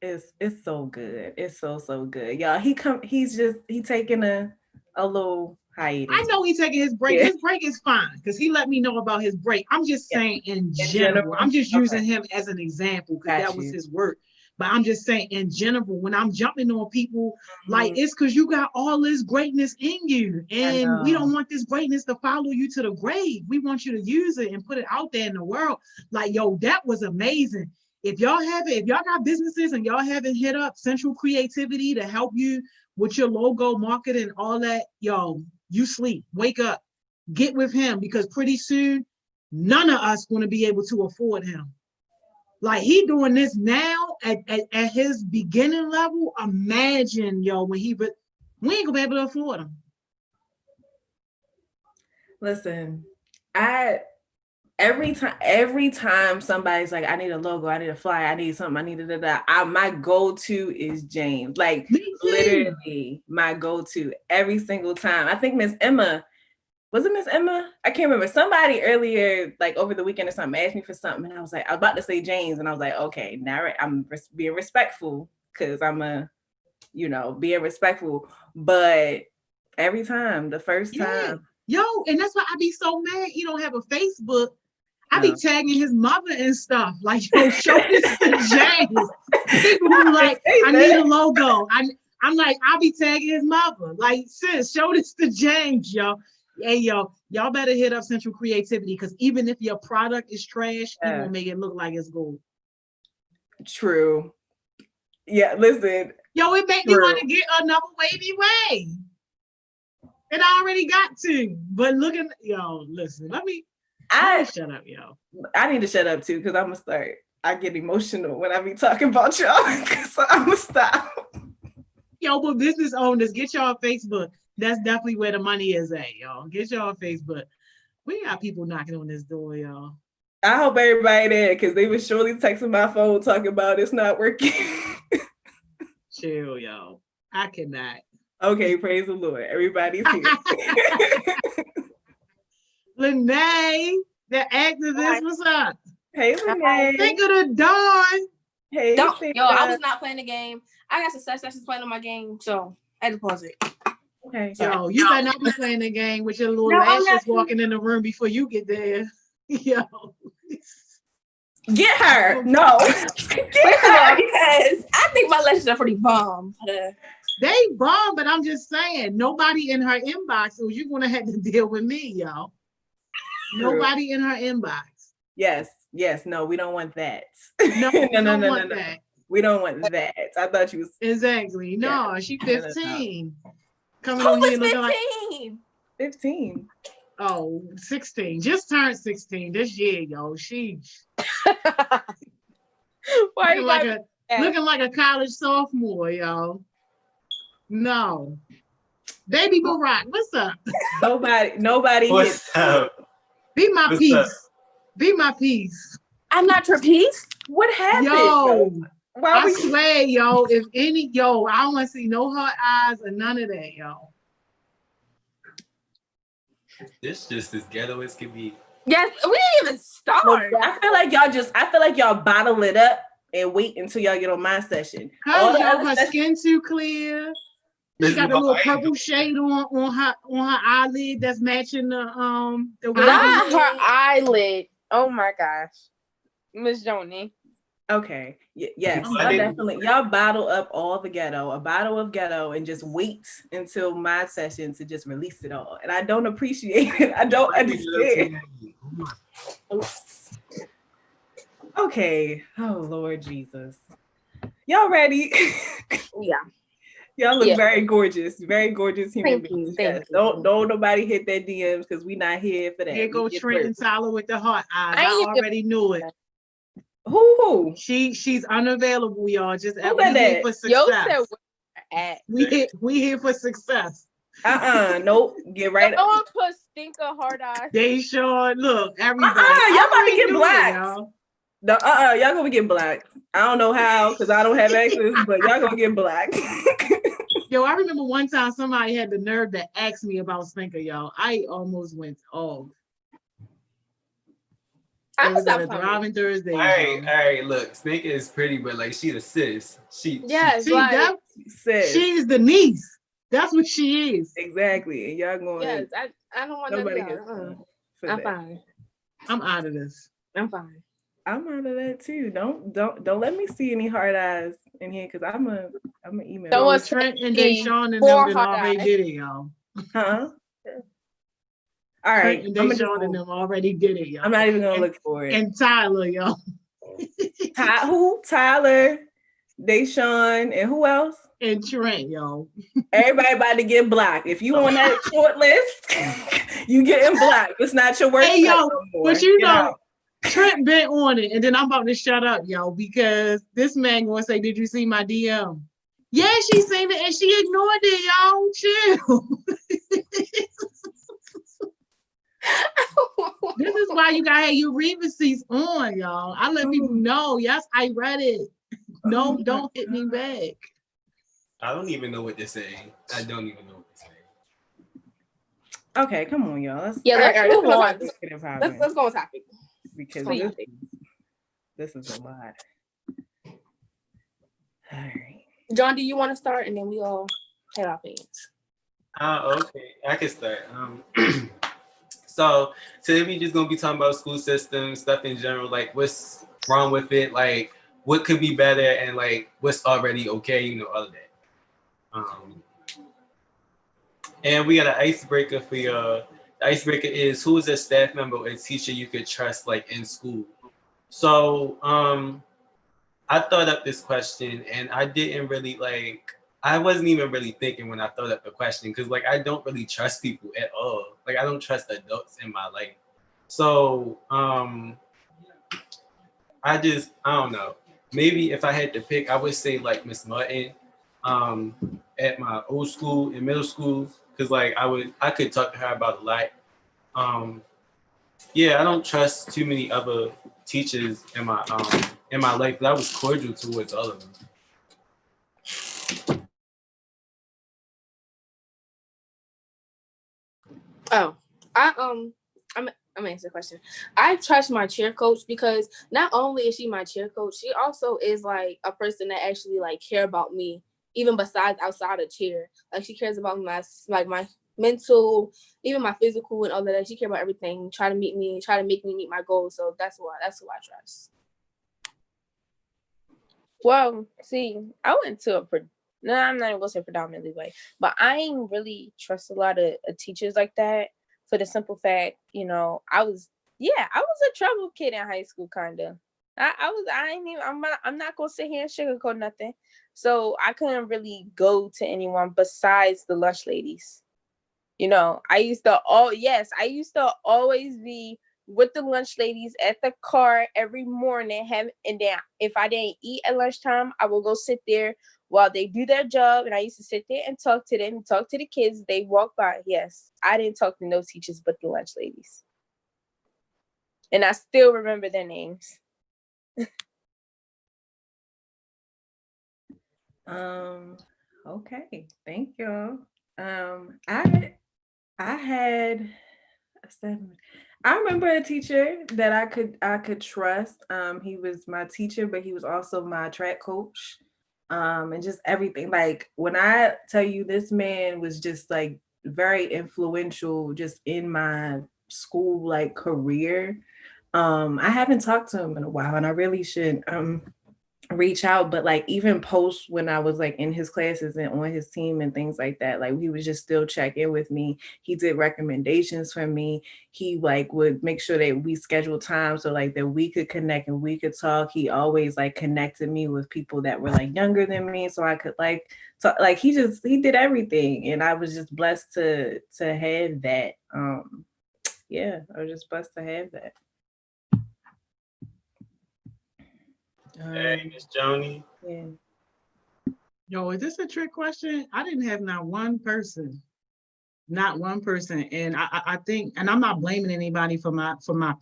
It's so good. It's so good. Y'all, he's taking a little hiatus. I know he's taking his break. Yeah. His break is fine because he let me know about his break. I'm just saying in general. I'm just using him as an example because that was his work. But I'm just saying in general, when I'm jumping on people, like it's because you got all this greatness in you. And we don't want this greatness to follow you to the grave. We want you to use it and put it out there in the world. Like, yo, that was amazing. If y'all got businesses and y'all haven't hit up Central Creativity to help you with your logo, marketing, all that, yo, you sleep, wake up, get with him, because pretty soon, none of us going to be able to afford him. Like, he doing this now at his beginning level. Imagine, yo, when we ain't gonna be able to afford him. Listen, every time somebody's like, I need a logo, I need a flyer, I need something, I need my go-to is James. Like, literally my go-to every single time. I think Miss Emma, was it Miss Emma? I can't remember. Somebody earlier, like over the weekend or something, asked me for something, and I was about to say James, and I was like, okay, now I'm being respectful because I'm being respectful. But every time, the first time. Yo, and that's why I be so mad he don't have a Facebook. I be tagging his mother and stuff. Like, yo, show this to James. People be like, I need a logo. I'm like, I'll be tagging his mother. Like, sis, show this to James, yo. Hey, yo, y'all better hit up Central Creativity, because even if your product is trash, he will make it look like it's gold. True. Yeah, listen. Yo, it made me want to get another Wavy Way. And I already got to. But look at, yo, listen, let me shut up, yo. I need to shut up too, because I'm going to start. I get emotional when I be talking about y'all, so I'm going to stop. Yo, but business owners, get y'all Facebook. That's definitely where the money is at, y'all. Get y'all Facebook. We got people knocking on this door, y'all. I hope everybody there, because they was surely texting my phone talking about it's not working. Chill, y'all. I cannot. Okay, praise the Lord. Everybody's here. Lene, the activist, what's up? Hey, Lene. Think of the dawn. Hey, yo, I was not playing the game. I got success sessions playing on my game, so I had to pause it. Okay. Yo, you better not be playing the game with your little No, I'm lashes not. walking in the room before you get there. Yo. Get her. No. First of all, because I think my lashes are pretty bomb. They bomb, but I'm just saying, nobody in her inbox, so you're gonna have to deal with me, y'all. Nobody in her inbox. Yes. No, we don't want that. No, no. that. We don't want that. I thought you was Exactly. No, Yeah. she No. 15. Coming Who on here was looking like 15? 15. 16. Just turned 16 this year, yo. She Why looking like a college sophomore, yo. No. Baby Barack, what's up? Nobody What's hit. up? Be my What's peace. up? Be my peace. I'm not your piece? What happened? Yo, Why I we swear, yo, if any, yo, I don't want to see no hot eyes or none of that, yo. This just as ghetto as can be. Yes, we didn't even start. I feel like y'all bottle it up and wait until y'all get on my session. Cause yo, her skin too clear. She got a little purple shade on her eyelid that's matching the Not her eyelid. Oh my gosh, Miss Joni. Okay. Yes. Y'all bottle up all the ghetto, a bottle of ghetto, and just wait until my session to just release it all. And I don't appreciate it. I don't understand. Oops. Okay. Oh Lord Jesus. Y'all ready? Yeah. Y'all look very gorgeous human beings. Thank you. Don't nobody hit that DMs because we not here for that. Here go Trent and Tyler with the heart eyes. I already knew it. Who? She's unavailable, y'all. Just Who we said here that? for success. Yo said We here for success. Nope. Get right. Someone put stinker hard eyes. They sure look everybody. Y'all about to get black. Y'all. Y'all gonna get black. I don't know how because I don't have access, but y'all gonna get black. Yo, I remember one time somebody had the nerve to ask me about Stinker, y'all. I almost went off. It was at a driving Thursday. All right, look, Stinker is pretty, but like she the sis. She's the niece. That's what she is. Exactly. And y'all going. Yes, I don't want nobody I'm fine. I'm out of this. I'm fine. I'm out of that too. Don't let me see any hard eyes in here because I'm a email. So Trent and Deshaun and them already did it, y'all. Huh? All right. Trent and Deshaun and them already did it, y'all. I'm not even gonna look for it. And Tyler, y'all. Who? Tyler, Deshaun, and who else? And Trent, y'all. Everybody about to get blocked. If you on that short list, you getting blocked. It's not your work. Hey, yo, no but you know, Trent been on it, and then I'm about to shut up, yo, because this man gonna say, "Did you see my DM?" Yeah, she seen it, and she ignored it, y'all. Chill. This is why you gotta have your read receipts on, y'all. I let people know. Yes, I read it. No, don't hit me back. I don't even know what they're saying. I don't even know what they're saying. Okay, come on, y'all. Let's go on topic. Because this is a lot. All right. John, do you want to start, and then we all have our opinions? Okay, I can start. So today we just gonna be talking about school system stuff in general, like what's wrong with it, like what could be better, and like what's already okay, all of that. And we got an icebreaker for y'all. The icebreaker is, who is a staff member or a teacher you could trust like in school? So I thought up this question and I didn't really I wasn't even really thinking when I thought up the question because I don't really trust people at all. I don't trust adults in my life. So I don't know. Maybe if I had to pick, I would say Miss Martin at my old school in middle school because I could talk to her about a lot. Yeah, I don't trust too many other teachers in my life, but I was cordial towards all of them. Oh, I'm I'm gonna answer the question. I trust my cheer coach because not only is she my cheer coach, she also is like a person that actually like care about me, even besides outside of cheer. Like she cares about my mental, even my physical and all of that. She cares about everything. Try to make me meet my goals. So that's who I trust. Well, see, I went to no, I'm not even gonna say predominantly white, but I ain't really trust a lot of teachers like that for the simple fact, I was a trouble kid in high school, kind of. I'm not gonna sit here and sugarcoat nothing. So I couldn't really go to anyone besides the lunch ladies. I used to always be with the lunch ladies at the car every morning. And then if I didn't eat at lunchtime, I would go sit there while they do their job. And I used to sit there and talk to them, talk to the kids. They walk by. Yes, I didn't talk to no teachers but the lunch ladies. And I still remember their names. Okay, thank you. I had I remember a teacher that I could trust. He was my teacher, but he was also my track coach. And just everything. Like when I tell you this man was just like very influential just in my school like career. I haven't talked to him in a while and I really should reach out, but like even post when I was like in his classes and on his team and things like that, like he would just still check in with me. He did recommendations for me. He like would make sure that we scheduled time so like that we could connect and we could talk. He always like connected me with people that were like younger than me so I could like talk. Like he did everything and I was just blessed to have that. Yeah, I was just blessed to have that. Hey, Miss Joni. Yeah. Yo, is this a trick question? I didn't have not one person. And I think, and I'm not blaming anybody for my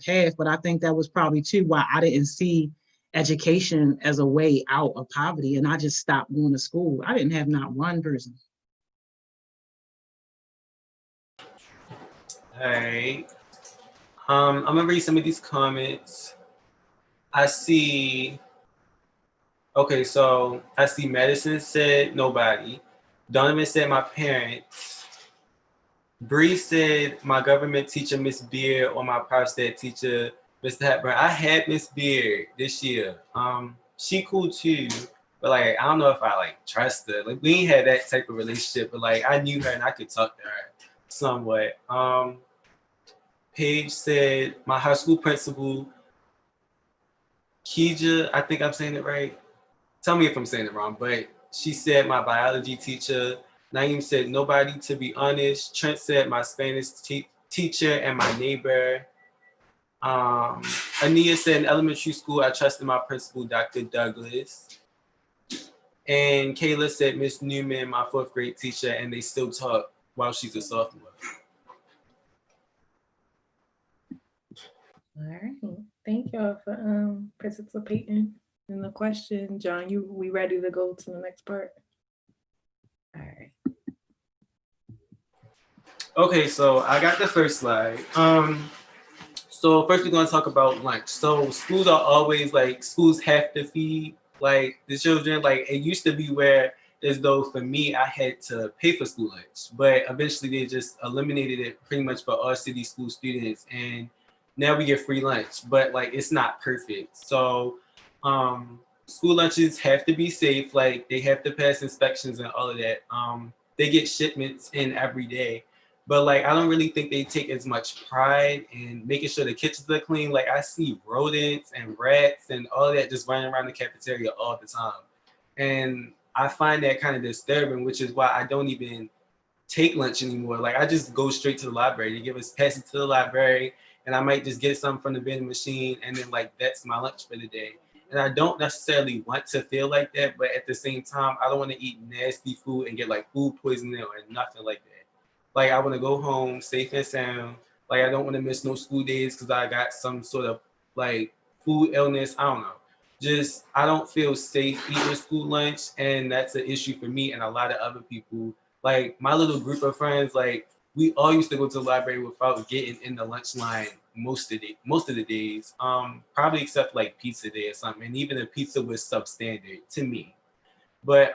path, but I think that was probably too why I didn't see education as a way out of poverty. And I just stopped going to school. I didn't have not one person. All right. I'm gonna read some of these comments. I see. Okay, so I see Madison said nobody. Donovan said my parents. Bree said my government teacher, Miss Beard, or my private stat teacher, Mr. Hepburn. I had Miss Beard this year. She cool too, but like I don't know if I like trust her. Like we ain't had that type of relationship, but like I knew her and I could talk to her somewhat. Paige said my high school principal, Keija, I think I'm saying it right. Tell me if I'm saying it wrong, but she said my biology teacher. Naeem said nobody, to be honest. Trent said my Spanish teacher and my neighbor. Ania said in elementary school, I trusted my principal, Dr. Douglas. And Kayla said Miss Newman, my 4th grade teacher, and they still talk while she's a sophomore. All right. Thank y'all for participating in the question. John, we ready to go to the next part? All right. Okay, so I got the first slide. So first we're gonna talk about lunch. So schools are always like, schools have to feed like the children. Like it used to be where as though for me, I had to pay for school lunch, but eventually they just eliminated it pretty much for all city school students. And now we get free lunch, but like it's not perfect. So school lunches have to be safe. Like they have to pass inspections and all of that. They get shipments in every day. But like, I don't really think they take as much pride in making sure the kitchens are clean. Like I see rodents and rats and all that just running around the cafeteria all the time. And I find that kind of disturbing, which is why I don't even take lunch anymore. Like I just go straight to the library. They give us pass it to the library and I might just get something from the vending machine and then like, that's my lunch for the day. And I don't necessarily want to feel like that, but at the same time, I don't want to eat nasty food and get like food poisoning or nothing like that. Like I want to go home safe and sound. Like I don't want to miss no school days because I got some sort of like food illness. I don't know. Just I don't feel safe eating school lunch, and that's an issue for me and a lot of other people. Like my little group of friends, like we all used to go to the library without getting in the lunch line most of the days. Probably except like pizza day or something. And even the pizza was substandard to me. But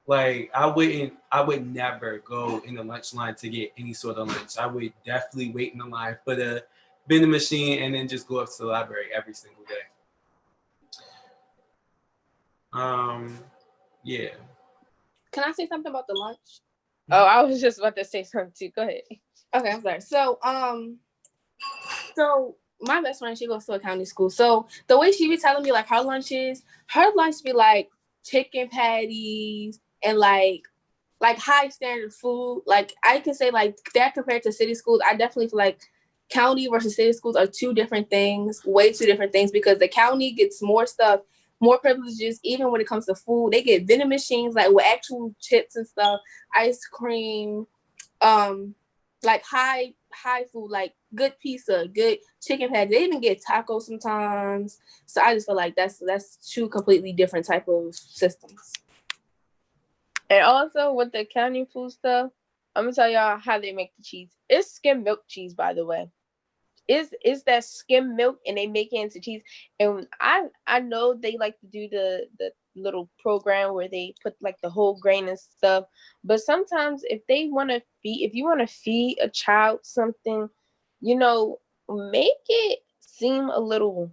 like I would never go in the lunch line to get any sort of lunch. I would definitely wait in the line for the vending machine and then just go up to the library every single day. Yeah. Can I say something about the lunch? Oh, I was just about to say something too. Go ahead. Okay, I'm sorry. So my best friend, she goes to a county school. So the way she be telling me like her lunch be like chicken patties and like high standard food. Like I can say like that compared to city schools, I definitely feel like county versus city schools are two different things, way two different things, because the county gets more stuff, more privileges, even when it comes to food. They get vending machines like with actual chips and stuff, ice cream, like high food, like good pizza, good chicken patty. They even get tacos sometimes. So I just feel like that's two completely different type of systems. And also with the county food stuff, I'm gonna tell y'all how they make the cheese. It's skim milk cheese, by the way. Is that skim milk and they make it into cheese. And I know they like to do the little program where they put like the whole grain and stuff. But sometimes if you want to feed a child something, make it seem a little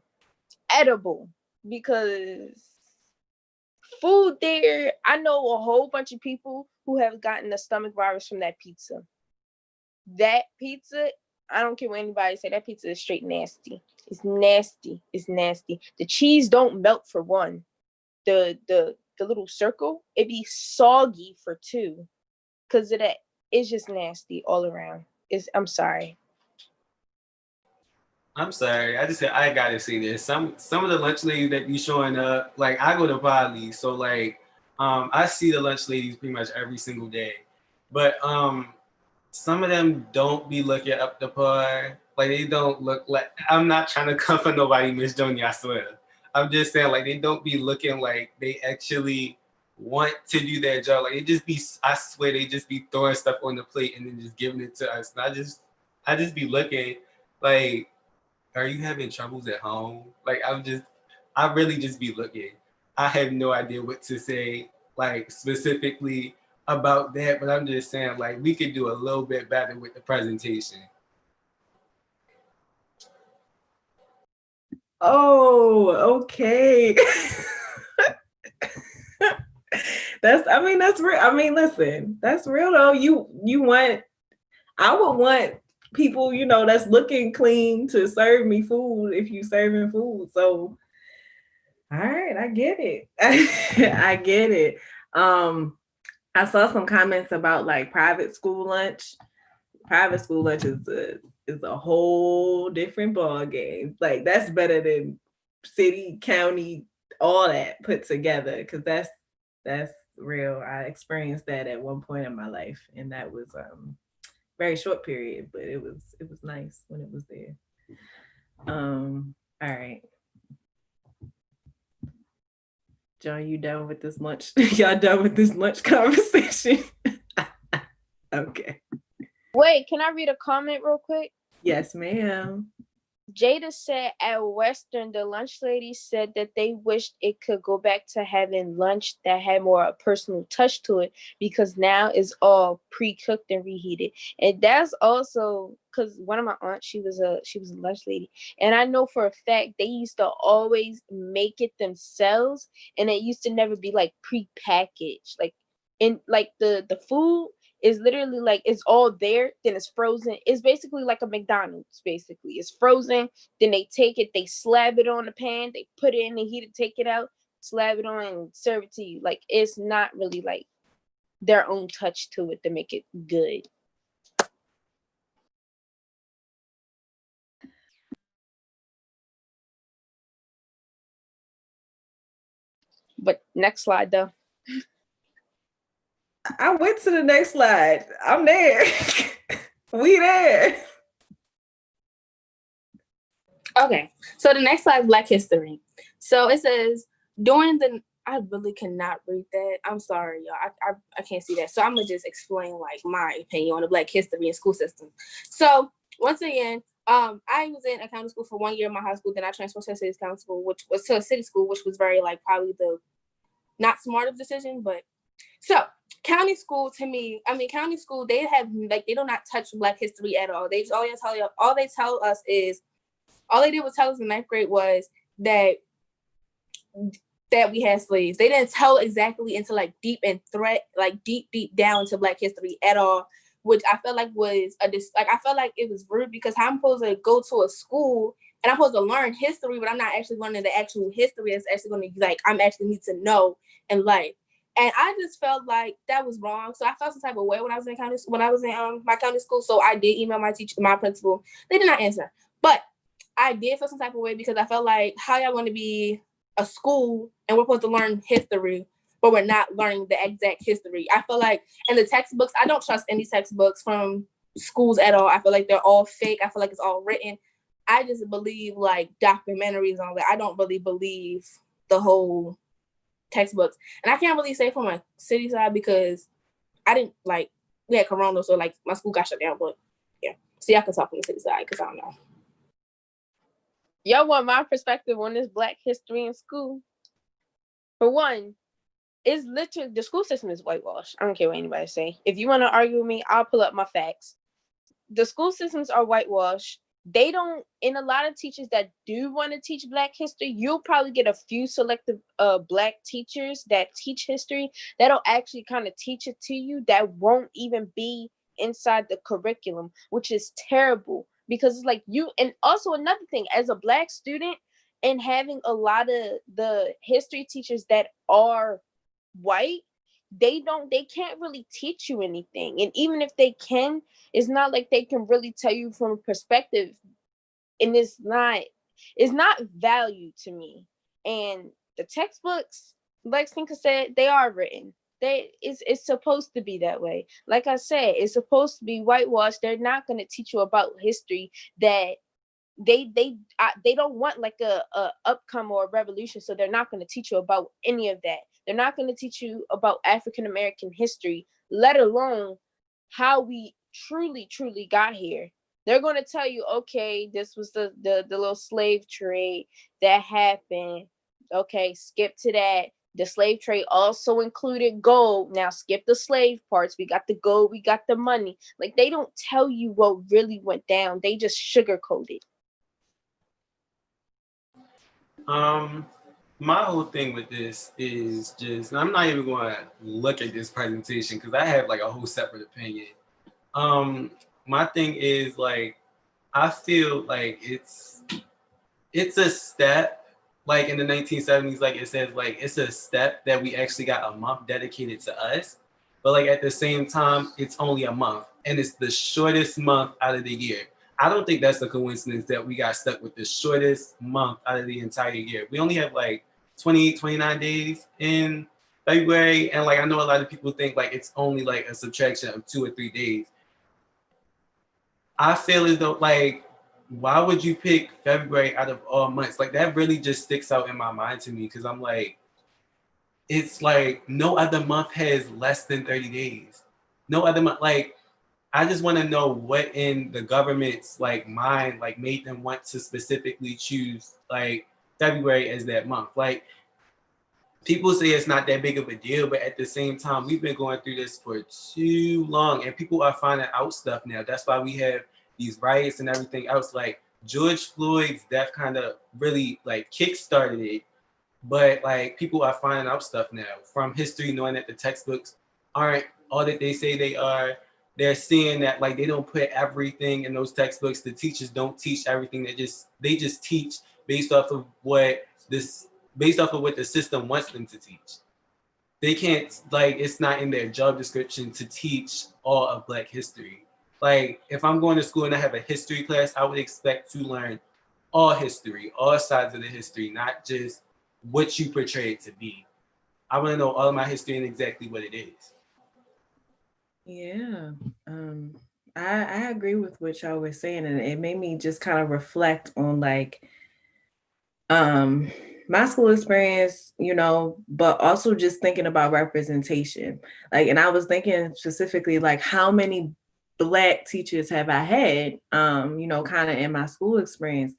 edible, because food there, I know a whole bunch of people who have gotten the stomach virus from that pizza. That pizza, I don't care what anybody say, that pizza is straight nasty. It's nasty. It's nasty. The cheese don't melt for one. The little circle, it be soggy for two. Cause of that, it's just nasty all around. I'm sorry. I'm sorry. I gotta say this. Some of the lunch ladies that be showing up, like I go to Poly, so like I see the lunch ladies pretty much every single day. But some of them don't be looking up the par. Like they don't look like, I'm not trying to come for nobody, Miss Joni, I swear. I'm just saying like they don't be looking like they actually want to do their job. Like I swear they just be throwing stuff on the plate and then just giving it to us. And I just be looking like, are you having troubles at home? Like I really just be looking. I have no idea what to say, like specifically about that, but I'm just saying like we could do a little bit better with the presentation. Oh, okay. That's real. I mean, listen, that's real though. I would want people, that's looking clean to serve me food if you serving food. So, all right, I get it. I get it. I saw some comments about like private school lunch. Private school lunch is a whole different ball game. Like that's better than city, county, all that put together, because that's real. I experienced that at one point in my life, and that was very short period, but it was nice when it was there. All right. John, you done with this lunch? Y'all done with this lunch conversation? Okay. Wait, can I read a comment real quick? Yes, ma'am. Jada said at Western, the lunch lady said that they wished it could go back to having lunch that had more a personal touch to it, because now it's all pre-cooked and reheated. And that's also because one of my aunts, she was a lunch lady, and I know for a fact they used to always make it themselves, and it used to never be like pre-packaged. Like in like the food is literally like it's all there, then it's frozen. It's basically like a McDonald's, basically. It's frozen, then they take it, they slab it on the pan, they put it in the heat, take it out, slab it on, and serve it to you. Like it's not really like their own touch to it to make it good. But next slide though. I went to the next slide. I'm there. We there. Okay, so the next slide is Black History. So it says I really cannot read that. I'm sorry, y'all. I can't see that. So I'm gonna just explain like my opinion on the Black history and school system. So once again, I was in accounting school for 1 year in my high school. Then I transferred to a city county school, which was to a city school, which was very like probably the not smart of decision. But so county school to me, I mean county school, they have like they do not touch Black history at all. They just all they tell us is all they did was tell us in ninth grade was that we had slaves. They didn't tell exactly into like deep down into Black history at all, which I felt like was I felt like it was rude because I'm supposed to go to a school and I'm supposed to learn history, but I'm not actually learning the actual history. It's actually going to be like I'm actually need to know in life. And I just felt like that was wrong. So I felt some type of way when I was in my county school. So I did email my teacher, my principal. They did not answer, but I did feel some type of way because I felt like how y'all want to be a school and we're supposed to learn history, but we're not learning the exact history. I feel like in the textbooks, I don't trust any textbooks from schools at all. I feel like they're all fake. I feel like it's all written. I just believe like documentaries and all that. I don't really believe the whole textbooks. And I can't really say from my city side because I didn't like, we had Corona, so like my school got shut down, but yeah. So y'all can talk from the city side because I don't know. Y'all want my perspective on this Black history in school? For one, it's literally, the school system is whitewashed. I don't care what anybody say. If you want to argue with me, I'll pull up my facts. The school systems are whitewashed. They don't, and a lot of teachers that do want to teach Black history, you'll probably get a few selective Black teachers that teach history that'll actually kind of teach it to you that won't even be inside the curriculum, which is terrible because it's like you, and also another thing, as a Black student and having a lot of the history teachers that are white, they can't really teach you anything. And even if they can, it's not like they can really tell you from a perspective, and it's not value to me. And the textbooks, like Stinker said, they are written. It's supposed to be that way. Like I said, it's supposed to be whitewashed. They're not going to teach you about history that they don't want like a upcome or a revolution, so they're not going to teach you about any of that. They're not going to teach you about African American history, let alone how we truly got here. They're going to tell you, okay, this was the little slave trade that happened. Okay, skip to that. The slave trade also included gold. Now skip the slave parts. We got the gold, we got the money. Like, they don't tell you what really went down. They just sugarcoat it. My whole thing with this is just, I'm not even going to look at this presentation because I have like a whole separate opinion. My thing is like, I feel like it's a step, like in the 1970s, like it says, like it's a step that we actually got a month dedicated to us, but like at the same time, it's only a month and it's the shortest month out of the year. I don't think that's a coincidence that we got stuck with the shortest month out of the entire year. We only have like 29 days in February. And like, I know a lot of people think like it's only like a subtraction of 2 or 3 days. I feel as though like, why would you pick February out of all months? Like that really just sticks out in my mind to me because I'm like, it's like no other month has less than 30 days. No other month, like, I just want to know what in the government's like mind like made them want to specifically choose like February as that month. Like people say it's not that big of a deal, but at the same time, we've been going through this for too long and people are finding out stuff now. That's why we have these riots and everything else. Like George Floyd's death kind of really like kickstarted it, but like people are finding out stuff now from history, knowing that the textbooks aren't all that they say they are. They're seeing that like they don't put everything in those textbooks. The teachers don't teach everything. They just teach based off of what the system wants them to teach. They can't, like, it's not in their job description to teach all of Black history. Like if I'm going to school and I have a history class, I would expect to learn all history, all sides of the history, not just what you portray it to be. I want to know all of my history and exactly what it is. Yeah, I agree with what y'all were saying, and it made me just kind of reflect on like my school experience, you know, but also just thinking about representation. Like, and I was thinking specifically like how many Black teachers have I had, kind of in my school experience.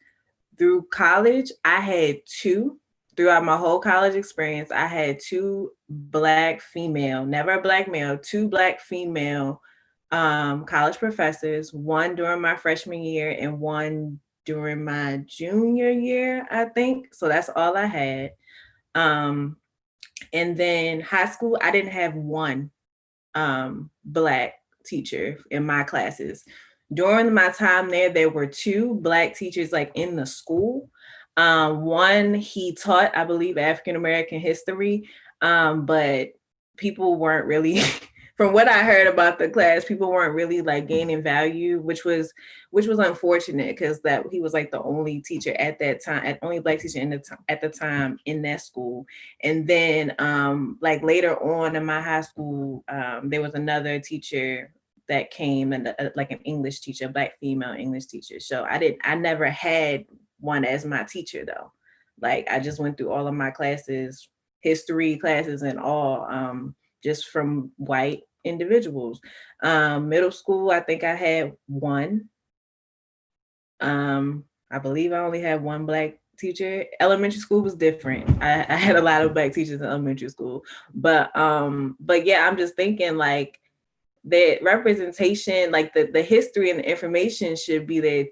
Through college, I had two. Throughout my whole college experience, I had two Black female, never a Black male, two Black female college professors, one during my freshman year and one during my junior year, I think. So that's all I had. And then high school, I didn't have one Black teacher in my classes. During my time there were two Black teachers like in the school. One, he taught, I believe, African American history, but people weren't really from what I heard about the class, people weren't really like gaining value, which was unfortunate because that he was like the only teacher at that time, only Black teacher at the time in that school. And then like later on in my high school, there was another teacher that came and like an English teacher, Black female English teacher. So I never had one as my teacher though. Like I just went through all of my classes, history classes and all, just from white individuals. Middle school, I think I had one. I believe I only had one Black teacher. Elementary school was different. I had a lot of Black teachers in elementary school, but yeah, I'm just thinking like that representation, like the history and the information should be there,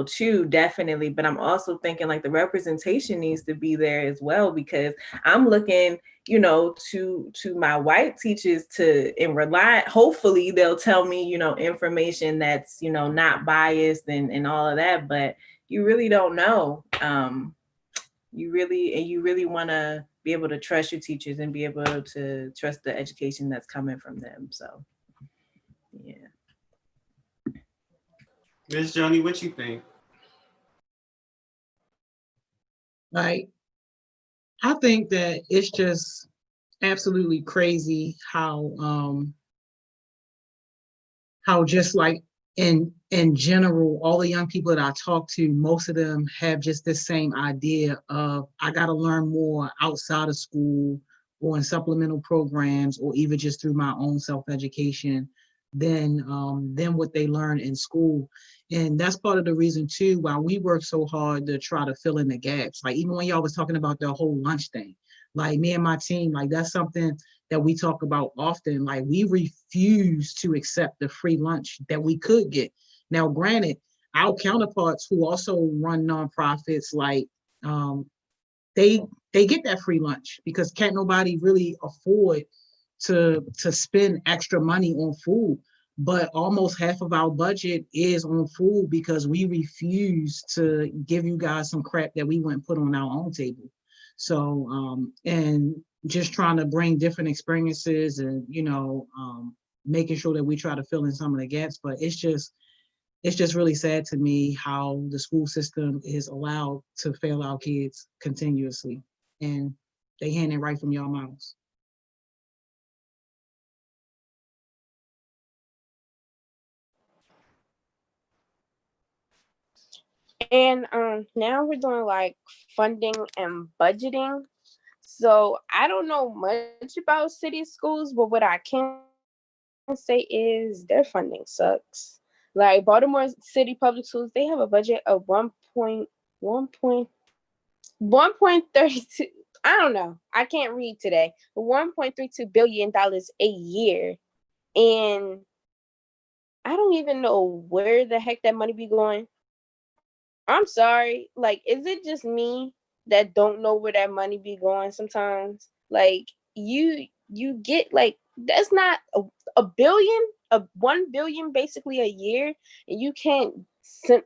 too, definitely. But I'm also thinking like the representation needs to be there as well, because I'm looking, to my white teachers and rely, hopefully they'll tell me, information that's, not biased and all of that, but you really don't know. You really want to be able to trust your teachers and be able to trust the education that's coming from them. So yeah. Miss Joni, what you think? Like, I think that it's just absolutely crazy how just like in general, all the young people that I talk to, most of them have just this same idea of I got to learn more outside of school or in supplemental programs or even just through my own self-education than what they learn in school. And that's part of the reason too why we work so hard to try to fill in the gaps. Like even when y'all was talking about the whole lunch thing, like me and my team, like that's something that we talk about often. Like we refuse to accept the free lunch that we could get. Now, granted, our counterparts who also run nonprofits, like they get that free lunch because can't nobody really afford to spend extra money on food. But almost half of our budget is on food because we refuse to give you guys some crap that we wouldn't put on our own table. So and just trying to bring different experiences and making sure that we try to fill in some of the gaps. But it's just really sad to me how the school system is allowed to fail our kids continuously, and they hand it right from your mouths. And now we're doing like funding and budgeting. So I don't know much about city schools, but what I can say is their funding sucks. Like Baltimore City Public Schools, they have a budget of 1.32. I don't know. I can't read today. $1.32 billion a year. And I don't even know where the heck that money be going. I'm sorry. Like, is it just me that don't know where that money be going sometimes? Like, you get like that's not a billion, a 1 billion basically a year, and you can't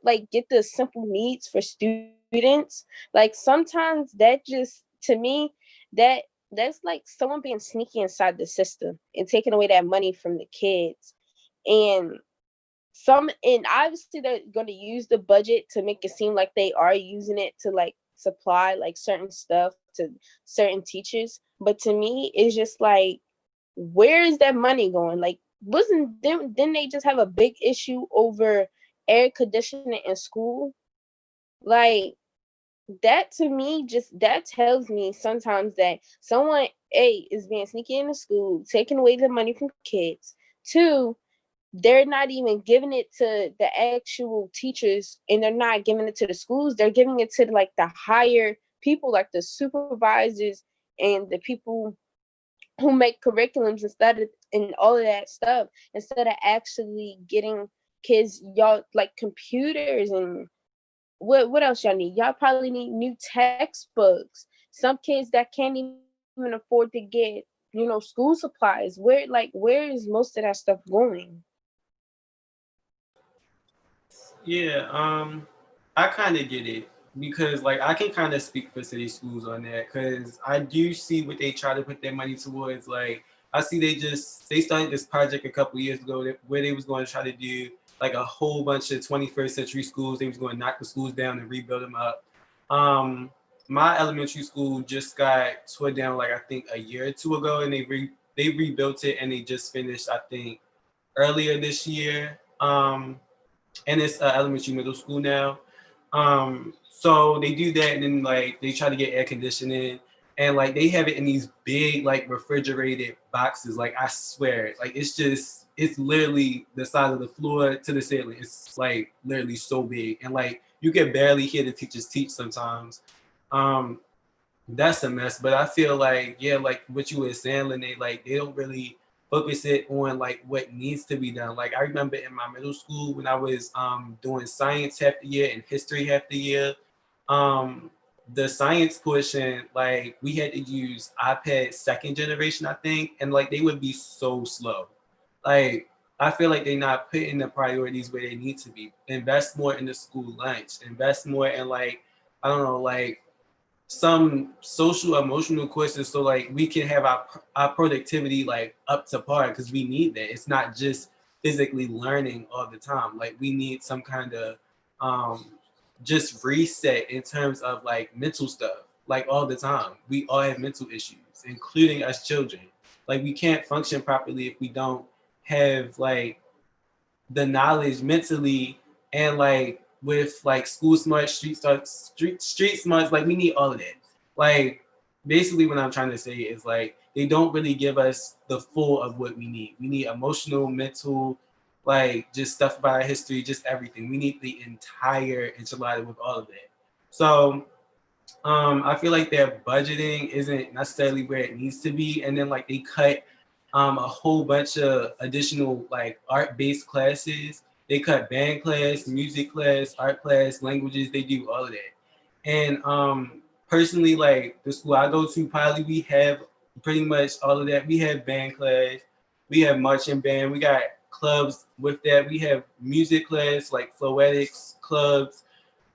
like get the simple needs for students. Like sometimes that just to me that that's like someone being sneaky inside the system and taking away that money from the kids. And and obviously they're going to use the budget to make it seem like they are using it to like supply like certain stuff to certain teachers, but to me it's just like, where is that money going? Like, wasn't them didn't they just have a big issue over air conditioning in school? Like, that to me, just that tells me sometimes that someone A is being sneaky in the school, taking away the money from kids. Two, they're not even giving it to the actual teachers, and they're not giving it to the schools. They're giving it to like the higher people, like the supervisors and the people who make curriculums instead of, and all of that stuff, instead of actually getting kids, y'all, like computers and what else y'all need? Y'all probably need new textbooks. Some kids that can't even afford to get, school supplies. Where is most of that stuff going? Yeah, I kind of get it because like I can kind of speak for city schools on that because I do see what they try to put their money towards. Like I see they started this project a couple years ago where they was going to try to do like a whole bunch of 21st century schools. They was going to knock the schools down and rebuild them up. Um, my elementary school just got tore down like I think a year or two ago, and they rebuilt it and they just finished I think earlier this year. And it's elementary middle school now. So they do that, and then like they try to get air conditioning, and like they have it in these big like refrigerated boxes. Like I swear, like it's literally the size of the floor to the ceiling. It's like literally so big, and like you can barely hear the teachers teach sometimes. Um, that's a mess. But I feel like, yeah, like what you were saying, Lene, like they don't really focus it on like what needs to be done. Like I remember in my middle school when I was doing science half the year and history half the year, um, the science portion, like we had to use iPad second generation, I think, and like they would be so slow. Like I feel like they're not putting the priorities where they need to be. Invest more in the school lunch. Invest more in like I don't know, like some social emotional courses so like we can have our productivity like up to par because we need that. It's not just physically learning all the time. Like we need some kind of um just reset in terms of like mental stuff like all the time. We all have mental issues, including us children. Like we can't function properly if we don't have like the knowledge mentally and like with like school smart, street smarts, like we need all of that. Like basically what I'm trying to say is like they don't really give us the full of what we need. We need emotional, mental, like just stuff about our history, just everything. We need the entire enchilada with all of that. So I feel like their budgeting isn't necessarily where it needs to be, and then like they cut a whole bunch of additional like art-based classes. They cut band class, music class, art class, languages. They do all of that. And personally, like the school I go to, probably we have pretty much all of that. We have band class, we have marching band, we got clubs with that. We have music class like floetics clubs,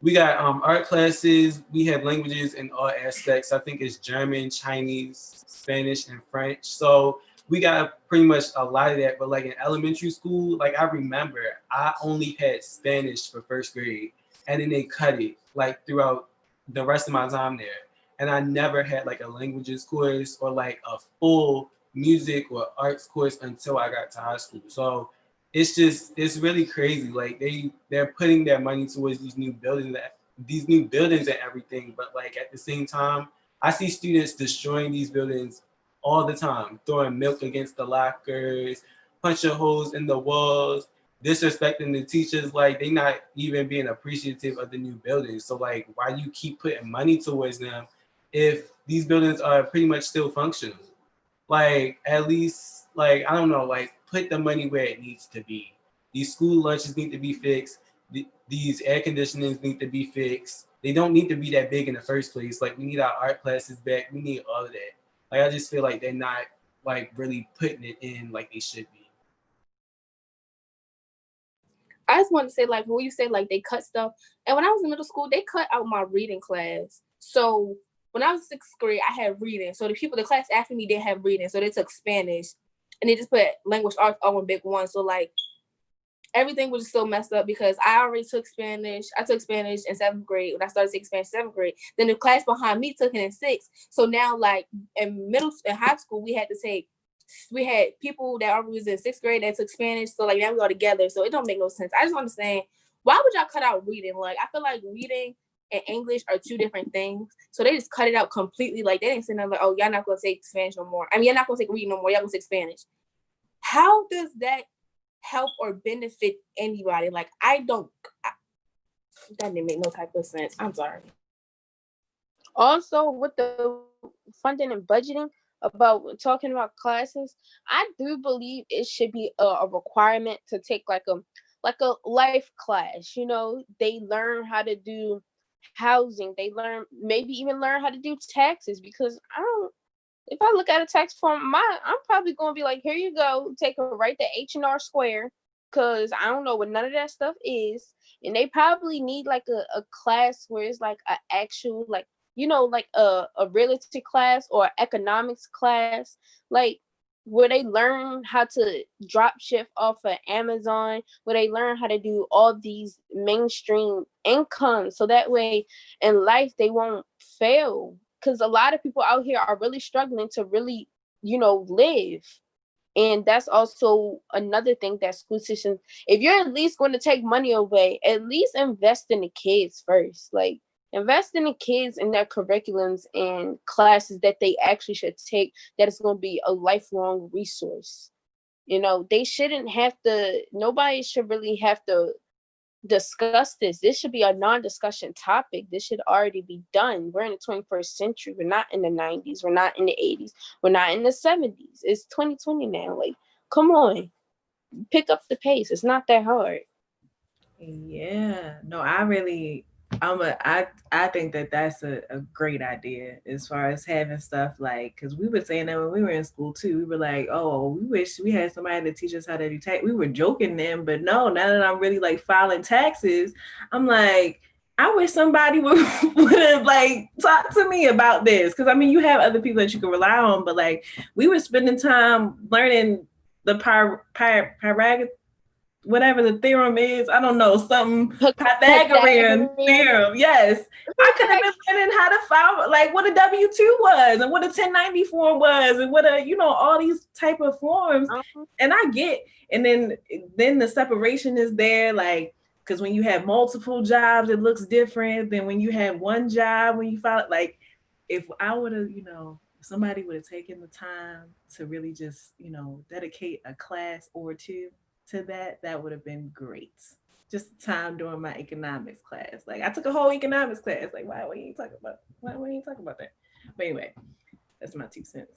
we got art classes. We have languages in all aspects. I think it's German, Chinese, Spanish, and French. So we got pretty much a lot of that. But like in elementary school, like I remember I only had Spanish for first grade, and then they cut it like throughout the rest of my time there. And I never had like a languages course or like a full music or arts course until I got to high school. So it's really crazy. Like they're putting their money towards these new buildings and everything, but like at the same time, I see students destroying these buildings all the time, throwing milk against the lockers, punching holes in the walls, disrespecting the teachers. Like they not even being appreciative of the new buildings. So like why do you keep putting money towards them if these buildings are pretty much still functional? Like at least like I don't know, like put the money where it needs to be. These school lunches need to be fixed. These air conditionings need to be fixed. They don't need to be that big in the first place. Like we need our art classes back. We need all of that. Like I just feel like they're not like really putting it in like they should be. I just want to say, like, when you say like they cut stuff, and when I was in middle school, they cut out my reading class. So when I was in 6th grade, I had reading. So the class after me didn't have reading, so they took Spanish, and they just put language arts all in big one. So like everything was just so messed up because I already took Spanish. I took Spanish in 7th grade when I started taking Spanish in 7th grade. Then the class behind me took it in 6th. So now like in high school, we had people that already was in 6th grade that took Spanish. So like now we all together. So it don't make no sense. I just understand, why would y'all cut out reading? Like I feel like reading and English are two different things. So they just cut it out completely. Like they didn't say nothing like, oh, y'all not gonna take Spanish no more. I mean, you're not gonna take reading no more. Y'all gonna take Spanish. How does that help or benefit anybody. Like that didn't make no type of sense. I'm sorry. Also, with the funding and budgeting about talking about classes, I do believe it should be a requirement to take like a life class. You know, they learn how to do housing. They learn maybe even learn how to do taxes, because I don't. If I look at a tax form, I'm probably gonna be like, here you go, take a right to H&R Square, because I don't know what none of that stuff is. And they probably need like a class where it's like an actual, like, you know, like a realty class or economics class, like where they learn how to drop ship off of Amazon, where they learn how to do all these mainstream incomes, so that way in life they won't fail. Because a lot of people out here are really struggling to really, you know, live. And that's also another thing that school systems, if you're at least going to take money away, at least invest in the kids first. Like, invest in the kids and their curriculums and classes that they actually should take, that is going to be a lifelong resource. You know, they shouldn't have to, nobody should really have to discuss this. This should be a non-discussion topic. This should already be done. We're in the 21st century. We're not in the 90s. We're not in the 80s. We're not in the 70s. It's 2020 now. Like, come on, pick up the pace. It's not that hard. Yeah, no, I think that that's a great idea as far as having stuff like, because we were saying that when we were in school too. We were like, oh, we wish we had somebody to teach us how to do tax. We were joking then, but no, now that I'm really like filing taxes, I'm like, I wish somebody would have like talked to me about this. Because I mean, you have other people that you can rely on, but like we were spending time learning the whatever the theorem is, I don't know, something Pythagorean theorem. Yes. I could have been learning how to file, like what a W-2 was and what a 1090 form was and what a, you know, all these type of forms. And I get, and then the separation is there, like, because when you have multiple jobs, it looks different than when you have one job, when you file it. Like, if I would have, you know, if somebody would have taken the time to really just, you know, dedicate a class or two to that would have been great. Just time during my economics class. Like, I took a whole economics class. Like, why we ain't talking about that? But anyway, that's my 2 cents.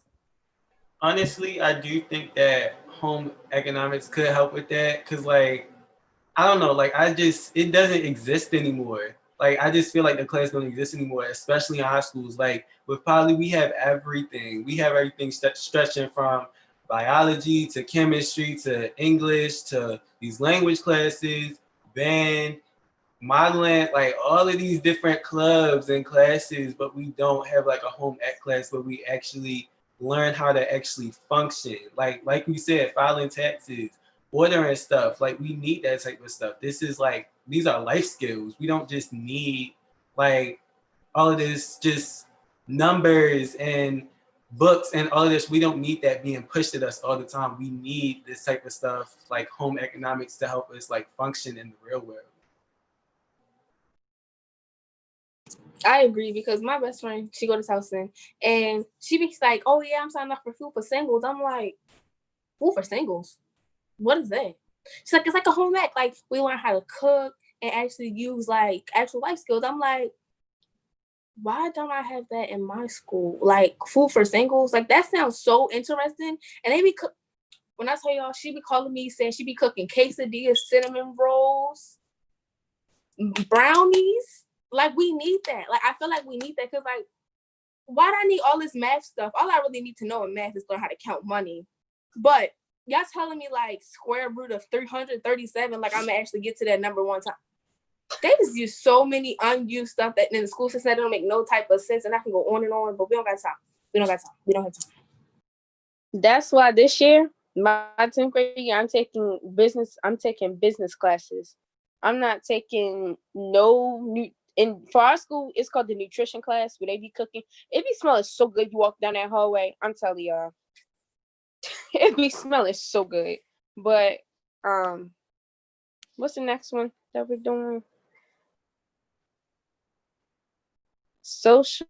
Honestly, I do think that home economics could help with that, because like, I don't know, like it doesn't exist anymore. Like, I just feel like the class don't exist anymore, especially in high schools. Like with poly, we have everything. We have everything stretching from biology to chemistry to English to these language classes, band, modeling, like all of these different clubs and classes, but we don't have like a home ec class where we actually learn how to actually function. Like we said, filing taxes, ordering stuff. Like, we need that type of stuff. This is like, these are life skills. We don't just need like all of this just numbers and books and all of this. We don't need that being pushed at us all the time. We need this type of stuff like home economics to help us like function in the real world. I agree, because my best friend, she go to Towson, and she be like, oh yeah, I'm signing up for Food for Singles. I'm like, Food for Singles? What is that? She's like, it's like a home ec. Like, we learn how to cook and actually use like actual life skills. I'm like, why don't I have that in my school? Like, Food for Singles? Like, that sounds so interesting. And they be when I tell y'all, she be calling me saying she be cooking quesadillas, cinnamon rolls, brownies. Like, we need that. Like, I feel like we need that, because like, why do I need all this math stuff? All I really need to know in math is learn how to count money. But y'all telling me like square root of 337, like I'm gonna actually get to that number one time. They just use so many unused stuff that in the school system that don't make no type of sense, and I can go on and on, but we don't got time. We don't have time. That's why this year, my 10th grade year, I'm taking business classes. I'm not taking and for our school, it's called the nutrition class, where they be cooking. It be smelling so good. You walk down that hallway. I'm telling y'all, it be smelling so good. But what's the next one that we're doing? Social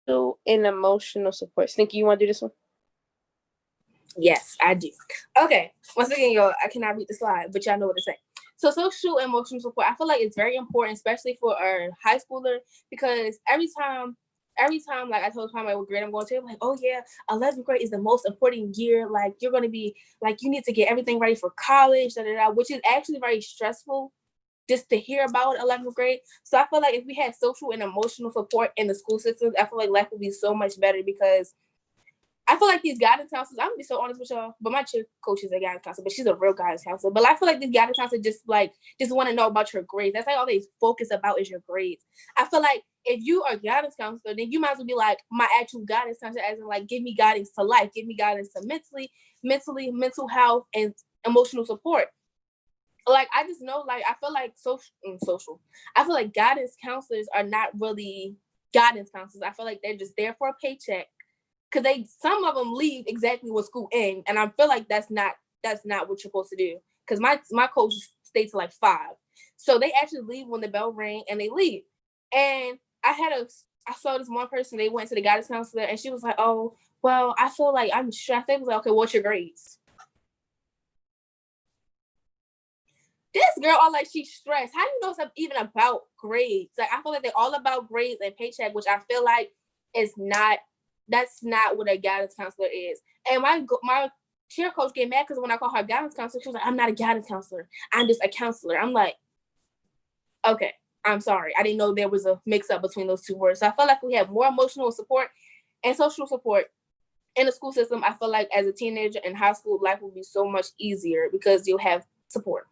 and emotional support. Stinky, you want to do this one? Yes, I do. Okay. Once again, y'all, I cannot read the slide, but y'all know what to say. So social and emotional support, I feel like it's very important, especially for a high schooler, because every time, like I told Kwame what grade I'm going to, I'm like, oh yeah, 11th grade is the most important year. Like you're going to be, like you need to get everything ready for college, which is actually very stressful just to hear about 11th grade. So I feel like if we had social and emotional support in the school systems, I feel like life would be so much better, because I feel like these guidance counselors, I'm gonna be so honest with y'all, but my cheer coach is a guidance counselor, but she's a real guidance counselor. But I feel like these guidance counselors just want to know about your grades. That's like all they focus about is your grades. I feel like if you are a guidance counselor, then you might as well be like my actual guidance counselor, as in like give me guidance to life, give me guidance to mental health, and emotional support. Like I just know, like I feel like social. I feel like guidance counselors are not really guidance counselors. I feel like they're just there for a paycheck, because some of them leave exactly when school ends, and I feel like that's not what you're supposed to do. Because my coach stayed till like 5, so they actually leave when the bell rang and they leave. And I saw this one person, they went to the guidance counselor and she was like, oh well, I feel like I'm stressed. They was like, okay, what's your grades? This girl all like she's stressed. How do you know it's even about grades? Like I feel like they're all about grades and paycheck, which I feel like is not. That's not what a guidance counselor is. And my cheer coach get mad because when I call her guidance counselor, she was like, I'm not a guidance counselor. I'm just a counselor. I'm like, okay, I'm sorry. I didn't know there was a mix up between those two words. So I feel like we have more emotional support and social support in the school system. I feel like as a teenager in high school, life will be so much easier because you'll have support.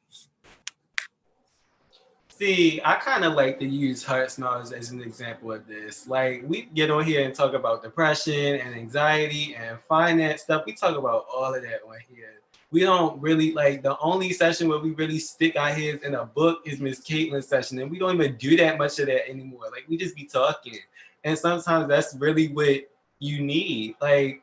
See, I kind of like to use HeartSmiles as an example of this. Like, we get on here and talk about depression and anxiety and finance stuff. We talk about all of that on here. We don't really, like, the only session where we really stick our heads in a book is Miss Caitlin's session. And we don't even do that much of that anymore. Like, we just be talking. And sometimes that's really what you need. Like,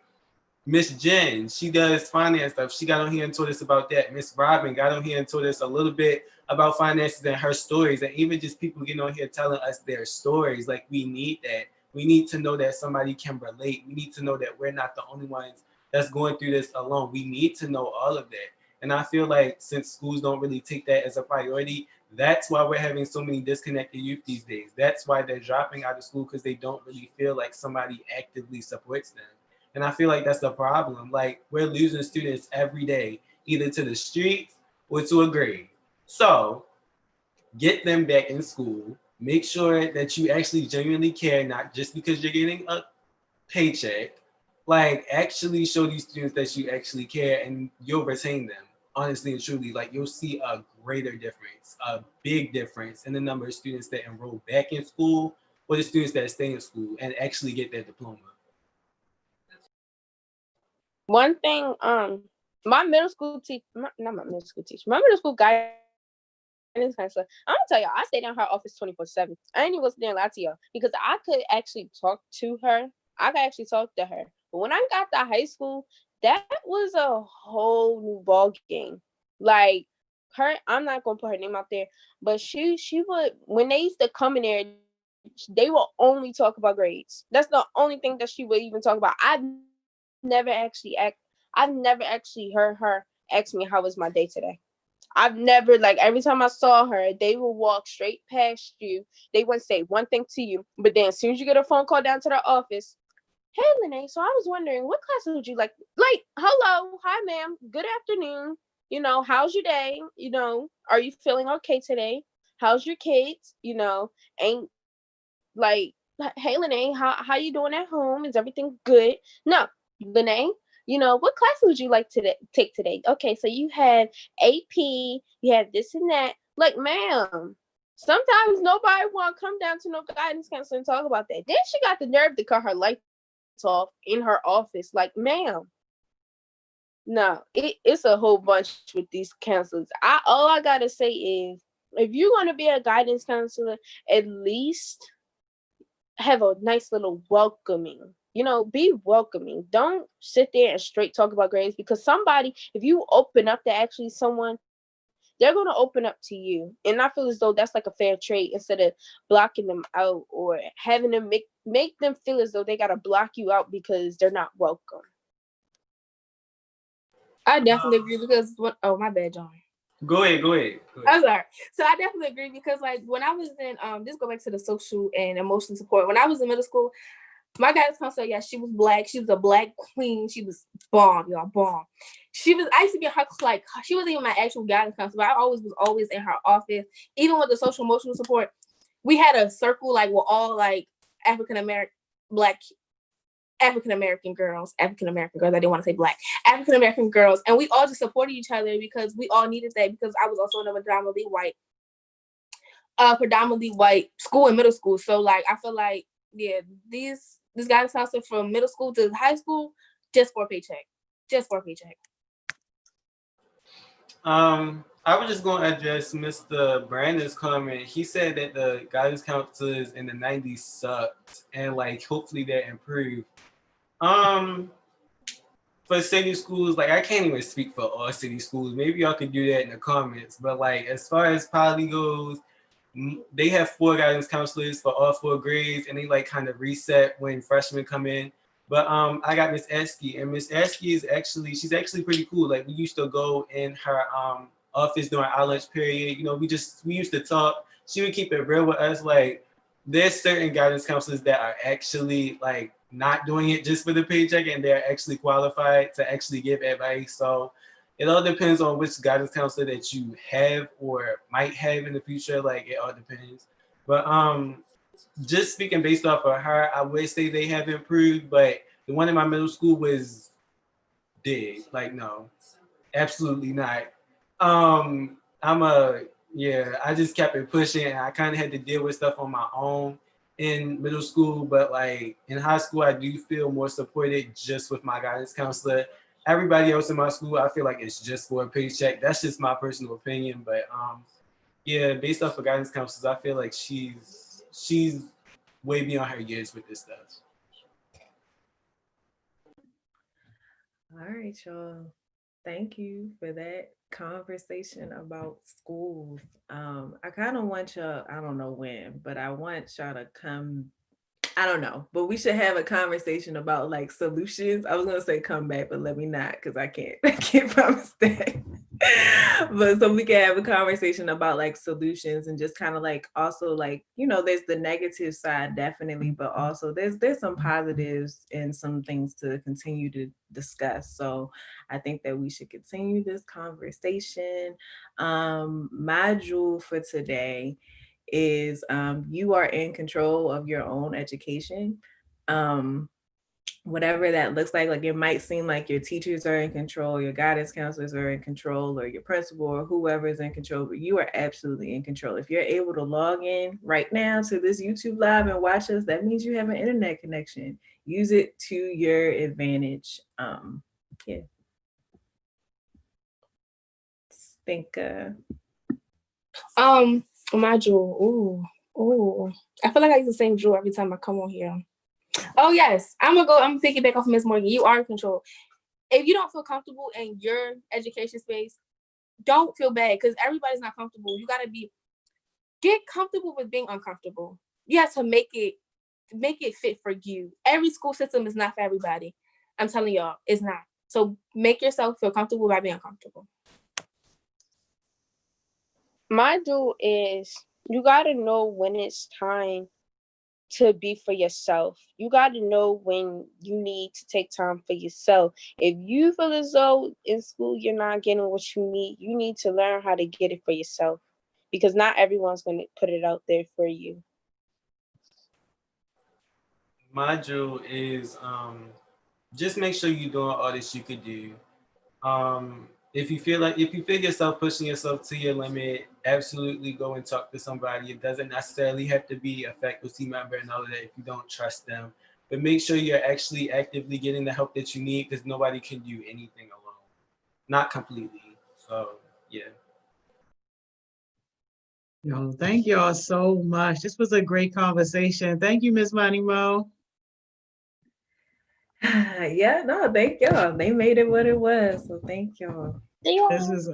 Miss Jen, she does finance stuff. She got on here and told us about that. Miss Robin got on here and told us a little bit about finances and her stories, and even just people getting on here telling us their stories. Like, we need that. We need to know that somebody can relate. We need to know that we're not the only ones that's going through this alone. We need to know all of that. And I feel like since schools don't really take that as a priority, that's why we're having so many disconnected youth these days. That's why they're dropping out of school, because they don't really feel like somebody actively supports them. And I feel like that's the problem. Like, we're losing students every day, either to the streets or to a grade. So get them back in school. Make sure that you actually genuinely care, not just because you're getting a paycheck. Like, actually show these students that you actually care, and you'll retain them. Honestly and truly, like, you'll see a greater difference, a big difference in the number of students that enroll back in school or the students that stay in school and actually get their diploma. One thing, my middle school teacher, not my middle school teacher, my middle school guidance counselor, I'm gonna tell y'all, I stayed in her office 24/7. I ain't even gonna lie to y'all, because I could actually talk to her. I could actually talk to her. But when I got to high school, that was a whole new ball game. Like her, I'm not gonna put her name out there, but she would, when they used to come in there, they will only talk about grades. That's the only thing that she would even talk about. Never actually I've never actually heard her ask me how was my day today. I've never, like, every time I saw her, they would walk straight past you. They wouldn't say one thing to you, but then as soon as you get a phone call down to their office, hey Lene, so I was wondering what class would you like, hello, hi ma'am, good afternoon, how's your day, are you feeling okay today, how's your kids, ain't like, hey Lene, how you doing at home, is everything good? No, Lene, what class would you like to take today? Okay, so you have AP, you have this and that. Like, ma'am, sometimes nobody want to come down to no guidance counselor and talk about that. Then she got the nerve to cut her lights off in her office. Like, ma'am, no, it's a whole bunch with these counselors. All I gotta say is, if you're gonna be a guidance counselor, at least have a nice little welcoming. Be welcoming. Don't sit there and straight talk about grades, because somebody, if you open up to actually someone, they're going to open up to you. And I feel as though that's like a fair trade, instead of blocking them out or having them make them feel as though they got to block you out because they're not welcome. I definitely agree because oh my bad, John. Go ahead. I'm sorry. So I definitely agree because like when I was in just go back to the social and emotional support. When I was in middle school, my guidance counselor, yeah, she was black. She was a black queen. She was bomb, y'all, bomb. I used to be in her, like, she wasn't even my actual guidance counselor, but I was always in her office. Even with the social emotional support, we had a circle, like, with all, like, African American girls. I didn't want to say black. African American girls. And we all just supported each other because we all needed that because I was also in a predominantly white school and middle school. So, like, I feel like, yeah, this guidance counselor from middle school to high school, just for a paycheck. I was just going to address Mr. Brandon's comment. He said that the guidance counselors in the 90s sucked and like hopefully they're improved. For city schools, like I can't even speak for all city schools. Maybe y'all could do that in the comments. But like as far as Poly goes, they have 4 guidance counselors for all 4 grades, and they like kind of reset when freshmen come in. But I got Miss Esky, and Miss Esky she's actually pretty cool. Like we used to go in her office during our lunch period. You know, we used to talk. She would keep it real with us. Like there's certain guidance counselors that are actually like not doing it just for the paycheck, and they're actually qualified to actually give advice. So it all depends on which guidance counselor that you have or might have in the future. Like it all depends. But just speaking based off of her, I would say they have improved, but the one in my middle school was dead. Like no, absolutely not. I just kept it pushing, and I kind of had to deal with stuff on my own in middle school, but like in high school, I do feel more supported just with my guidance counselor. Everybody else in my school, I feel like it's just for a paycheck. That's just my personal opinion, but yeah, based off of guidance counselors, I feel like she's way beyond her years with this stuff. All right, y'all. Thank you for that conversation about schools. I kind of want y'all, I don't know when, but I want y'all to come. I don't know, but we should have a conversation about like solutions. I was gonna say come back, but let me not because I can't promise that. But so we can have a conversation about like solutions and just kind of like also like, you know, there's the negative side definitely, but also there's some positives and some things to continue to discuss. So I think that we should continue this conversation. My jewel for today is you are in control of your own education. Whatever that looks like it might seem like your teachers are in control, your guidance counselors are in control, or your principal or whoever is in control, but you are absolutely in control. If you're able to log in right now to this YouTube live and watch us, that means you have an internet connection. Use it to your advantage. Yeah. Think my jewel. Ooh. I feel like I use the same jewel every time I come on here. Oh yes, I'm gonna piggyback off Ms. Morgan. You are in control. If you don't feel comfortable in your education space, don't feel bad because everybody's not comfortable. You gotta get comfortable with being uncomfortable. You have to make it fit for you. Every school system is not for everybody. I'm telling y'all, it's not. So make yourself feel comfortable by being uncomfortable. My jewel is you gotta know when it's time to be for yourself. You got to know when you need to take time for yourself. If you feel as though in school you're not getting what you need to learn how to get it for yourself because not everyone's going to put it out there for you. My jewel is just make sure you're doing all that you could do. If you feel yourself pushing yourself to your limit, absolutely go and talk to somebody. It doesn't necessarily have to be a faculty member and all of that if you don't trust them. But make sure you're actually actively getting the help that you need because nobody can do anything alone. Not completely. So, yeah. Yo, thank y'all so much. This was a great conversation. Thank you, Miss Money Mo. Yeah, no, thank y'all. They made it what it was. So thank y'all. This is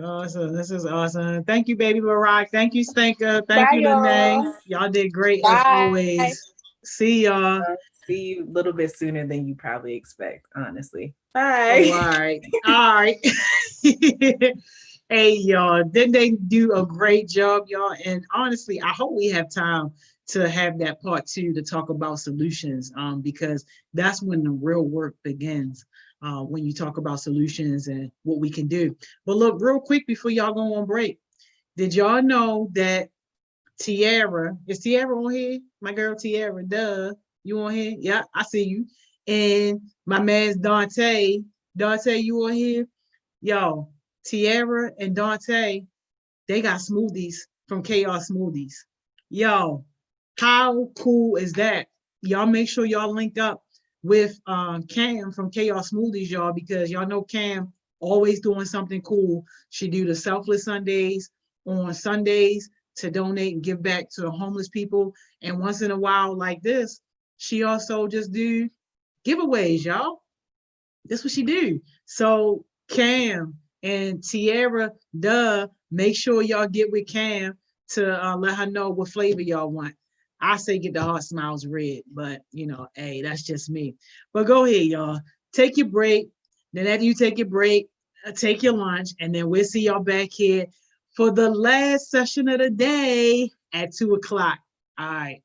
awesome. Thank you, Baby Barack. Thank you, Stanka. Thank Bye, you, y'all. Lene. Y'all did great as always. See y'all. See you a little bit sooner than you probably expect, honestly. Oh, Bye. all right. All right. Hey, y'all. Didn't they do a great job, y'all? And honestly, I hope we have time to have that part two to talk about solutions, because that's when the real work begins, when you talk about solutions and what we can do. But look, real quick before y'all go on break, did y'all know that Tiara, is Tiara on here? My girl Tiara, duh. You on here? Yeah, I see you. And my man's Dante. Dante, you on here? Yo, Tiara and Dante, they got smoothies from Chaos Smoothies. Yo, how cool is that? Y'all make sure y'all link up with Cam from Chaos Smoothies, y'all, because y'all know Cam always doing something cool. She do the Selfless Sundays on Sundays to donate and give back to homeless people. And once in a while, like this, she also just do giveaways, y'all. That's what she do. So Cam and Tierra, make sure y'all get with Cam to let her know what flavor y'all want. I say get the HeartSmiles red, but hey, that's just me. But go ahead, y'all. Take your break. Then after you take your break, take your lunch, and then we'll see y'all back here for the last session of the day at 2:00. All right.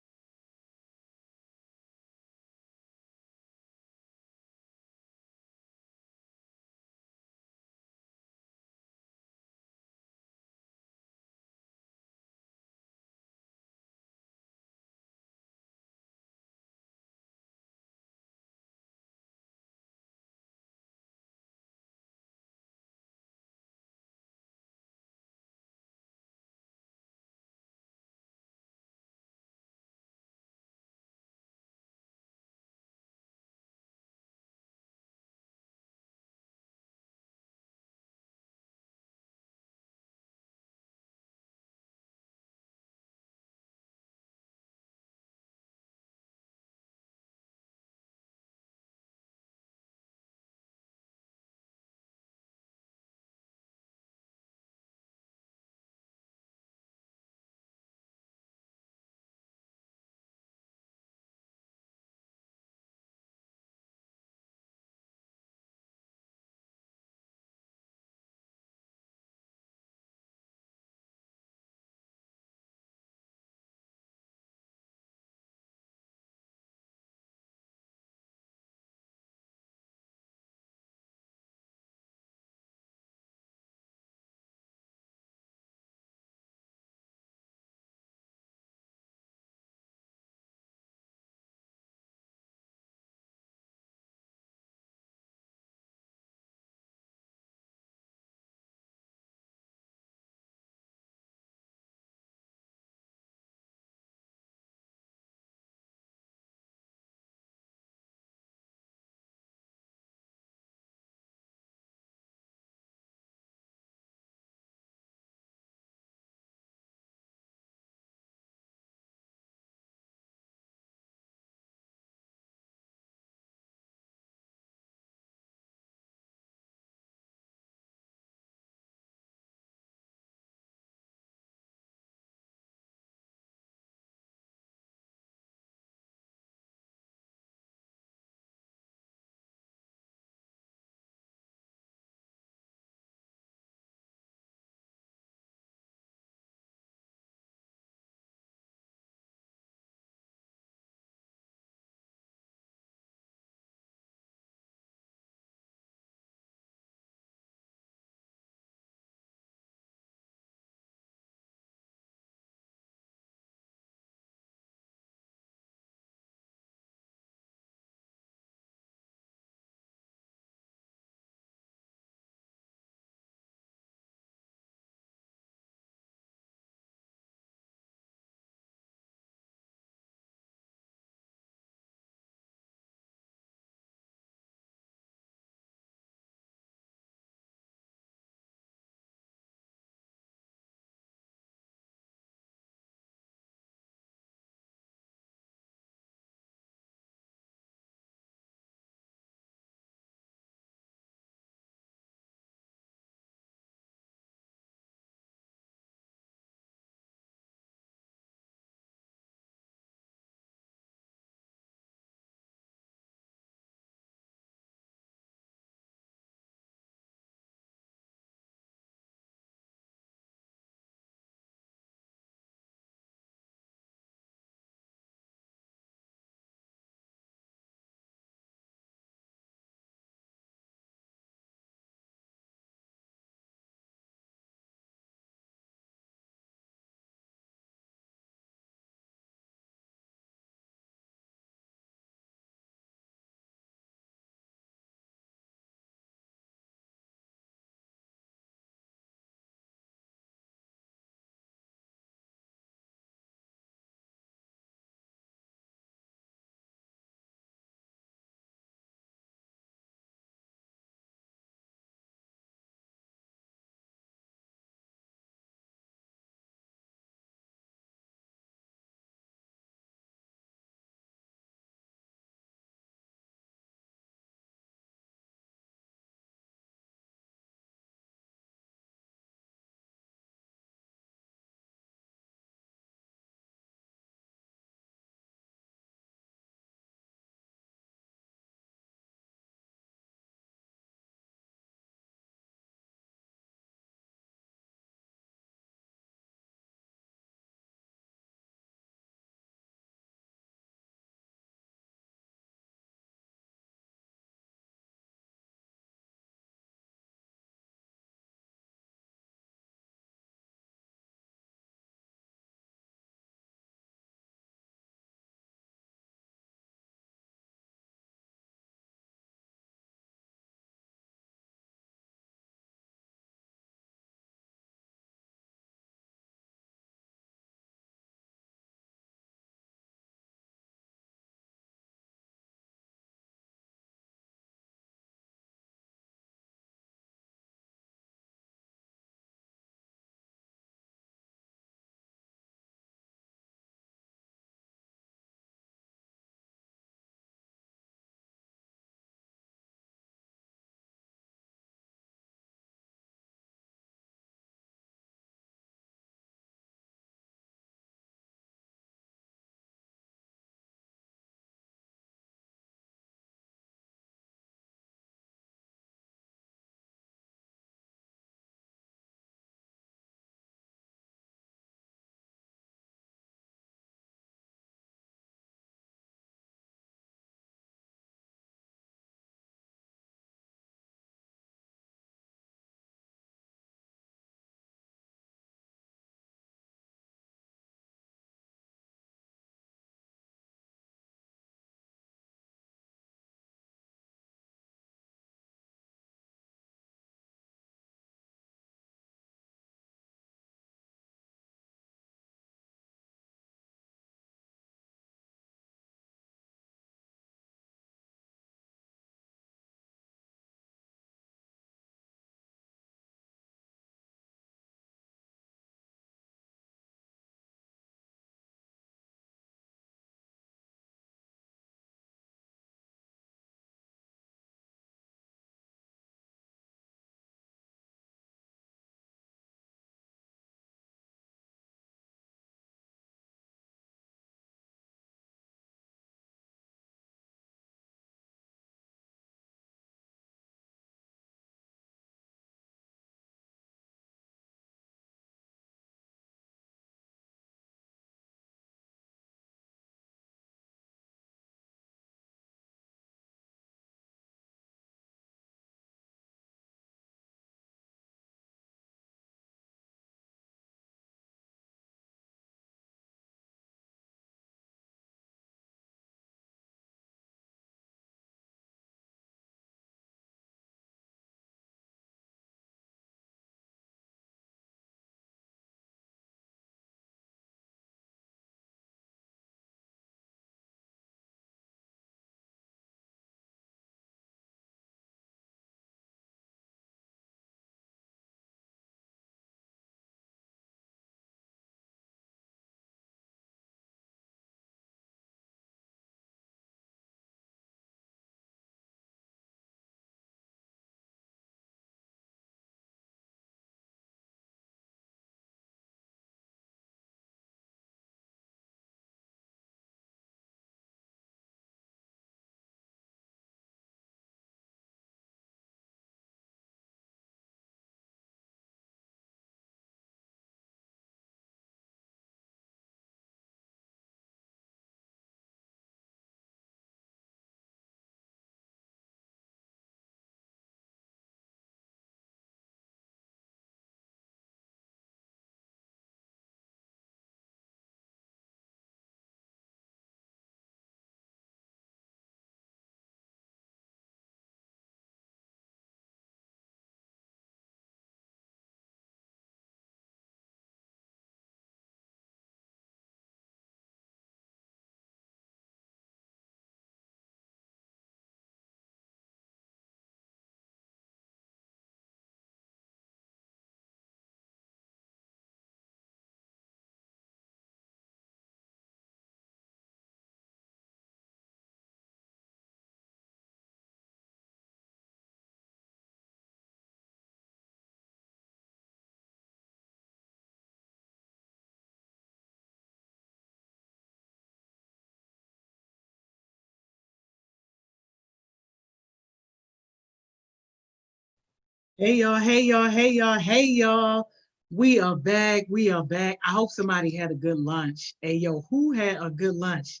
Hey y'all, hey y'all, hey y'all, hey y'all. We are back. We are back. I hope somebody had a good lunch. Hey yo, who had a good lunch?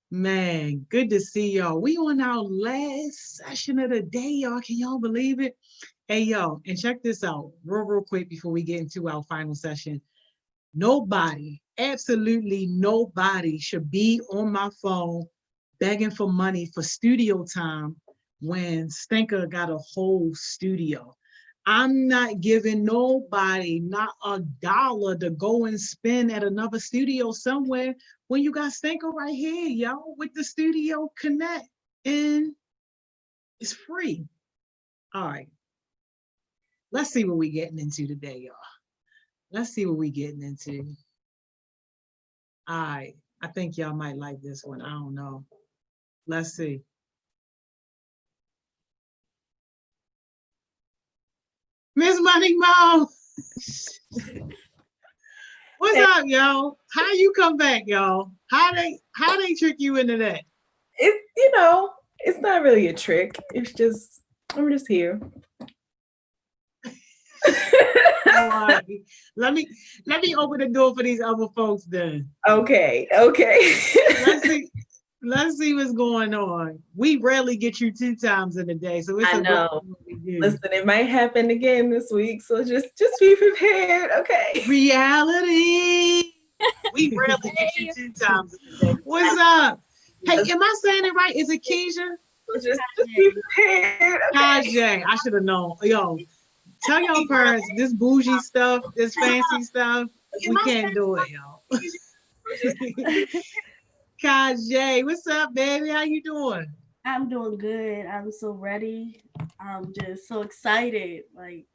Man, good to see y'all. We on our last session of the day, y'all. Can y'all believe it? Hey yo, and check this out real quick before we get into our final session. Nobody, absolutely nobody should be on my phone begging for money for studio time when Stinker got a whole studio. I'm not giving nobody not $1 to go and spend at another studio somewhere when you got Stinker right here, yo, with the Studio Connect. And it's free. All right. Let's see what we're getting into today, y'all. Let's see what we're getting into. All right. I think y'all might like this one. I don't know. Let's see. Miss Money Mo. What's up, yo? How you come back, y'all? How they trick you into that? It's not really a trick. It's just I'm just here. All right. Let me open the door for these other folks then. Okay. Let's see what's going on. We rarely get you 2 times in a day, so it's I a know. Listen, it might happen again this week, so just be prepared, okay? Reality. We rarely get you 2 times in a day. What's up? Hey, am I saying it right? Is it Keisha? Just be prepared, okay? Kajay. I should have known. Yo, tell your parents this bougie stuff, this fancy stuff, we can't do it, y'all. Kajay, what's up, baby? How you doing? I'm doing good. I'm so ready. I'm just so excited. Like,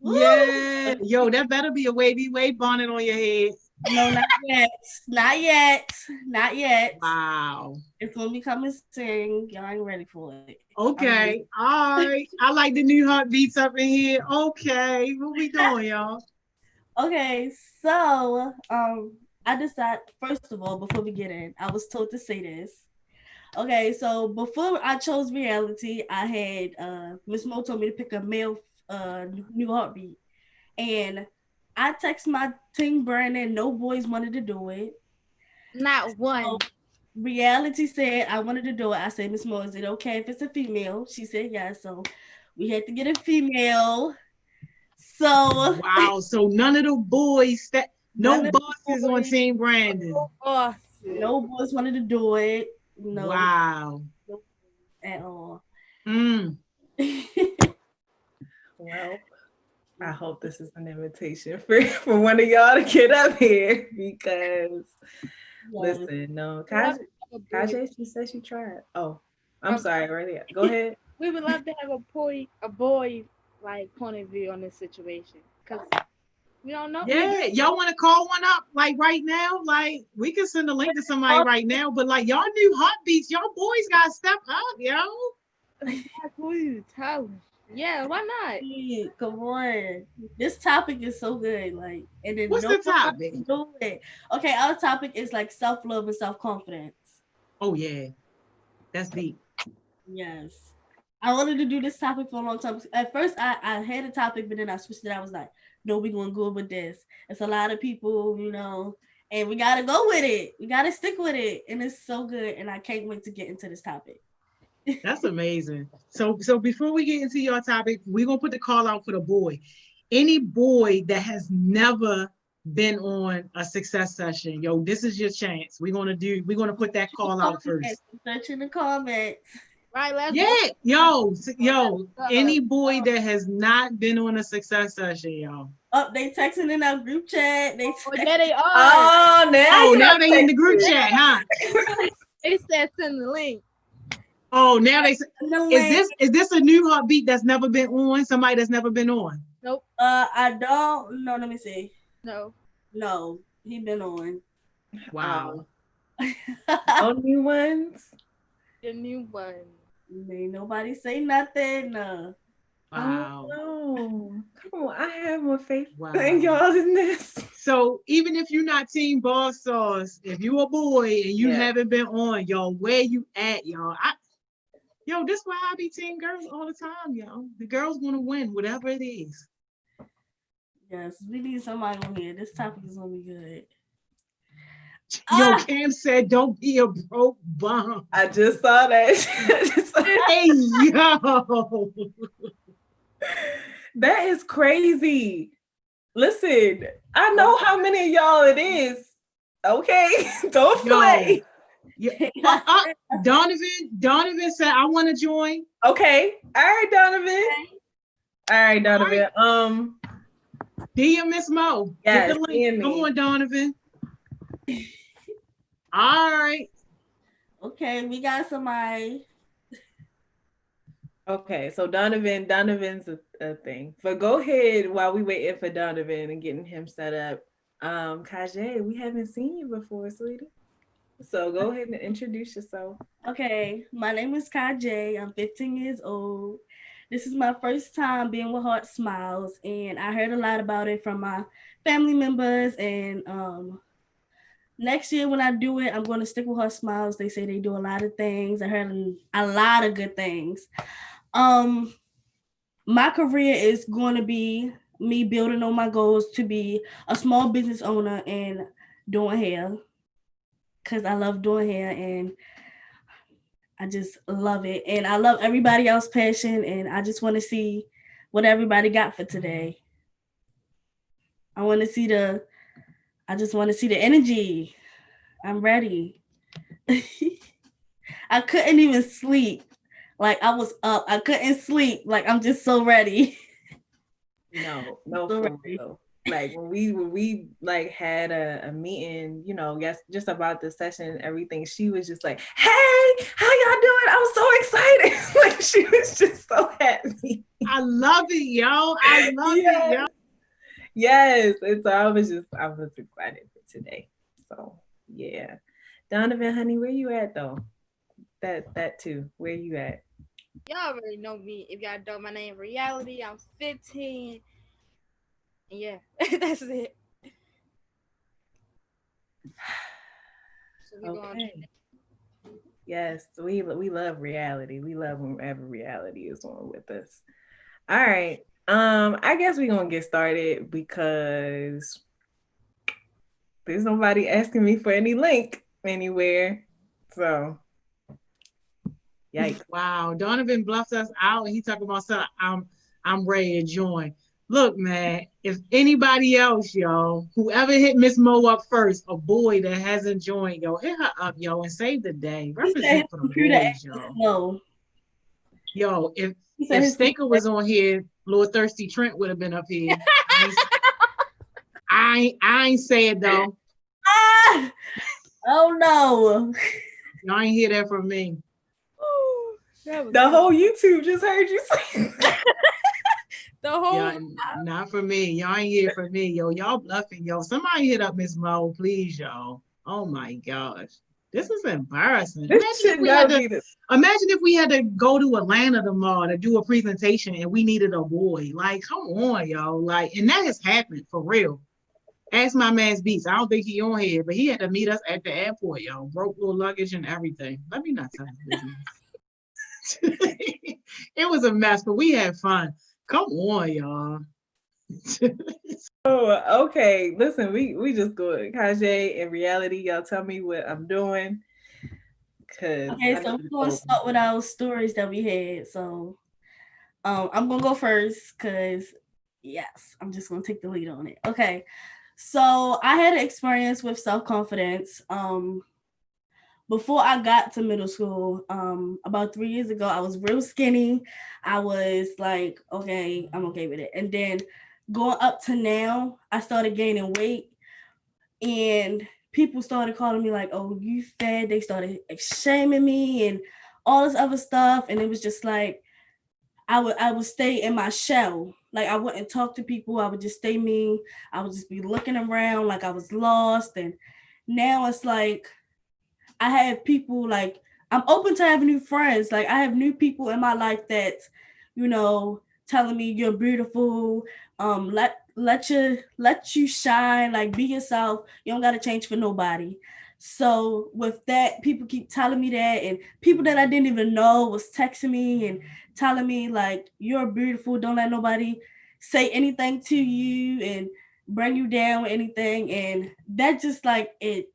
yeah, yo, that better be a wavy wave bonnet on your head. No, not yet. Not yet. Not yet. Wow. It's when we come and sing. Y'all ain't ready for it. Okay. All right. I like the new heartbeats up in here. Okay. What we doing, y'all? Okay, so I decided, first of all, before we get in, I was told to say this. Okay, so before I chose reality, I had Miss Mo told me to pick a male new heartbeat. And I text my team Brandon, no boys wanted to do it. Not one. So, reality said I wanted to do it. I said, Miss Mo, is it okay if it's a female? She said yes. So we had to get a female. So wow, so none of the boys that no bosses on Team Brandon. No boys wanted to do it. No. Wow. No, at all. Well, I hope this is an invitation for one of y'all to get up here because listen, no, Kajay, she said she tried. Oh, I'm sorry, right? Go ahead. We would love to have a boy like point of view on this situation because we don't know. Yeah, y'all want to call one up like right now? Like we can send a link to somebody right now, but like y'all new heartbeats, y'all boys gotta step up, yo. Who you telling? Yeah, why not? Yeah, come on. This topic is so good. Like, and then what's the topic? Do it. Okay, our topic is like self-love and self-confidence. Oh yeah. That's deep. Yes. I wanted to do this topic for a long time. At first I had a topic, but then I switched it. I was like, no, we're gonna go with this. It's a lot of people, and we gotta go with it. We gotta stick with it. And it's so good. And I can't wait to get into this topic. That's amazing. So before we get into your topic, we're gonna put the call out for the boy. Any boy that has never been on a success session, yo, this is your chance. We're gonna put that call out first. Search in the comments. Right, let's yo, any boy that has not been on a success session, y'all. Oh, they texting in our group chat. There they are. Oh, now they in the group chat, huh? They said send the link. Oh, now they say, is this a new heartbeat that's never been on? Somebody that's never been on? Nope. I don't know. Let me see. No, he been on. Wow. No new ones. The new one. Ain't nobody say nothing. Wow. Oh, no. Come on, I have more faith in y'all in this. So even if you're not Team Boss Sauce, if you a boy and you haven't been on, y'all, where you at, y'all? Yo, this why I be team girls all the time, yo. The girls want to win, whatever it is. Yes, we need somebody on here. This topic is gonna be good. Yo, Cam said, "Don't be a broke bum." I just saw that. Hey, yo. That is crazy. Listen, I know how many of y'all it is. Okay, don't play. Yeah. Donovan said, "I want to join." Okay, all right, Donovan. All right, Donovan. DM Miss Mo. Yes, Get the link. Come on, Donovan. All right. Okay, we got somebody. Okay, so Donovan's a thing. But go ahead while we waiting for Donovan and getting him set up. Kajay, we haven't seen you before, sweetie. So go ahead and introduce yourself. Okay, my name is Kajay. I'm 15 years old. This is my first time being with HeartSmiles, and I heard a lot about it from my family members. And next year when I do it, I'm going to stick with HeartSmiles. They say they do a lot of things. I heard a lot of good things. My career is going to be me building on my goals to be a small business owner and doing hair, because I love doing hair and I just love it. And I love everybody else's passion, and I just want to see what everybody got for today. I just want to see the energy. I'm ready. I couldn't even sleep. Like, I was up. I couldn't sleep. Like, I'm just so ready. No, So for ready. real. Like when we like had a meeting, yes, just about the session and everything, she was just like, "Hey, how y'all doing? I'm so excited!" Like she was just so happy. I love it, yo. I love it, yo. Yes, and so I was excited for today. So yeah, Donovan, honey, where you at though? That too. Where you at? Y'all already know me. If y'all don't, my name Reality. I'm 15. And yeah, that's it. So Okay. Yes, we love reality. We love whenever reality is on with us. All right. I guess we're gonna get started because there's nobody asking me for any link anywhere. So yikes. Wow, Donovan bluffs us out and he talking about something. I'm ready to join. Look, man, if anybody else, yo, whoever hit Miss Mo up first, a boy that hasn't joined, yo, hit her up, yo, and save the day. Represent for the boys, yo. No. Yo, if Stinker was on here, Lord Thirsty Trent would have been up here. I ain't say it though. Oh no. Y'all ain't hear that from me. The whole YouTube just heard you say the whole not for me. Y'all ain't hear from me, yo. Y'all bluffing, yo. Somebody hit up Miss Mo, please, yo. Oh my gosh. This is embarrassing. Imagine if we had to go to Atlanta tomorrow to do a presentation and we needed a boy. Like, come on, yo. Like, and that has happened for real. Ask my man's Beats. I don't think he on here, but he had to meet us at the airport, yo. Broke little luggage and everything. Let me not tell his business. It was a mess, but we had fun. Come on, y'all. Oh, okay. Listen, we just go Kajay in reality. Y'all tell me what I'm doing. Okay, so we're gonna start with our stories that we had. So I'm gonna go first because yes, I'm just gonna take the lead on it. Okay. So I had an experience with self-confidence. Before I got to middle school, about 3 years ago, I was real skinny. I was like, okay, I'm okay with it. And then going up to now, I started gaining weight and people started calling me like, oh, you fat. They started shaming me and all this other stuff. And it was just like, I would stay in my shell. Like I wouldn't talk to people. I would just stay me. I would just be looking around like I was lost. And now it's like, I have people like, I'm open to having new friends. Like I have new people in my life that, telling me you're beautiful. Let you shine, like be yourself. You don't got to change for nobody. So with that, people keep telling me that, and people that I didn't even know was texting me and telling me like, you're beautiful, don't let nobody say anything to you and bring you down with anything. And that just like it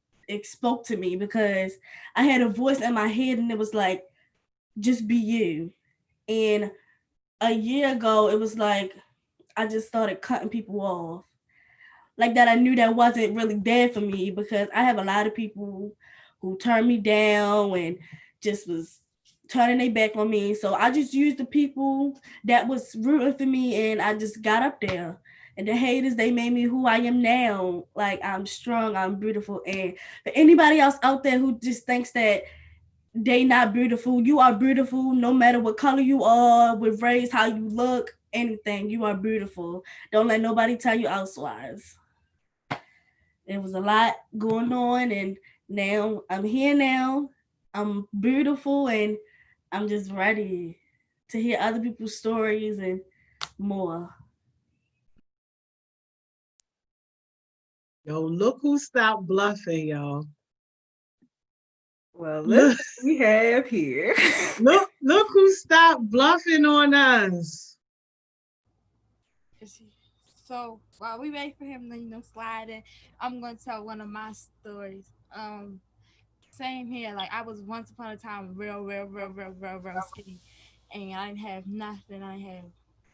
spoke to me, because I had a voice in my head and it was like, just be you. And a year ago, it was like I just started cutting people off. Like that, I knew that wasn't really there for me, because I have a lot of people who turned me down and just was turning their back on me. So I just used the people that was rooting for me, and I just got up there. And the haters, they made me who I am now. Like, I'm strong, I'm beautiful. And for anybody else out there who just thinks that they not beautiful, you are beautiful no matter what color you are, with race, how you look, anything, you are beautiful. Don't let nobody tell you elsewise. There was a lot going on, and now I'm here now. I'm beautiful, and I'm just ready to hear other people's stories and more. Yo, look who stopped bluffing, y'all. Well, look what we have here. look who stopped bluffing on us. So while we wait for him to slide in, I'm gonna tell one of my stories. Same here. Like, I was once upon a time real skinny, and I didn't have nothing. I didn't have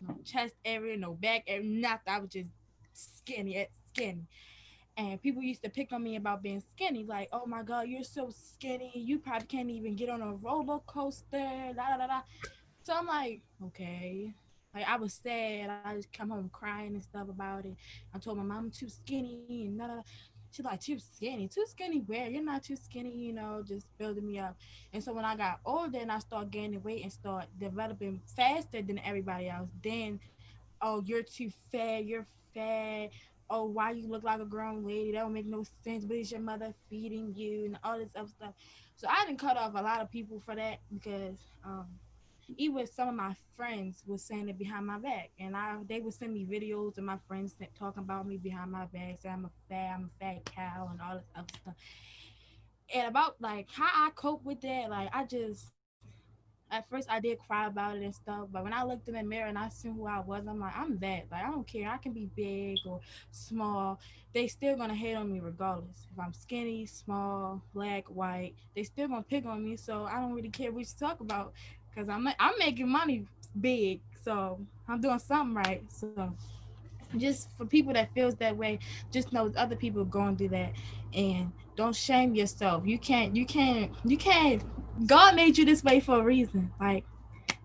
no chest area, no back area, nothing. I was just skinny. And people used to pick on me about being skinny, like, oh my God, you're so skinny. You probably can't even get on a roller coaster. So I'm like, okay. Like, I was sad. I just come home crying and stuff about it. I told my mom I'm too skinny and da. She's like, too skinny? Too skinny where? You're not too skinny, just building me up. And so when I got older and I started gaining weight and start developing faster than everybody else, then, oh, you're too fat. You're fat. Oh, why you look like a grown lady? That don't make no sense. But it's your mother feeding you and all this other stuff. So I didn't cut off a lot of people for that, because even some of my friends was saying it behind my back, and they would send me videos of my friends talking about me behind my back, saying I'm a fat cow and all this other stuff. And about like how I cope with that, like at first I did cry about it and stuff, but when I looked in the mirror and I seen who I was, I'm like, I'm that. Like, I don't care. I can be big or small. They still gonna hate on me regardless. If I'm skinny, small, black, white, they still gonna pick on me. So I don't really care what you talk about, because I'm making money big, so I'm doing something right. So just for people that feels that way, just know other people going through that, and don't shame yourself. You can't. God made you this way for a reason. Like,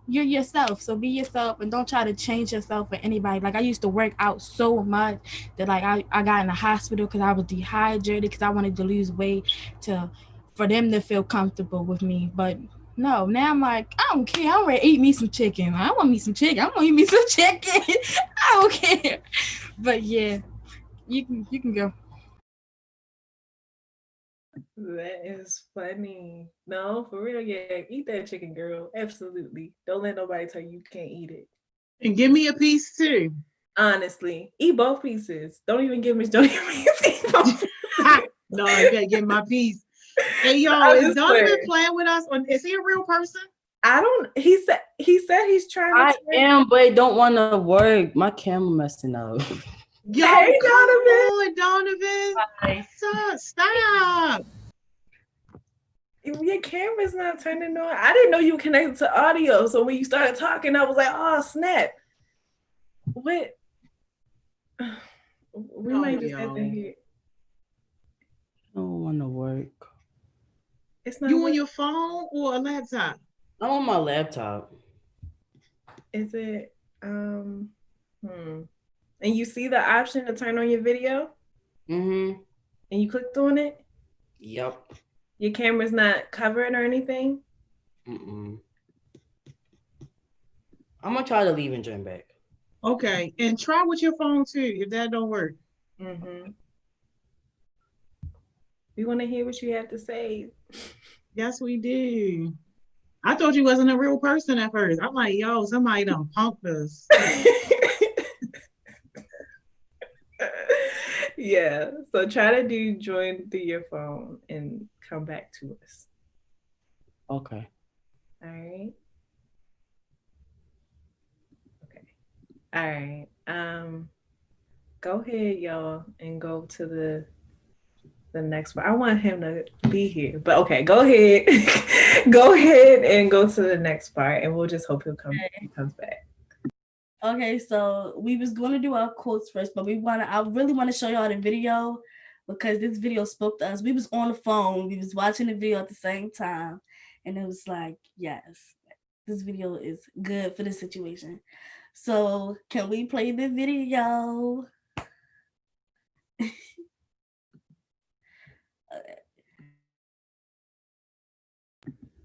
you're yourself, so be yourself and don't try to change yourself for anybody. Like, I used to work out so much that like I got in the hospital because I was dehydrated, because I wanted to lose weight for them to feel comfortable with me. But no, now I'm like, I don't care. I'm ready to eat me some chicken. I want me some chicken. I'm gonna eat me some chicken. I don't care. But yeah, you can go. That is funny. No, for real, yeah. Eat that chicken, girl. Absolutely. Don't let nobody tell you can't eat it. And give me a piece too. Honestly, eat both pieces. Don't even give me. Don't even eat both. No, I gotta get my piece. Hey, yo, is Donovan playing with us? Is he a real person? I don't. He said he's trying. I am, but it don't want to work. My camera messing up. Yo, hey, come Donovan. Stop. Your camera's not turning on. I didn't know you were connected to audio. So when you started talking, I was like, oh, snap. What? We might just have to hear. I don't want to work. It's not. You on your phone or a laptop? I'm on my laptop. Is it? And you see the option to turn on your video? Mm-hmm. And you clicked on it? Yep. Your camera's not covered or anything? Mm-mm. I'm gonna try to leave and join back. Okay, and try with your phone too if that don't work. Mm-hmm. We want to hear what you have to say. Yes, we do. I thought you wasn't a real person at first. I'm like, yo, somebody done punked us. Yeah. So try to join through your phone and come back to us. Okay. All right. Okay. All right. Go ahead, y'all, and go to the next part. I want him to be here, but okay, go ahead. Go ahead and go to the next part, and we'll just hope he comes back. Okay, so we was going to do our quotes first, but I really want to show y'all the video because this video spoke to us. We was on the phone, we was watching the video at the same time, and it was like, yes, this video is good for this situation. So can we play the video?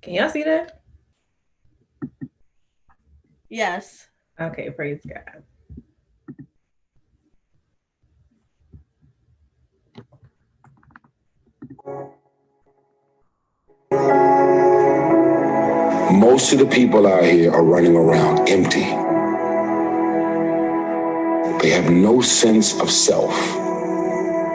Can y'all see that? Yes. Okay, praise God. Most of the people out here are running around empty. They have no sense of self,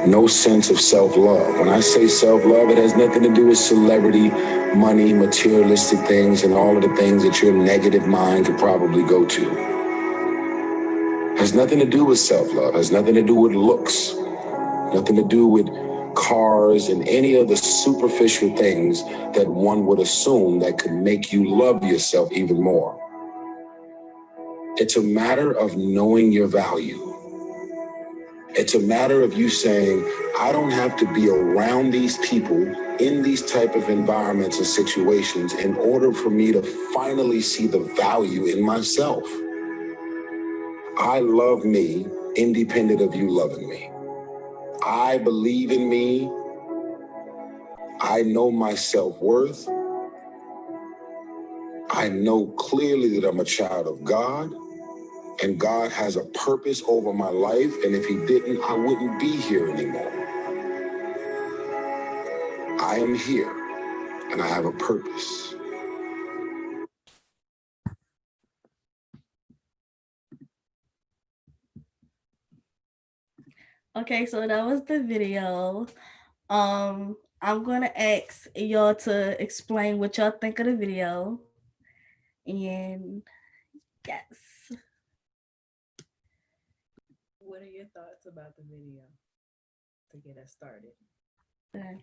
no sense of self-love. When I say self-love, it has nothing to do with celebrity, money, materialistic things, and all of the things that your negative mind could probably go to. It has nothing to do with self-love. It has nothing to do with looks, nothing to do with cars and any of the superficial things that one would assume that could make you love yourself even more. It's a matter of knowing your value. It's a matter of you saying, I don't have to be around these people in these type of environments and situations in order for me to finally see the value in myself. I love me independent of you loving me. I believe in me. I know my self-worth. I know clearly that I'm a child of God, and God has a purpose over my life, and if he didn't, I wouldn't be here anymore. I am here, and I have a purpose. Okay, so that was the video. I'm gonna ask y'all to explain what y'all think of the video. And yes. What are your thoughts about the video to get us started? Okay.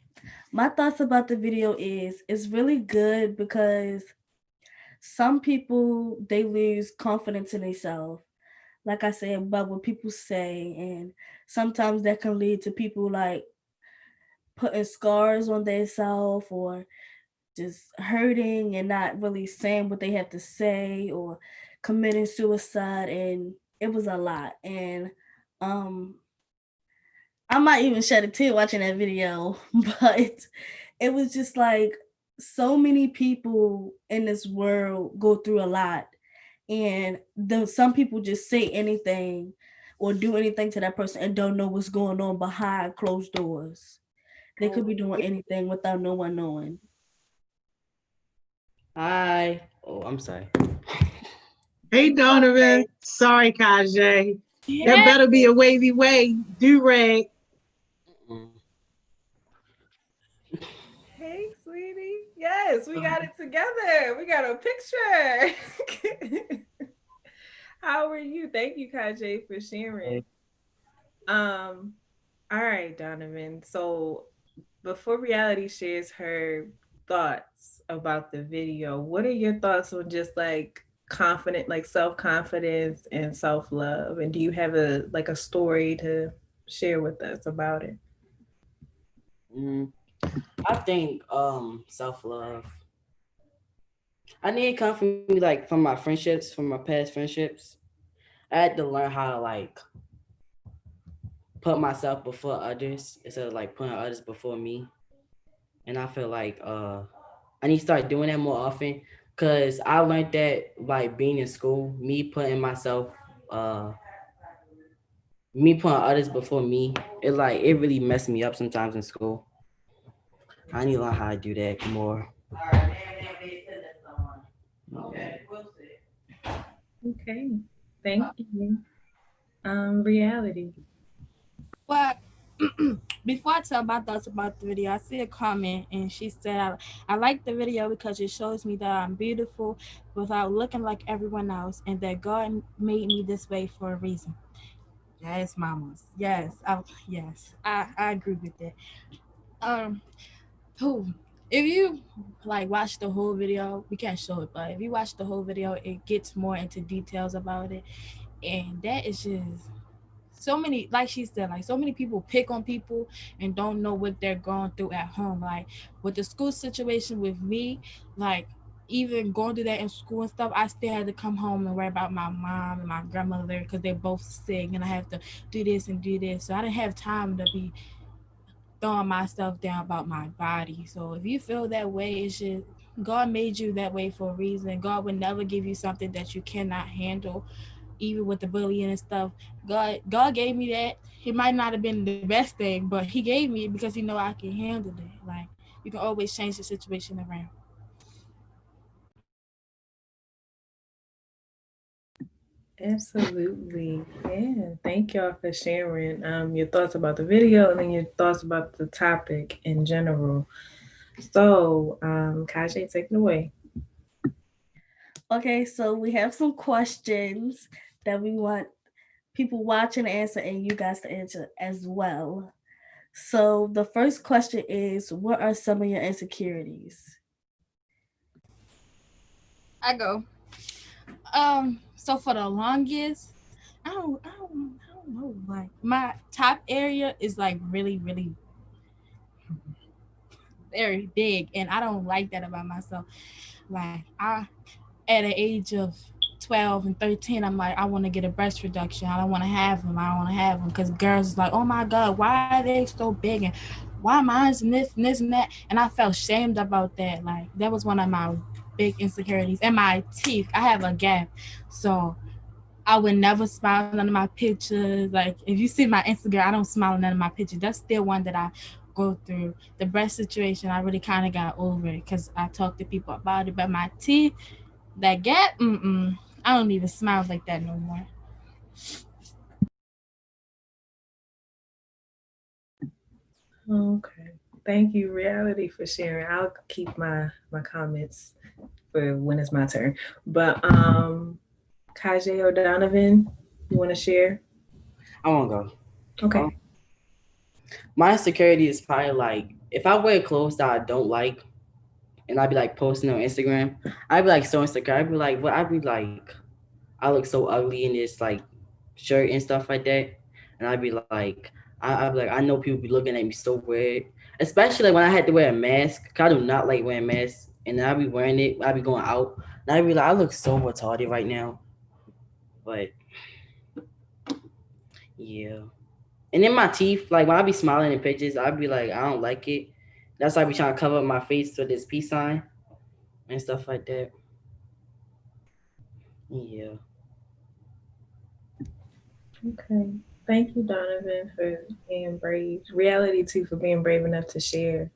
My thoughts about the video is it's really good because some people they lose confidence in themselves. Like I said about what people say, and sometimes that can lead to people like putting scars on themselves or just hurting and not really saying what they have to say or committing suicide, and it was a lot. And I might even shed a tear watching that video, but it was just like so many people in this world go through a lot, and some people just say anything or do anything to that person and don't know what's going on behind closed doors. They could be doing anything without no one knowing. Hi. Oh, I'm sorry. Hey, Donovan. Sorry, Kajay. Yeah. That better be a wavy way. Do-rag. Hey, sweetie. Yes, we got it together. We got a picture. How are you? Thank you, Kajay, for sharing. All right, Donovan. So before Reality shares her thoughts about the video, what are your thoughts on just like self-confidence and self-love? And do you have a story to share with us about it? I think self-love. I need it come from me like from my friendships, from my past friendships. I had to learn how to like put myself before others instead of like putting others before me. And I feel like I need to start doing that more often because I learned that like being in school, me putting others before me, it really messed me up sometimes in school. I need to learn how to do that more. Okay, thank you. Reality. Well, before I tell my thoughts about the video, I see a comment and she said, I like the video because it shows me that I'm beautiful without looking like everyone else and that God made me this way for a reason. Yes, mamas. I agree with that. Um, who? If you like watch the whole video, we can't show it, but if you watch the whole video, it gets more into details about it, and that is just so many, like she said, like so many people pick on people and don't know what they're going through at home. Like with the school situation with me, like even going through that in school and stuff, I still had to come home and worry about my mom and my grandmother because they're both sick and I have to do this and do this. So I didn't have time to be throwing myself down about my body. So if you feel that way, it's just God made you that way for a reason. God would never give you something that you cannot handle, even with the bullying and stuff. God gave me that. It might not have been the best thing, but He gave me it because He know I can handle it. Like you can always change the situation around. Absolutely. Yeah. Thank y'all for sharing your thoughts about the video and then your thoughts about the topic in general. So, Kaje, take it away. Okay, so we have some questions that we want people watching to answer and you guys to answer as well. So the first question is, what are some of your insecurities? I go. So for the longest, I don't know. Like my top area is like really, really very big, and I don't like that about myself. Like at the age of 12 and 13, I'm like, I want to get a breast reduction. I don't want to have them. I don't want to have them because girls is like, oh my God, why are they so big and why mine's and this and that? And I felt shamed about that. Like that was one of my big insecurities. And my teeth, I have a gap, so I would never smile none of my pictures. Like if you see my Instagram, I don't smile none of my pictures. That's still one that I go through. The breast situation, I really kind of got over it because I talked to people about it. But my teeth, that gap, I don't even smile like that no more. Okay. Thank you, Reality, for sharing. I'll keep my comments for when it's my turn. But Kaje or Donovan, you want to share? I won't go. Okay. My insecurity is probably like if I wear clothes that I don't like, and I'd be like posting on Instagram, I'd be like so insecure. I'd be like, what? I'd be like, I look so ugly in this like shirt and stuff like that, and I'd be like, I'd be like, I know people be looking at me so weird, especially like when I had to wear a mask. 'Cause I do not like wearing masks, and then I'd be wearing it. I'd be going out, and I'd be like, I look so retarded right now, but yeah. And then my teeth, like when I be smiling in pictures, I'd be like, I don't like it. That's why I be trying to cover up my face with this peace sign and stuff like that. Yeah. Okay. Thank you, Donovan, for being brave. Reality too for being brave enough to share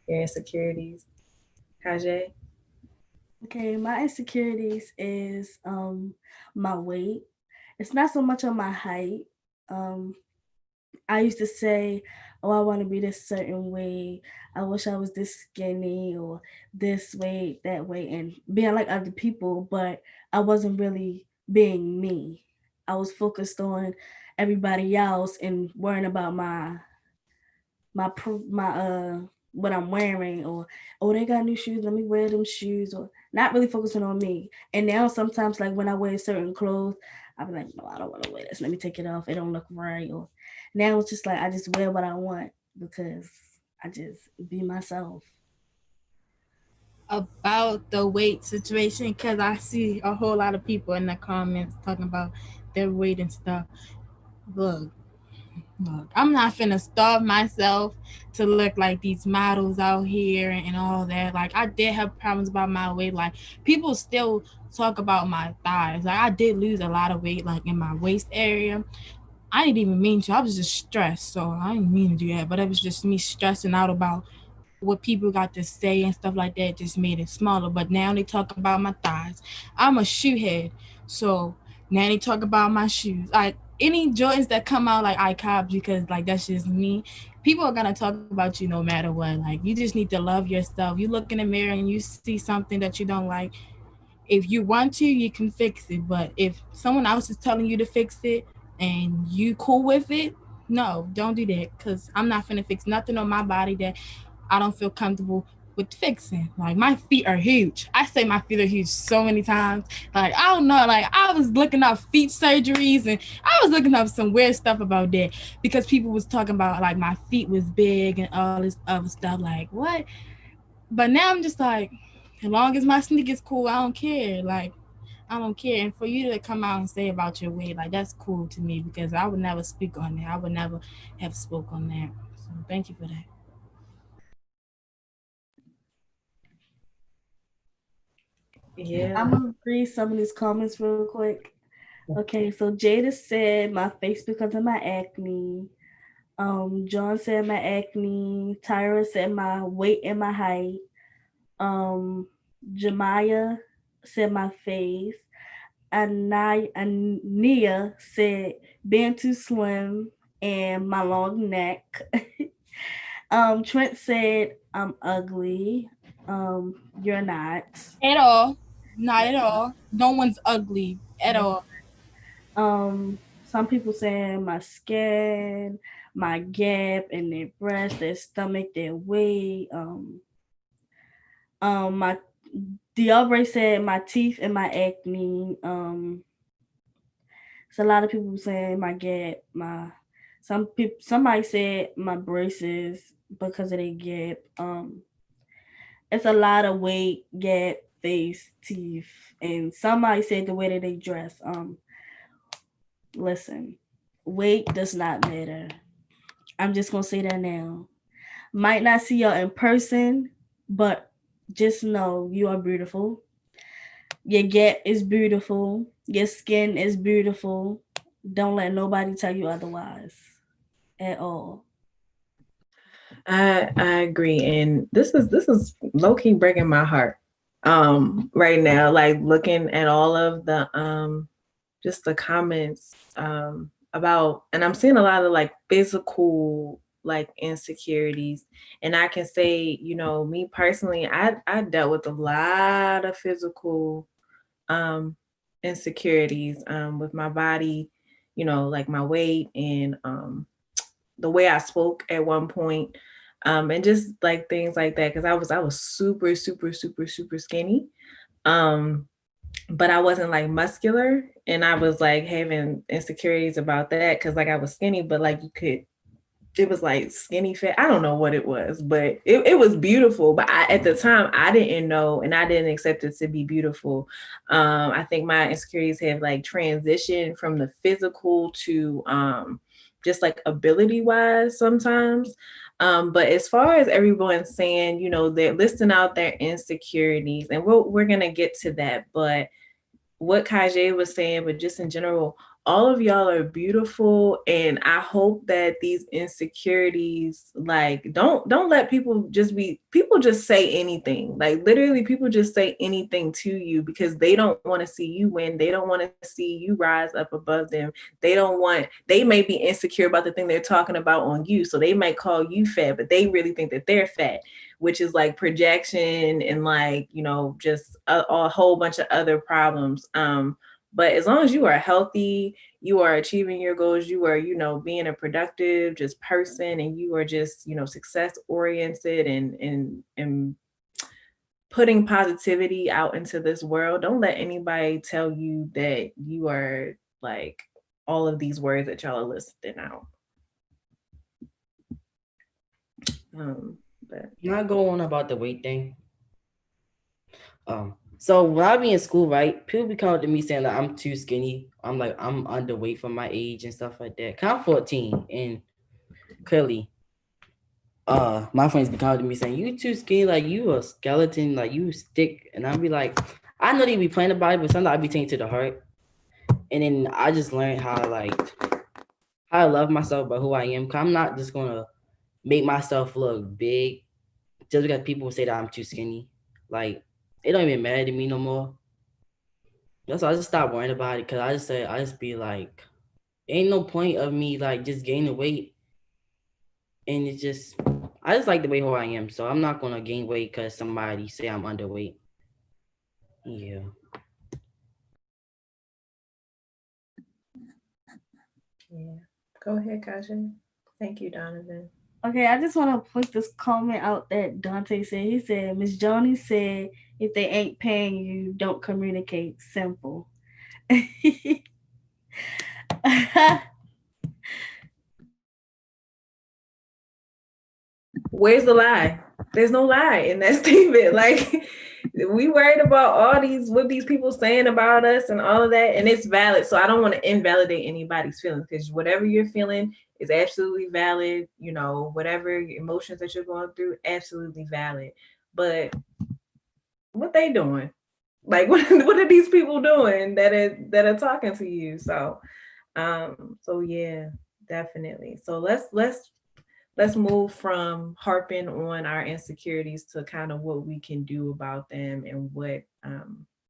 your insecurities. Kaje? Okay, my insecurities is my weight. It's not so much on my height. Um I used to say, oh, I want to be this certain way. I wish I was this skinny or this way, that way, and being like other people, but I wasn't really being me. I was focused on everybody else and worrying about my what I'm wearing, or oh, they got new shoes, let me wear them shoes, or not really focusing on me. And now sometimes like when I wear certain clothes, I'm like, no, I don't want to wear this, let me take it off, it don't look right. Or now it's just like I just wear what I want because I just be myself. About the weight situation, because I see a whole lot of people in the comments talking about their weight and stuff. Look, I'm not finna starve myself to look like these models out here and all that. Like I did have problems about my weight. Like people still talk about my thighs. Like I did lose a lot of weight, like in my waist area. I didn't even mean to. I was just stressed, so I didn't mean to do that. But it was just me stressing out about what people got to say and stuff like that. Just made it smaller. But now they talk about my thighs. I'm a shoe head, so now they talk about my shoes. Like any Jordans that come out like I cop because like that's just me. People are gonna talk about you no matter what. Like you just need to love yourself. You look in the mirror and you see something that you don't like. If you want to, you can fix it. But if someone else is telling you to fix it and you cool with it, no, don't do that. Cause I'm not finna fix nothing on my body that I don't feel comfortable with fixing. Like my feet are huge. I say my feet are huge so many times. Like I don't know. Like I was looking up feet surgeries and I was looking up some weird stuff about that because people was talking about like my feet was big and all this other stuff. Like what? But now I'm just like, as long as my sneakers cool, I don't care. Like I don't care. And for you to come out and say about your weight, like that's cool to me because I would never speak on that. I would never have spoke on that. So thank you for that. Yeah. I'm gonna read some of these comments real quick. Okay, so Jada said my face because of my acne. John said my acne. Tyra said my weight and my height. Um, Jemiah said my face. Ania said being too slim and my long neck. Trent said I'm ugly. You're not. At all. Not at all. No one's ugly at all. Some people saying my skin, my gap in their breast, their stomach, their weight. My Diabre said my teeth and my acne. It's a lot of people saying my gap, somebody said my braces because of their gap. It's a lot of weight, gap, face, teeth, and somebody said the way that they dress. Listen, weight does not matter. I'm just gonna say that now. Might not see y'all in person, but just know you are beautiful. Your gap is beautiful. Your skin is beautiful. Don't let nobody tell you otherwise at all. I agree, and this is low key breaking my heart. Right now, like looking at all of the just the comments about, and I'm seeing a lot of like physical like insecurities, and I can say, you know, me personally, I dealt with a lot of physical um insecurities with my body, you know, like my weight and the way I spoke at one point, and just like things like that. Because I was super super super super skinny, but I wasn't like muscular, and I was like having insecurities about that because like I was skinny, but like you could. It was like skinny fat. I don't know what it was, but it was beautiful. But at the time, I didn't know and I didn't accept it to be beautiful. I think my insecurities have like transitioned from the physical to just like ability wise sometimes. But as far as everyone saying, you know, they're listing out their insecurities, and we're gonna get to that. But what Kajay was saying, but just in general, all of y'all are beautiful, and I hope that these insecurities, like, don't let people just say anything. Like literally, people just say anything to you because they don't want to see you win. They don't want to see you rise up above them. They may be insecure about the thing they're talking about on you, so they might call you fat, but they really think that they're fat, which is like projection and like, you know, just a whole bunch of other problems. But as long as you are healthy, you are achieving your goals, you are, you know, being a productive just person, and you are just, you know, success oriented and putting positivity out into this world. Don't let anybody tell you that you are like all of these words that y'all are listing out. But can I go on about the weight thing? So when I be in school, right, people be coming to me saying that I'm too skinny. I'm like, I'm underweight for my age and stuff like that. 'Cause I'm 14, and clearly, my friends be coming to me saying, you too skinny, like you a skeleton, like you stick. And I'll be like, I know they be playing about it, but sometimes I be taking to the heart. And then I just learned how I love myself by who I am. 'Cause I'm not just gonna make myself look big just because people say that I'm too skinny. Like, it don't even matter to me no more. That's why I just stopped worrying about it, because I just be like, ain't no point of me like just gaining weight, and I just like the way who I am, so I'm not gonna gain weight because somebody say I'm underweight. Yeah. Yeah. Go ahead, Kaja. Thank you, Donovan. Okay, I just want to put this comment out that Dante said. He said, Miss Joni said, if they ain't paying you, don't communicate. Simple. Where's the lie? There's no lie in that statement. Like, we worried about all what these people saying about us and all of that, and it's valid. So I don't want to invalidate anybody's feelings, because whatever you're feeling is absolutely valid. You know, whatever emotions that you're going through, absolutely valid. But what they doing? Like, what are these people doing that are talking to you? So yeah, definitely. So let's move from harping on our insecurities to kind of what we can do about them, and what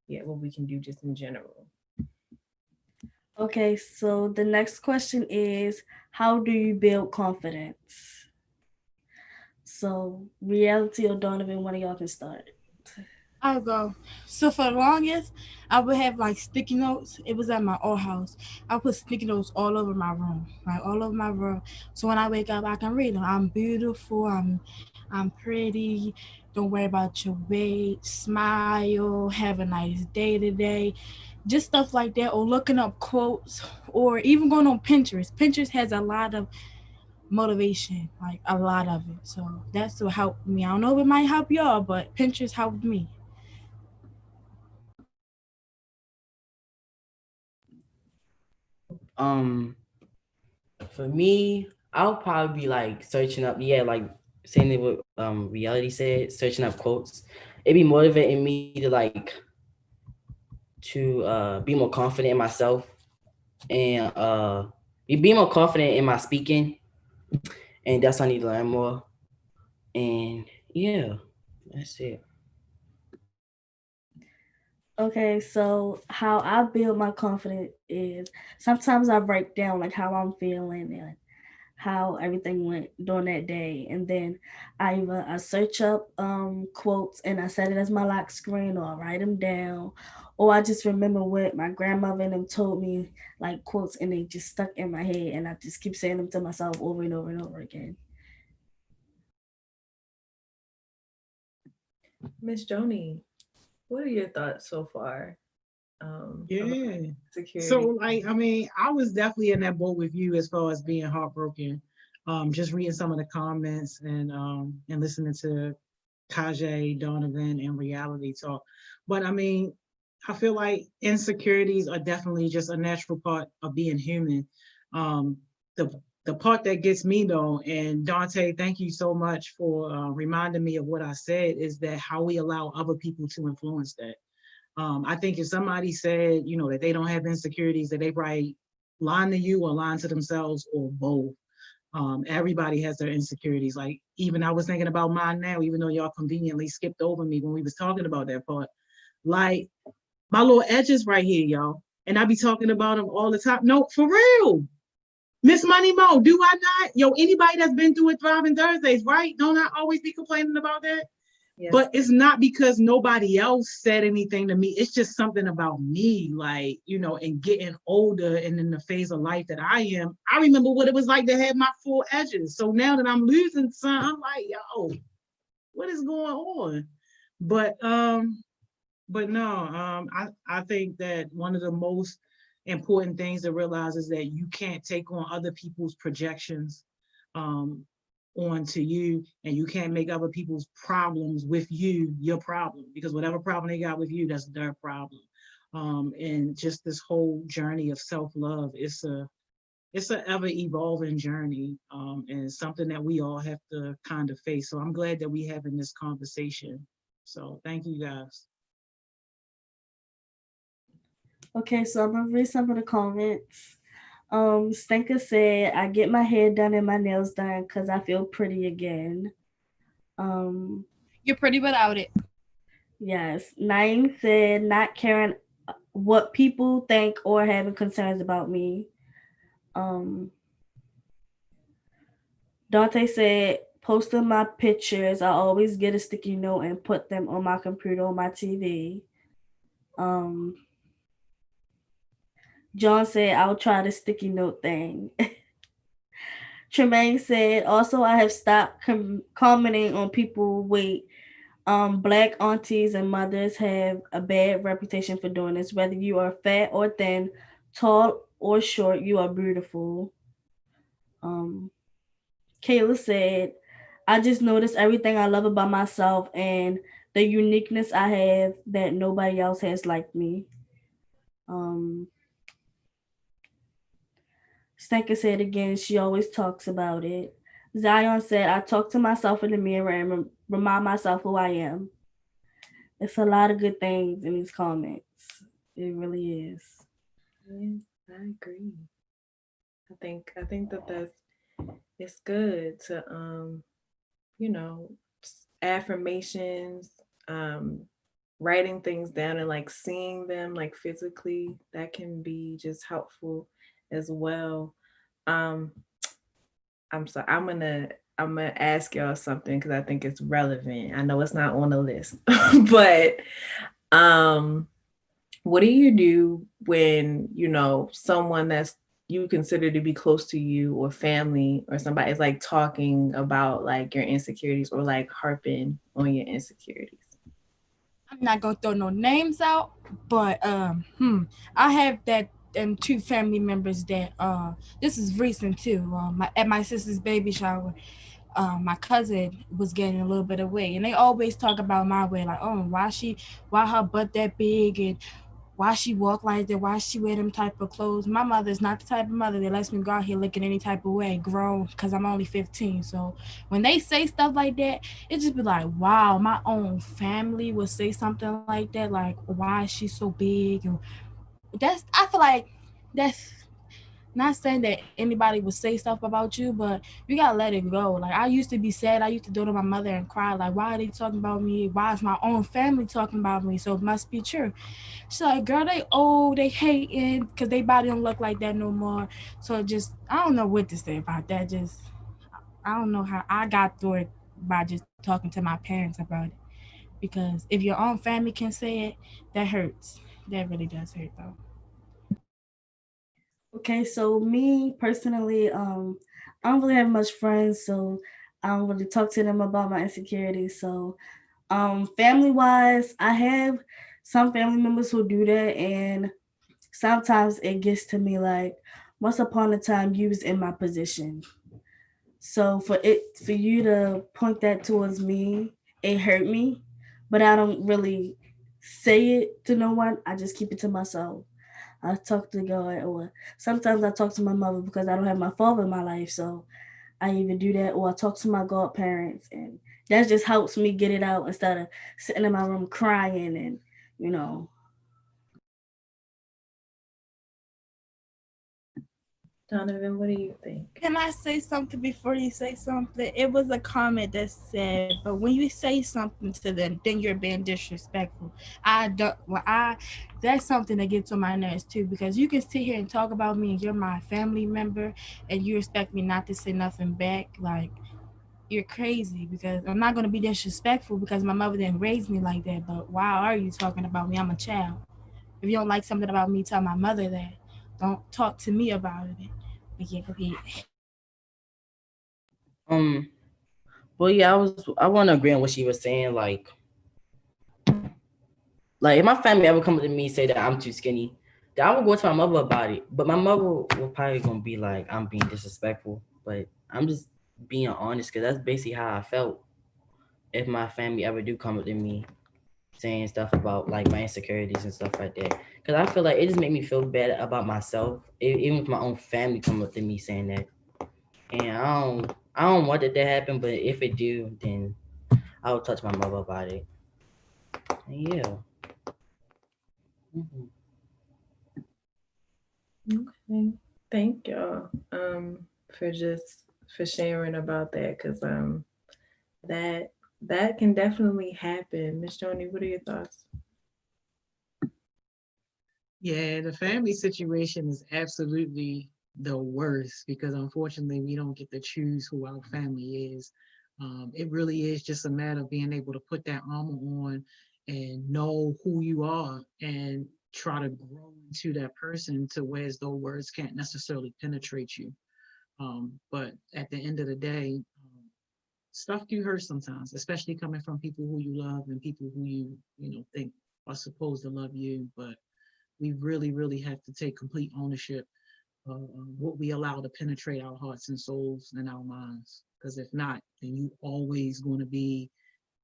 we can do just in general. Okay, so the next question is, how do you build confidence? So, Reality or Donovan, one of y'all can start. I'll go. So for the longest, I would have like sticky notes. It was at my old house. I put sticky notes all over my room, like all over my room. So when I wake up, I can read them. I'm beautiful. I'm pretty. Don't worry about your weight. Smile. Have a nice day today. Just stuff like that. Or looking up quotes, or even going on Pinterest. Pinterest has a lot of motivation, like a lot of it. So that's what helped me. I don't know if it might help y'all, but Pinterest helped me. For me, I'll probably be like searching up, like saying it what Reality said, searching up quotes. It'd be motivating me to be more confident in myself, and be more confident in my speaking, and that's what I need to learn more. And yeah, that's it. Okay, so how I build my confidence is sometimes I break down like how I'm feeling and how everything went during that day, and then I search up quotes and I set it as my lock screen, or I write them down, or I just remember what my grandmother and them told me, like quotes, and they just stuck in my head, and I just keep saying them to myself over and over and over again. Miss Joni, what are your thoughts so far? Yeah. Security. So, like, I mean, I was definitely in that boat with you as far as being heartbroken. Just reading some of the comments and listening to Kajay, Donovan, and Reality talk. But I mean, I feel like insecurities are definitely just a natural part of being human. Um, the the part that gets me though, and Dante, thank you so much for reminding me of what I said, is that how we allow other people to influence that. I think if somebody said, you know, that they don't have insecurities, that they probably lying to you or lying to themselves or both. Everybody has their insecurities. Like even I was thinking about mine now, even though y'all conveniently skipped over me when we was talking about that part. Like my little edges right here, y'all. And I be talking about them all the time. No, for real. Miss Money Mo, do I not? Yo, anybody that's been through it Thriving Thursdays, right? Don't I always be complaining about that? Yes. But it's not because nobody else said anything to me. It's just something about me, like, you know, and getting older and in the phase of life that I am. I remember what it was like to have my full edges. So now that I'm losing some, I'm like, yo, what is going on? But no, I think that one of the most important things to realize is that you can't take on other people's projections onto you, and you can't make other people's problems with you your problem, because whatever problem they got with you, that's their problem. And just this whole journey of self-love, it's an ever evolving journey, and something that we all have to kind of face. So I'm glad that we having this conversation. So thank you guys. Okay, so I'm gonna read some of the comments. Stenka said, I get my hair done and my nails done because I feel pretty again. You're pretty without it. Yes. Naeem said, not caring what people think or having concerns about me. Um, Dante said, posting my pictures, I always get a sticky note and put them on my computer on my TV. Um, John said, I'll try the sticky note thing. Tremaine said, also, I have stopped commenting on people weight. Black aunties and mothers have a bad reputation for doing this. Whether you are fat or thin, tall or short, you are beautiful. Um, Kayla said, I just noticed everything I love about myself and the uniqueness I have that nobody else has like me. Um, Stanka said again, she always talks about it. Zion said, I talk to myself in the mirror and remind myself who I am. It's a lot of good things in these comments. It really is. Yeah, I agree. I think that's it's good to you know, affirmations, um, writing things down and like seeing them like physically, that can be just helpful as well. Um, I'm sorry, I'm gonna ask y'all something because I think it's relevant. I know it's not on the list, but um, what do you do when someone that's you consider to be close to you or family or somebody is like talking about like your insecurities or like harping on your insecurities? I'm not gonna throw no names out, but I have that two family members that this is recent too. At my sister's baby shower, my cousin was getting a little bit of weight, and they always talk about my weight, like, oh, why her butt that big, and why she walk like that, why she wear them type of clothes. My mother's not the type of mother that lets me go out here looking any type of way, grown, because I'm only 15. So when they say stuff like that, it just be like, wow, my own family would say something like that, like, why is she so big? And I feel like that's not saying that anybody would say stuff about you, but you gotta let it go. Like, I used to be sad. I used to go to my mother and cry, like, why are they talking about me? Why is my own family talking about me? So it must be true. She's like, girl, they old, they hating because they body don't look like that no more. So just, I don't know what to say about that. Just, I don't know how I got through it by just talking to my parents about it. Because if your own family can say it, that hurts. That really does hurt though. Okay, so me personally, I don't really have much friends, so I don't really talk to them about my insecurities. So, family wise, I have some family members who do that, and sometimes it gets to me like, once upon a time, you was in my position. So for you to point that towards me, it hurt me, but I don't really say it to no one. I just keep it to myself. I talk to God, or sometimes I talk to my mother because I don't have my father in my life. So I either do that or I talk to my godparents, and that just helps me get it out instead of sitting in my room crying and you know. Donovan, what do you think? Can I say something before you say something? It was a comment that said, but when you say something to them, then you're being disrespectful. I don't, well, I, that's something that gets on my nerves too, because you can sit here and talk about me and you're my family member and you expect me not to say nothing back. Like, you're crazy because I'm not going to be disrespectful because my mother didn't raise me like that. But why are you talking about me? I'm a child. If you don't like something about me, tell my mother that. Don't talk to me about it. But yeah, go ahead. Um, well, yeah, I want to agree on what she was saying. Like if my family ever come to me and say that I'm too skinny, then I will go to my mother about it. But my mother will probably gonna be like, I'm being disrespectful. But I'm just being honest because that's basically how I felt. If my family ever do come up to me saying stuff about like my insecurities and stuff like that, because I feel like it just made me feel bad about myself. Even if my own family come up to me saying that, and I don't want that to happen. But if it do, then I will talk to my mother about it. And yeah. Mm-hmm. Okay. Thank y'all for sharing about that because that that can definitely happen. Miss Joni, what are your thoughts? Yeah, the family situation is absolutely the worst, because unfortunately we don't get to choose who our family is. It really is just a matter of being able to put that armor on and know who you are and try to grow into that person to where as though words can't necessarily penetrate you. But at the end of the day, stuff do hurt sometimes, especially coming from people who you love and people who you think are supposed to love you. But we really, really have to take complete ownership of what we allow to penetrate our hearts and souls and our minds. Because if not, then you always going to be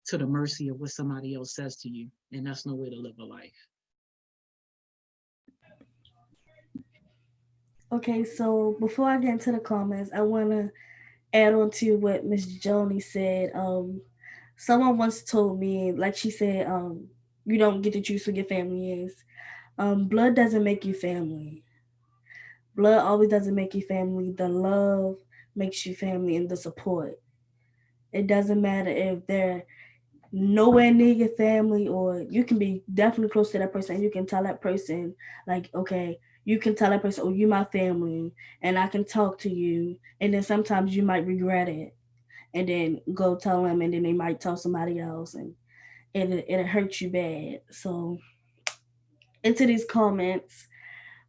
to the mercy of what somebody else says to you, and that's no way to live a life. Okay, so before I get into the comments, I want to add on to what Miss Joni said. Someone once told me, like she said, you don't get to choose who your family is. Blood doesn't make you family. Blood always doesn't make you family. The love makes you family, and the support. It doesn't matter if they're nowhere near your family, or you can be definitely close to that person and you can tell that person, like, okay, you can tell that person, oh, you my family and I can talk to you, and then sometimes you might regret it and then go tell them, and then they might tell somebody else, and it hurts you bad. So into these comments,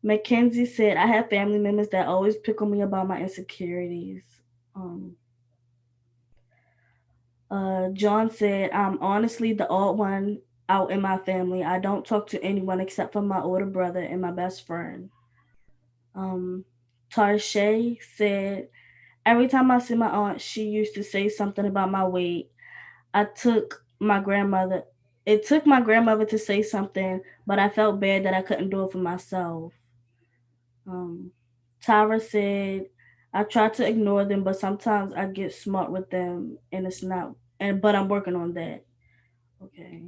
Mackenzie said, I have family members that always pick on me about my insecurities. um John said, I'm honestly the odd one out in my family. I don't talk to anyone except for my older brother and my best friend. Um, Tarshay said, every time I see my aunt, she used to say something about my weight. I took my grandmother, it took my grandmother to say something, but I felt bad that I couldn't do it for myself. Um, Tyra said, I try to ignore them, but sometimes I get smart with them and it's not, and but I'm working on that. Okay.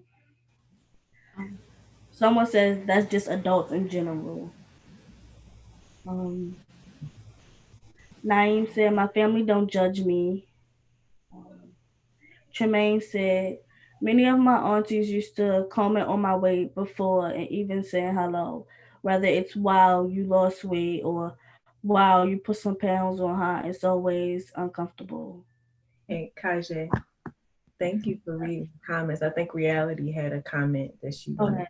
Someone says that's just adults in general. Um, Naeem said my family don't judge me. Tremaine said many of my aunties used to comment on my weight before and even saying hello, whether it's wow you lost weight or wow you put some pounds on high. It's always uncomfortable. Hey, Kaje, thank you for reading comments. I think Reality had a comment that she wanted. Okay.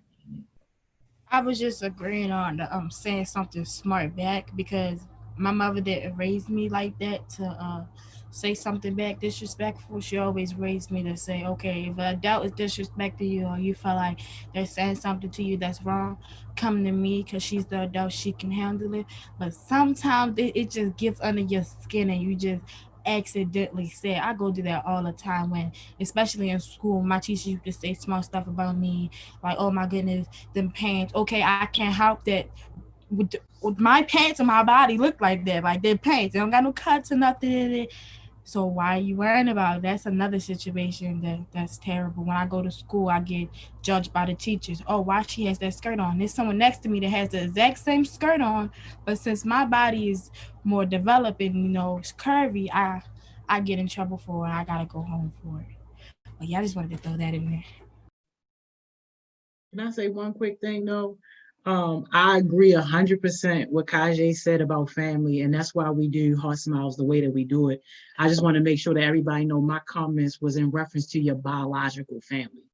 I was just agreeing on the saying something smart back, because my mother didn't raise me like that to say something back disrespectful. She always raised me to say, okay, if an adult is disrespecting you or you feel like they're saying something to you that's wrong, come to me, because she's the adult, she can handle it. But sometimes it just gets under your skin and you just accidentally say it. I go do that all the time, when especially in school my teacher used to say small stuff about me, like, oh my goodness, them pants. Okay, I can't help that. With my pants and my body look like that, like they're pants. They don't got no cuts or nothing in it. So why are you worrying about it? That's another situation that's terrible. When I go to school, I get judged by the teachers. Oh, why she has that skirt on? There's someone next to me that has the exact same skirt on, but since my body is more developed and it's curvy, I get in trouble for it. I gotta go home for it. But yeah, I just wanted to throw that in there. Can I say one quick thing though? I agree 100% what Kajay said about family, and that's why we do HeartSmiles the way that we do it. I just want to make sure that everybody know my comments was in reference to your biological family.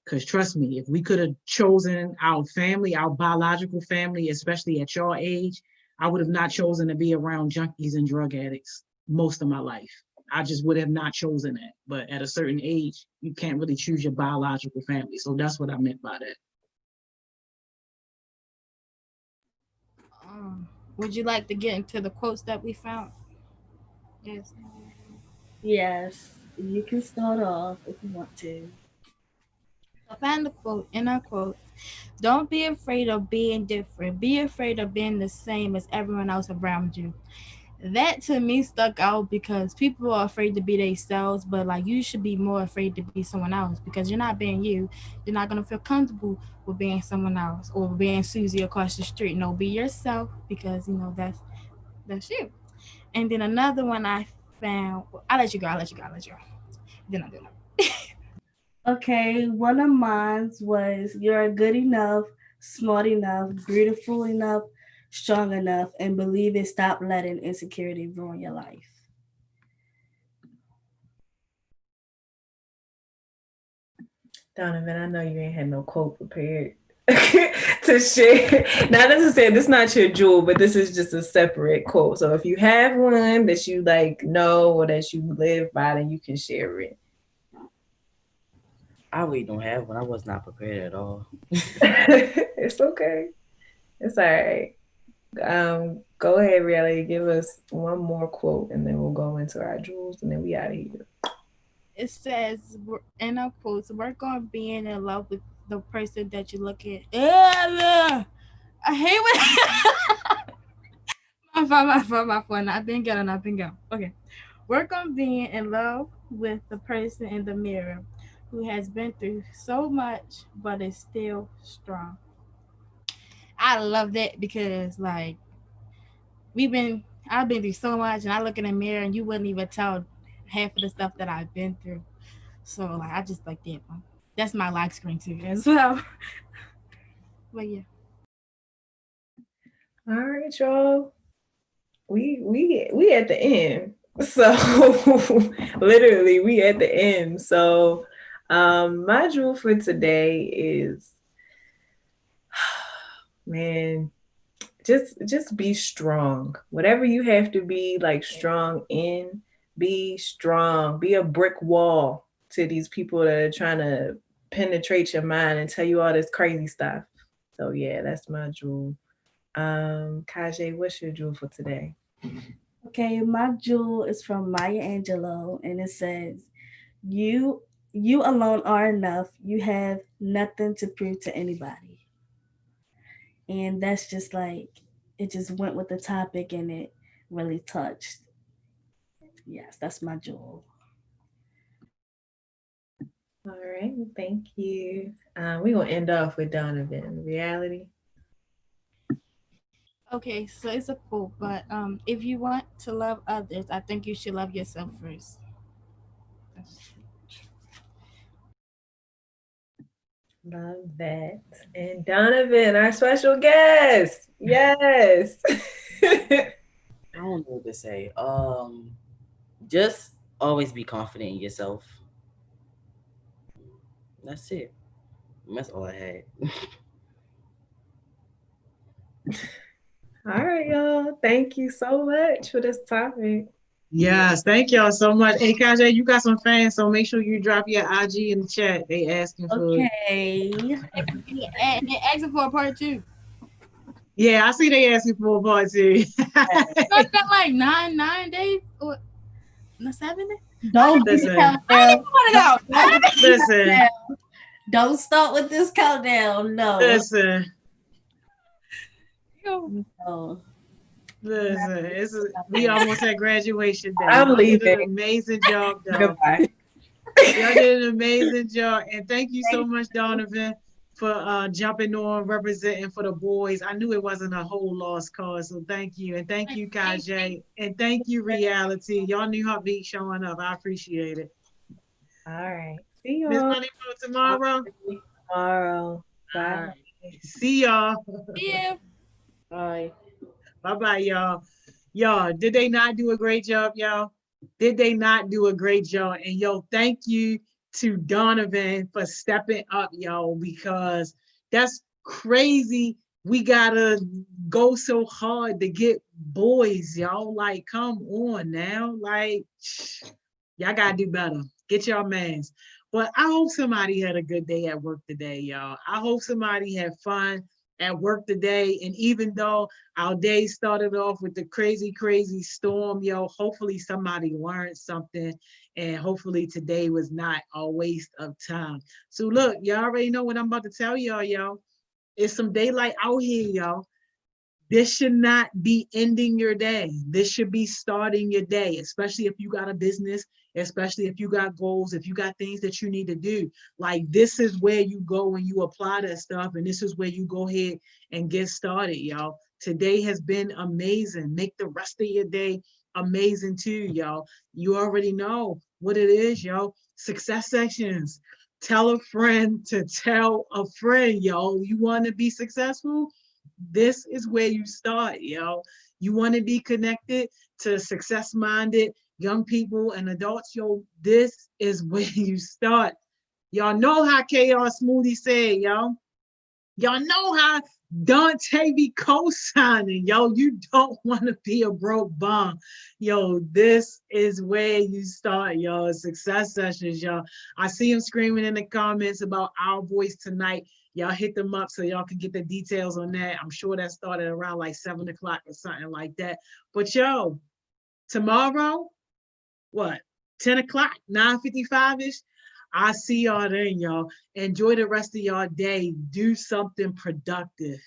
Because trust me, if we could have chosen our family, our biological family, especially at your age, I would have not chosen to be around junkies and drug addicts most of my life. I just would have not chosen that. But at a certain age, you can't really choose your biological family. So that's what I meant by that. Would you like to get into the quotes that we found? Yes. Yes, you can start off if you want to. I found the quote in our quote. Don't be afraid of being different. Be afraid of being the same as everyone else around you. That to me stuck out because people are afraid to be themselves, but like you should be more afraid to be someone else because you're not being you. You're not gonna feel comfortable with being someone else or being Susie across the street. No, be yourself because that's you. And then another one I found. I'll let you go. I'll let you go. I'll let you go. Then I'll do it. Okay, one of mine was you're good enough, smart enough, beautiful enough, strong enough, and believe it. Stop letting insecurity ruin your life. Donovan, I know you ain't had no quote prepared to share. Now, this is saying this is not your jewel, but this is just a separate quote. So if you have one that you like know or that you live by, then you can share it. I really don't have one. I was not prepared at all. It's okay. It's all right. Go ahead, Reality. Give us one more quote, and then we'll go into our jewels, and then we out of here. It says, in our quotes, work on being in love with the person that you look at. I hate when my phone. I've been getting. Okay. Work on being in love with the person in the mirror who has been through so much but is still strong. I love that because like I've been through so much and I look in the mirror and you wouldn't even tell half of the stuff that I've been through. So like I just like that one. That's my lock screen too as well. But yeah. All right, y'all. We at the end. So literally we at the end. So my jewel for today is man, just be strong. Whatever you have to be like strong in, be strong. Be a brick wall to these people that are trying to penetrate your mind and tell you all this crazy stuff. So yeah, that's my jewel. Kaje, what's your jewel for today? Okay, my jewel is from Maya Angelou, and it says, "You, you alone are enough. You have nothing to prove to anybody." And that's just like it just went with the topic, and it really touched. Yes, that's my jewel. All right, thank you. We're gonna end off with Donovan. Reality. Okay, so it's a quote, but if you want to love others, I think you should love yourself first. Love that. And Donovan, our special guest. Yes. I don't know what to say. Just always be confident in yourself. That's it. That's all I had. All right, y'all. Thank you so much for this topic. Yes, thank y'all so much. Hey, Kajay, you got some fans, so make sure you drop your IG in the chat. They asking for it. Okay. And they asking for a part two. Yeah, I see they asking for a part two. Got like 9 days or no 7 days. Don't do the Listen. countdown. Listen. Don't start with this countdown. No. Listen. No. Listen, we almost at graduation day. I'm Y'all did leaving. an amazing job, though. Goodbye. Y'all did an amazing job. And thank you so much, Donovan, for jumping on, representing for the boys. I knew it wasn't a whole lost cause, so thank you. And thank you, Kajay. And thank you, Reality. Y'all knew her beat showing up. I appreciate it. All right. See Miss y'all Money for tomorrow. tomorrow. Bye. All right. See y'all. See you. Bye. Bye-bye, y'all. Y'all, did they not do a great job, y'all? Did they not do a great job? And yo, thank you to Donovan for stepping up, y'all, because that's crazy. We gotta go so hard to get boys, y'all. Like, come on now. Like, y'all gotta do better. Get your mans. But I hope somebody had a good day at work today, y'all. I hope somebody had fun at work today. And even though our day started off with the crazy, crazy storm, yo, hopefully somebody learned something. And hopefully today was not a waste of time. So look, y'all already know what I'm about to tell y'all, yo. It's some daylight out here, y'all. This should not be ending your day. This should be starting your day, especially if you got a business, especially if you got goals, if you got things that you need to do. Like, this is where you go when you apply that stuff, and this is where you go ahead and get started, y'all. Today has been amazing. Make the rest of your day amazing too, y'all. You already know what it is, yo. Success sections. Tell a friend to tell a friend, yo. You want to be successful? this is where you start, yo. You want to be connected to success-minded young people and adults, yo, this is where you start. Y'all know how Chaos Smoothie said, yo. Y'all know how Dante be co-signing, yo. You don't want to be a broke bum. Yo, this is where you start, yo. Success Sessions, yo. I see him screaming in the comments about Our Voice Tonight. Y'all hit them up so y'all can get the details on that. I'm sure that started around like 7 o'clock or something like that. But yo, tomorrow, what, 10 o'clock, 9:55-ish? I'll see y'all then, y'all. Enjoy the rest of y'all day. Do something productive.